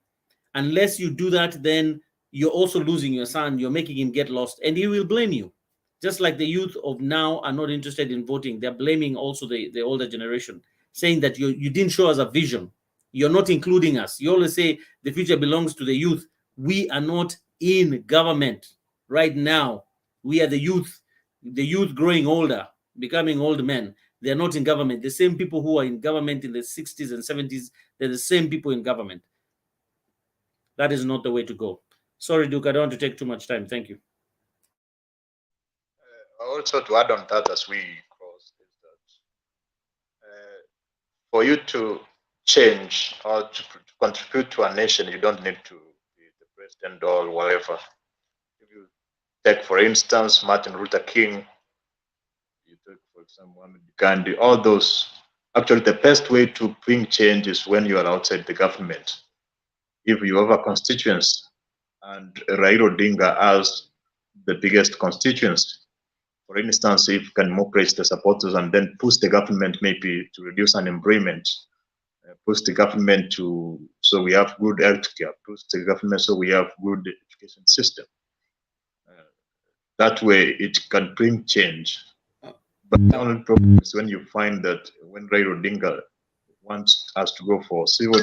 Speaker 8: Unless you do that, then you're also losing your son. You're making him get lost and he will blame you. Just like the youth of now are not interested in voting. They're blaming also the older generation, saying that you didn't show us a vision. You're not including us. You always say the future belongs to the youth. We are not in government right now. We are the youth growing older, becoming old men. They're not in government. The same people who are in government in the 60s and 70s, they're the same people in government. That is not the way to go. Sorry, Duke, I don't want to take too much time. Thank you.
Speaker 2: Also, to add on that as we close, is that for you to change or to contribute to a nation, you don't need to be the president or whatever. If you take, for instance, Martin Luther King, you take, for example, Gandhi, all those. Actually, the best way to bring change is when you are outside the government. If you have a constituency, and Raila Odinga has the biggest constituency. For instance, if you can mobilize the supporters and then push the government maybe to reduce unemployment, push the government to, so we have good healthcare, push the government so we have good education system. That way it can bring change. But the only problem is when you find that when Raila Odinga wants us to go for civil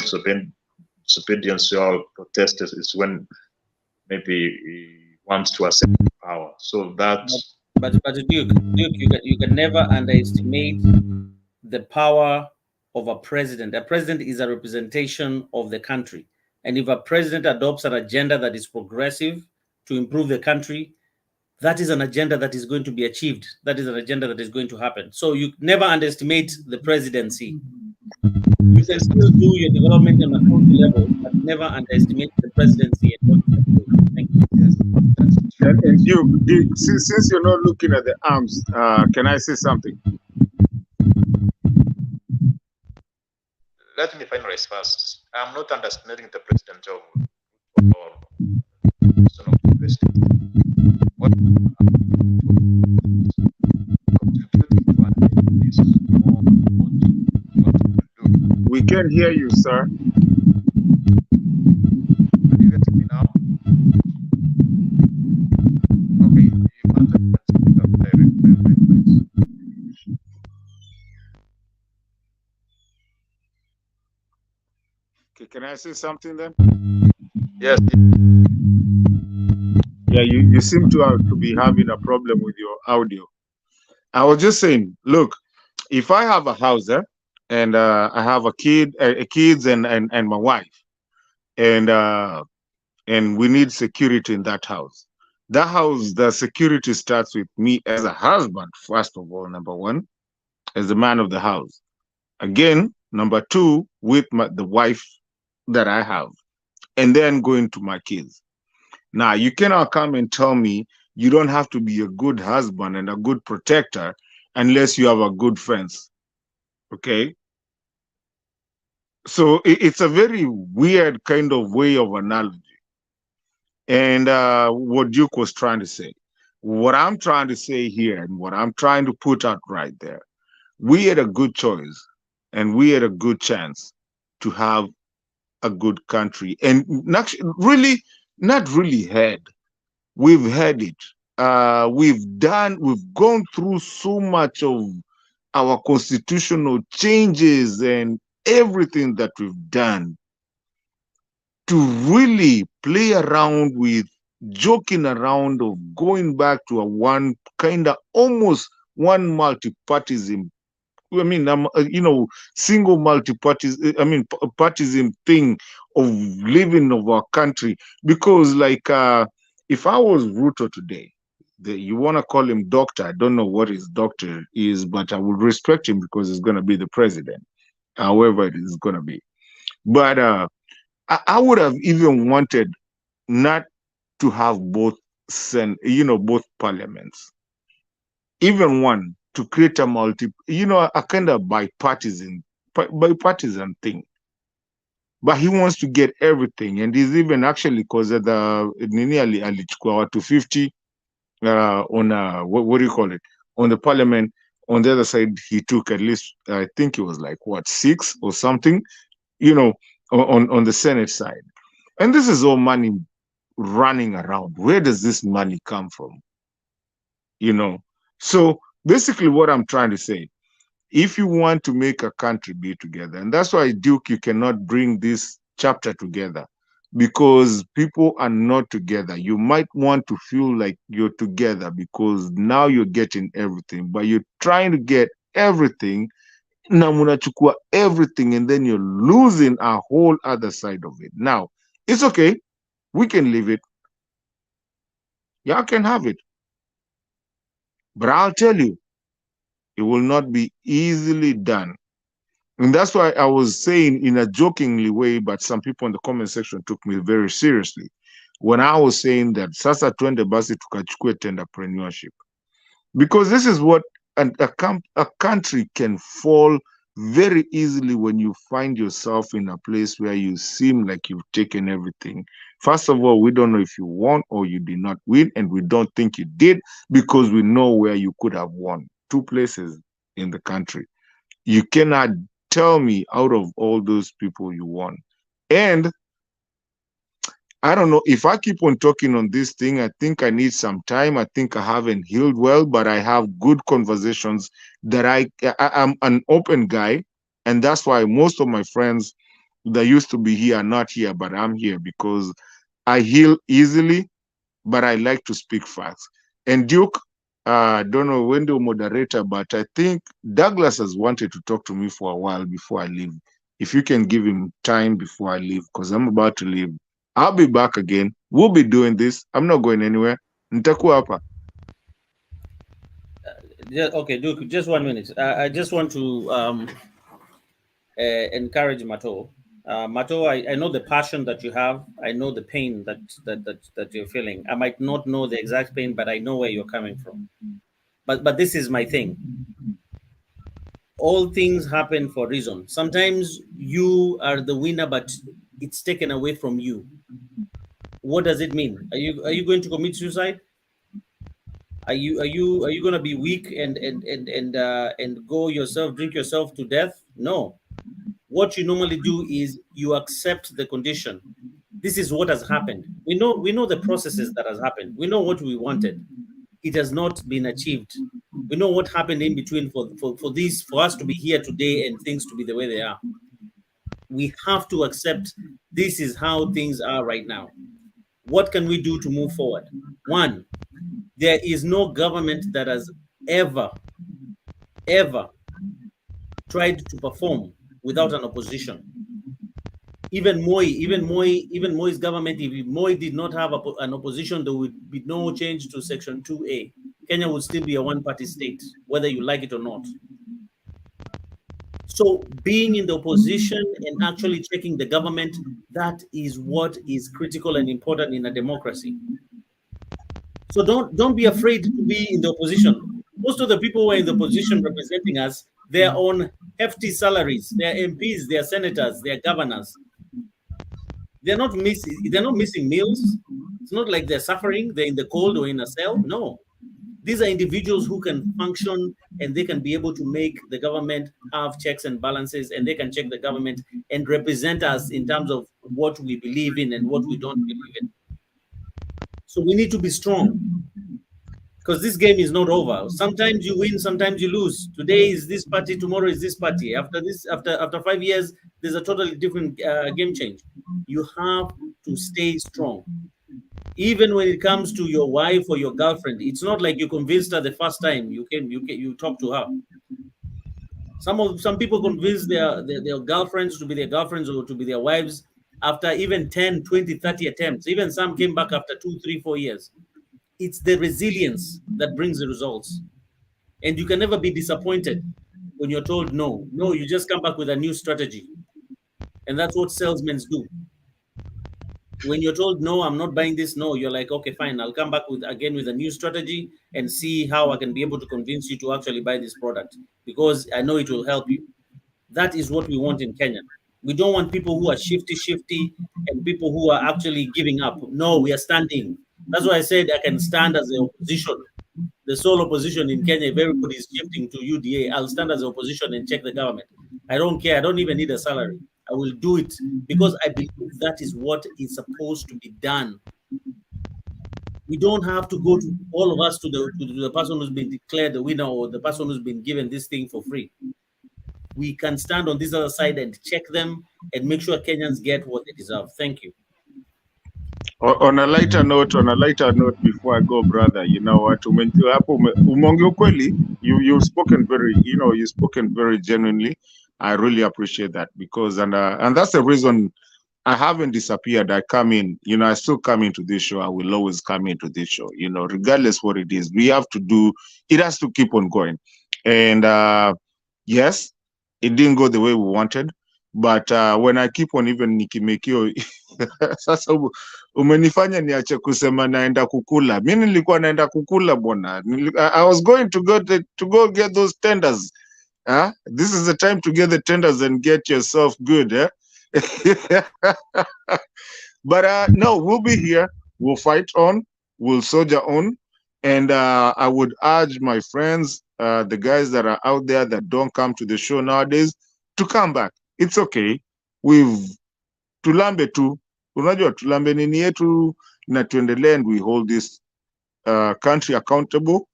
Speaker 2: disobedience or protesters is when maybe he wants to accept power. So that's.
Speaker 8: But Duke, you can never underestimate the power of a president. A president is a representation of the country. And if a president adopts an agenda that is progressive to improve the country, that is an agenda that is going to be achieved. That is an agenda that is going to happen. So you never underestimate the presidency. You can still do your development on a country level, but never underestimate the presidency and what you can do. Thank you.
Speaker 9: And Duke, since you're not looking at the arms, can I say something?
Speaker 2: Let me finalize first. I'm not underestimating the president of or the president. What
Speaker 9: we can hear you, sir.
Speaker 2: Can you get me now? Okay.
Speaker 9: Okay, can I say something then?
Speaker 2: Yes.
Speaker 9: Yeah, you seem to be having a problem with your audio. I was just saying, look, if I have a house and I have a kids and my wife, and we need security in that house. That house, the security starts with me as a husband, first of all, number one, as the man of the house. Again, number two, with the wife that I have, and then going to my kids. Now, you cannot come and tell me you don't have to be a good husband and a good protector unless you have a good fence. Okay? So it's a very weird kind of way of analogy. And what Duke was trying to say. What I'm trying to say here and what I'm trying to put out right there, we had a good choice and we had a good chance to have a good country. And really, not really had. We've had it. We've gone through so much of our constitutional changes and everything that we've done to really play around with joking around of going back to a one kind of almost one multi-partism. I mean, single multi-parties. I mean, partism thing of living of our country. Because, like, if I was Ruto today, you want to call him doctor. I don't know what his doctor is, but I would respect him because he's going to be the president, however it is going to be. But I would have even wanted not to have both parliaments, even one to create a a kind of bipartisan thing. But he wants to get everything, and he's even actually because the Nini alichukua 250 on what do you call it, on the parliament. On the other side, he took at least I think it was like 6 or something, on the Senate side. And this is all money running around. Where does this money come from? So basically what I'm trying to say, if you want to make a country be together, and that's why, Duke, you cannot bring this chapter together because people are not together. You might want to feel like you're together because now you're getting everything, but you're trying to get everything, na munachukua everything, and then you're losing a whole other side of it. Now, it's okay. We can leave it. Y'all can have it. But I'll tell you, it will not be easily done. And that's why I was saying in a jokingly way, but some people in the comment section took me very seriously when I was saying that sasa twende basi tukachukue entrepreneurship. Because this is what a country can fall very easily when you find yourself in a place where you seem like you've taken everything. First of all, we don't know if you won or you did not win, and we don't think you did because we know where you could have won. 2 places in the country. You cannot tell me out of all those people you won. And I don't know, if I keep on talking on this thing, I think I need some time. I think I haven't healed well, but I have good conversations that I'm an open guy. And that's why most of my friends that used to be here are not here, but I'm here because I heal easily, but I like to speak facts. And Duke, I don't know when the moderator, but I think Douglas has wanted to talk to me for a while before I leave. If you can give him time before I leave, because I'm about to leave. I'll be back again. We'll be doing this. I'm not going anywhere. Nitakuwa hapa.
Speaker 8: Okay, Duke, just 1 minute. I just want to encourage Mato. Mato, I know the passion that you have. I know the pain that you're feeling. I might not know the exact pain, but I know where you're coming from. But this is my thing. All things happen for a reason. Sometimes you are the winner, but it's taken away from you. What does it mean? Are you going to commit suicide? Are you going to be weak and go yourself, drink yourself to death? No. What you normally do is you accept the condition. This is what has happened. We know the processes that has happened. We know what we wanted. It has not been achieved. We know what happened in between for us to be here today and things to be the way they are. We have to accept this is how things are right now. What can we do to move forward? One, there is no government that has ever tried to perform without an opposition. Even Moi's government, if Moi did not have an opposition, there would be no change to Section 2A. Kenya would still be a one-party state, whether you like it or not. So being in the opposition and actually checking the government, that is what is critical and important in a democracy. So don't be afraid to be in the opposition. Most of the people who are in the opposition representing us, they're on hefty salaries. They're MPs, they're senators, they're governors. They're not missing meals. It's not like they're suffering, they're in the cold or in a cell. No. These are individuals who can function and they can be able to make the government have checks and balances, and they can check the government and represent us in terms of what we believe in and what we don't believe in. So we need to be strong because this game is not over. Sometimes you win, sometimes you lose. Today is this party, tomorrow is this party. After 5 years, there's a totally different game change. You have to stay strong. Even when it comes to your wife or your girlfriend, it's not like you convinced her the first time you talk to her. Some people convince their girlfriends to be their girlfriends or to be their wives after even 10, 20, 30 attempts. Even some came back after 2, 3, 4 years. It's the resilience that brings the results. And you can never be disappointed when you're told no. No, you just come back with a new strategy. And that's what salesmen do. When you're told, no, I'm not buying this, no, you're like, okay, fine, I'll come back with a new strategy and see how I can be able to convince you to actually buy this product because I know it will help you. That is what we want in Kenya. We don't want people who are shifty and people who are actually giving up. No, we are standing. That's why I said I can stand as the opposition, the sole opposition in Kenya. If everybody is shifting to UDA, I'll stand as the opposition and check the government. I don't care. I don't even need a salary. I will do it because I believe that is what is supposed to be done. We don't have to go to all of us to the person who's been declared the winner or the person who's been given this thing for free. We can stand on this other side and check them and make sure Kenyans get what they deserve. Thank you.
Speaker 9: On a lighter note, before I go, brother, you know what? You've spoken very genuinely. I really appreciate that because and that's the reason I haven't disappeared. I come in, I still come into this show. I will always come into this show, regardless what it is. We have to do. It has to keep on going. And yes, it didn't go the way we wanted. But when I keep on even nikimekio sasa umenifanya niache kusema naenda kukula. Mimi nilikuwa naenda kukula bwana. I was going to go get those tenders Huh? This is the time to get the tenders and get yourself good. Eh? But no, we'll be here. We'll fight on. We'll soldier on. And I would urge my friends, the guys that are out there that don't come to the show nowadays, to come back. It's okay. We've tulambe tu. Unajua tulambe nini yetu na tuendelee, and we hold this country accountable,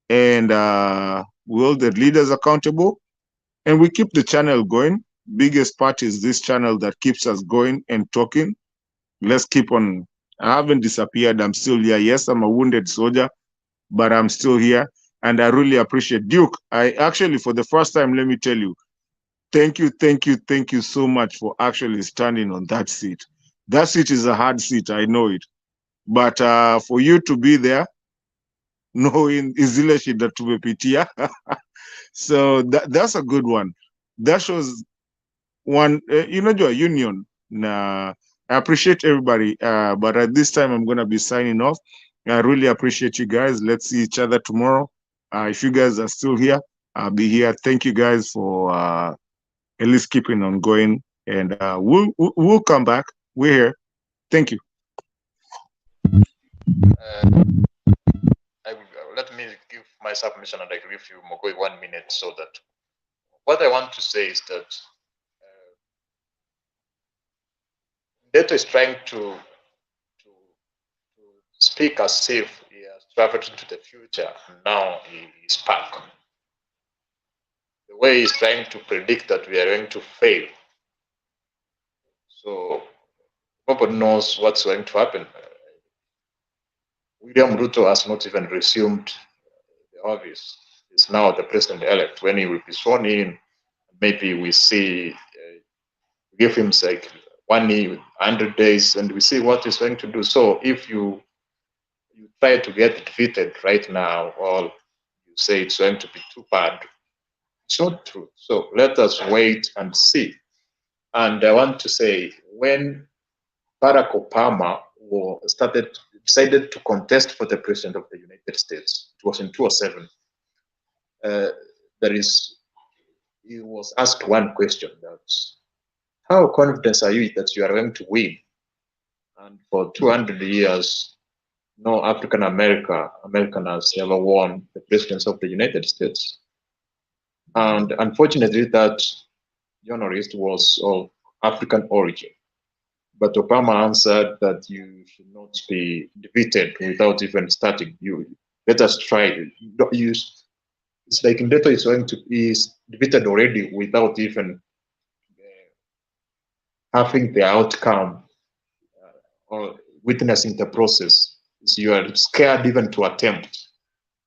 Speaker 9: and we hold the leaders accountable, and we keep the channel going. Biggest part is this channel that keeps us going and talking. Let's keep on. I haven't disappeared. I'm still here. Yes, I'm a wounded soldier, but I'm still here. And I really appreciate Duke. I actually, for the first time, let me tell you, thank you so much for actually standing on that seat. That seat is a hard seat, I know it. But for you to be there, knowing izile shida tumepitia, so that's a good one. That shows one, your union. Nah, I appreciate everybody, but at this time, I'm going to be signing off. I really appreciate you guys. Let's see each other tomorrow. If you guys are still here, I'll be here. Thank you guys for at least keeping on going, and we'll come back. We're here. Thank you.
Speaker 2: Let me give my submission and I give you Mogoi 1 minute, so that what I want to say is that Neto is trying to speak as if he has traveled into the future and now he is back. The way he's trying to predict that we are going to fail. So nobody knows what's going to happen. William Ruto has not even resumed the office. He's now the president-elect. When he will be sworn in, maybe we see, give him like 100 days, and we see what he's going to do. So if you try to get defeated right now, or you say it's going to be too bad, it's not true. So let us wait and see. And I want to say, when Barack Obama decided to contest for the president of the United States, it was in 2007. He was asked one question: that's how confident are you that you are going to win? And for 200 years, no African American has ever won the presidency of the United States. And unfortunately, that journalist was of African origin. But Obama answered that you should not be defeated without even starting. Let us try. It's like Ndeto is defeated already without even having the outcome or witnessing the process. So you are scared even to attempt.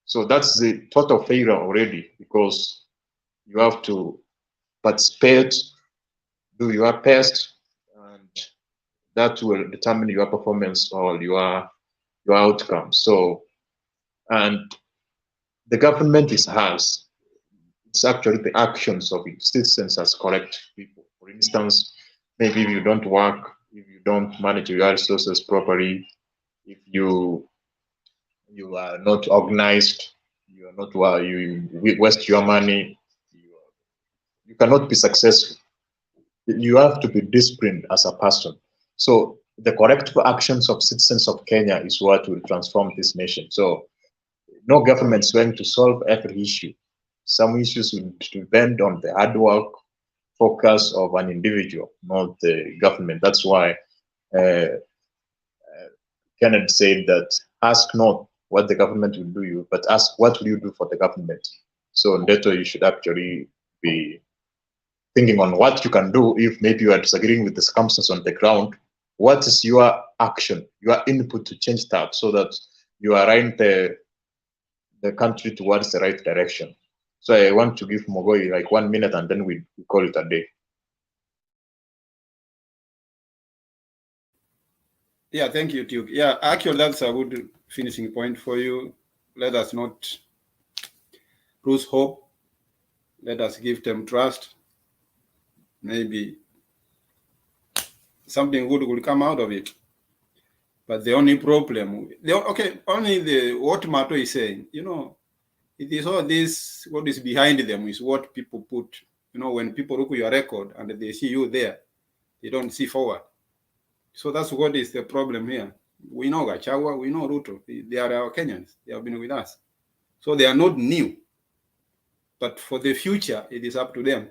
Speaker 2: So that's the total failure already, because you have to participate, do your best, and that will determine your performance or your outcome. So, and the government is ours. It's actually the actions of its citizens that correct people. For instance, maybe if you don't work, if you don't manage your resources properly, if you are not organized, you are not you waste your money, you cannot be successful. You have to be disciplined as a person. So the corrective actions of citizens of Kenya is what will transform this nation. So no government is going to solve every issue. Some issues will depend on the hard work, focus of an individual, not the government. That's why Kennedy said that ask not what the government will do you, but ask what will you do for the government. So Ndeto, you should actually be thinking on what you can do if maybe you are disagreeing with the circumstances on the ground. What is your action, your input to change that, so that you align the country towards the right direction? So I want to give Mogoi like 1 minute, and then we call it a day.
Speaker 10: Yeah, thank you, Duke. Yeah, actually, that's a good finishing point for you. Let us not lose hope. Let us give them trust. Maybe something good will come out of it. But the only problem, what Mato is saying, It is all this, what is behind them is what people put. You know, when people look at your record and they see you there, they don't see forward. So that's what is the problem here. We know Gachagua, we know Ruto. They are our Kenyans. They have been with us. So they are not new. But for the future, it is up to them.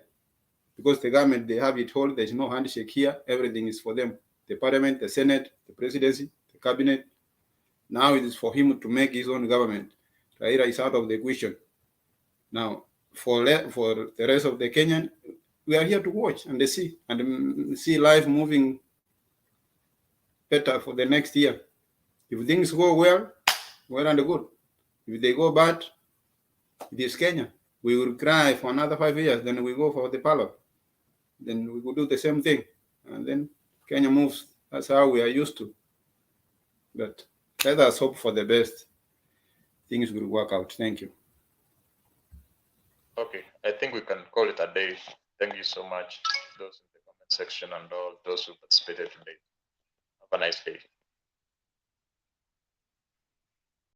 Speaker 10: Because the government, they have it all. There's no handshake here. Everything is for them. The parliament, the senate, the presidency, the cabinet. Now it is for him to make his own government. Raila is out of the question. Now, for the rest of the Kenyan, we are here to watch and see life moving better for the next year. If things go well, well and good. If they go bad, it is Kenya. We will cry for another 5 years, then we go for the parliament. Then we will do the same thing. And then Kenya moves. That's how we are used to. But let us hope for the best. Things will work out. Thank you.
Speaker 2: Okay, I think we can call it a day. Thank you so much, those in the comment section and all those who participated today. Have a nice day.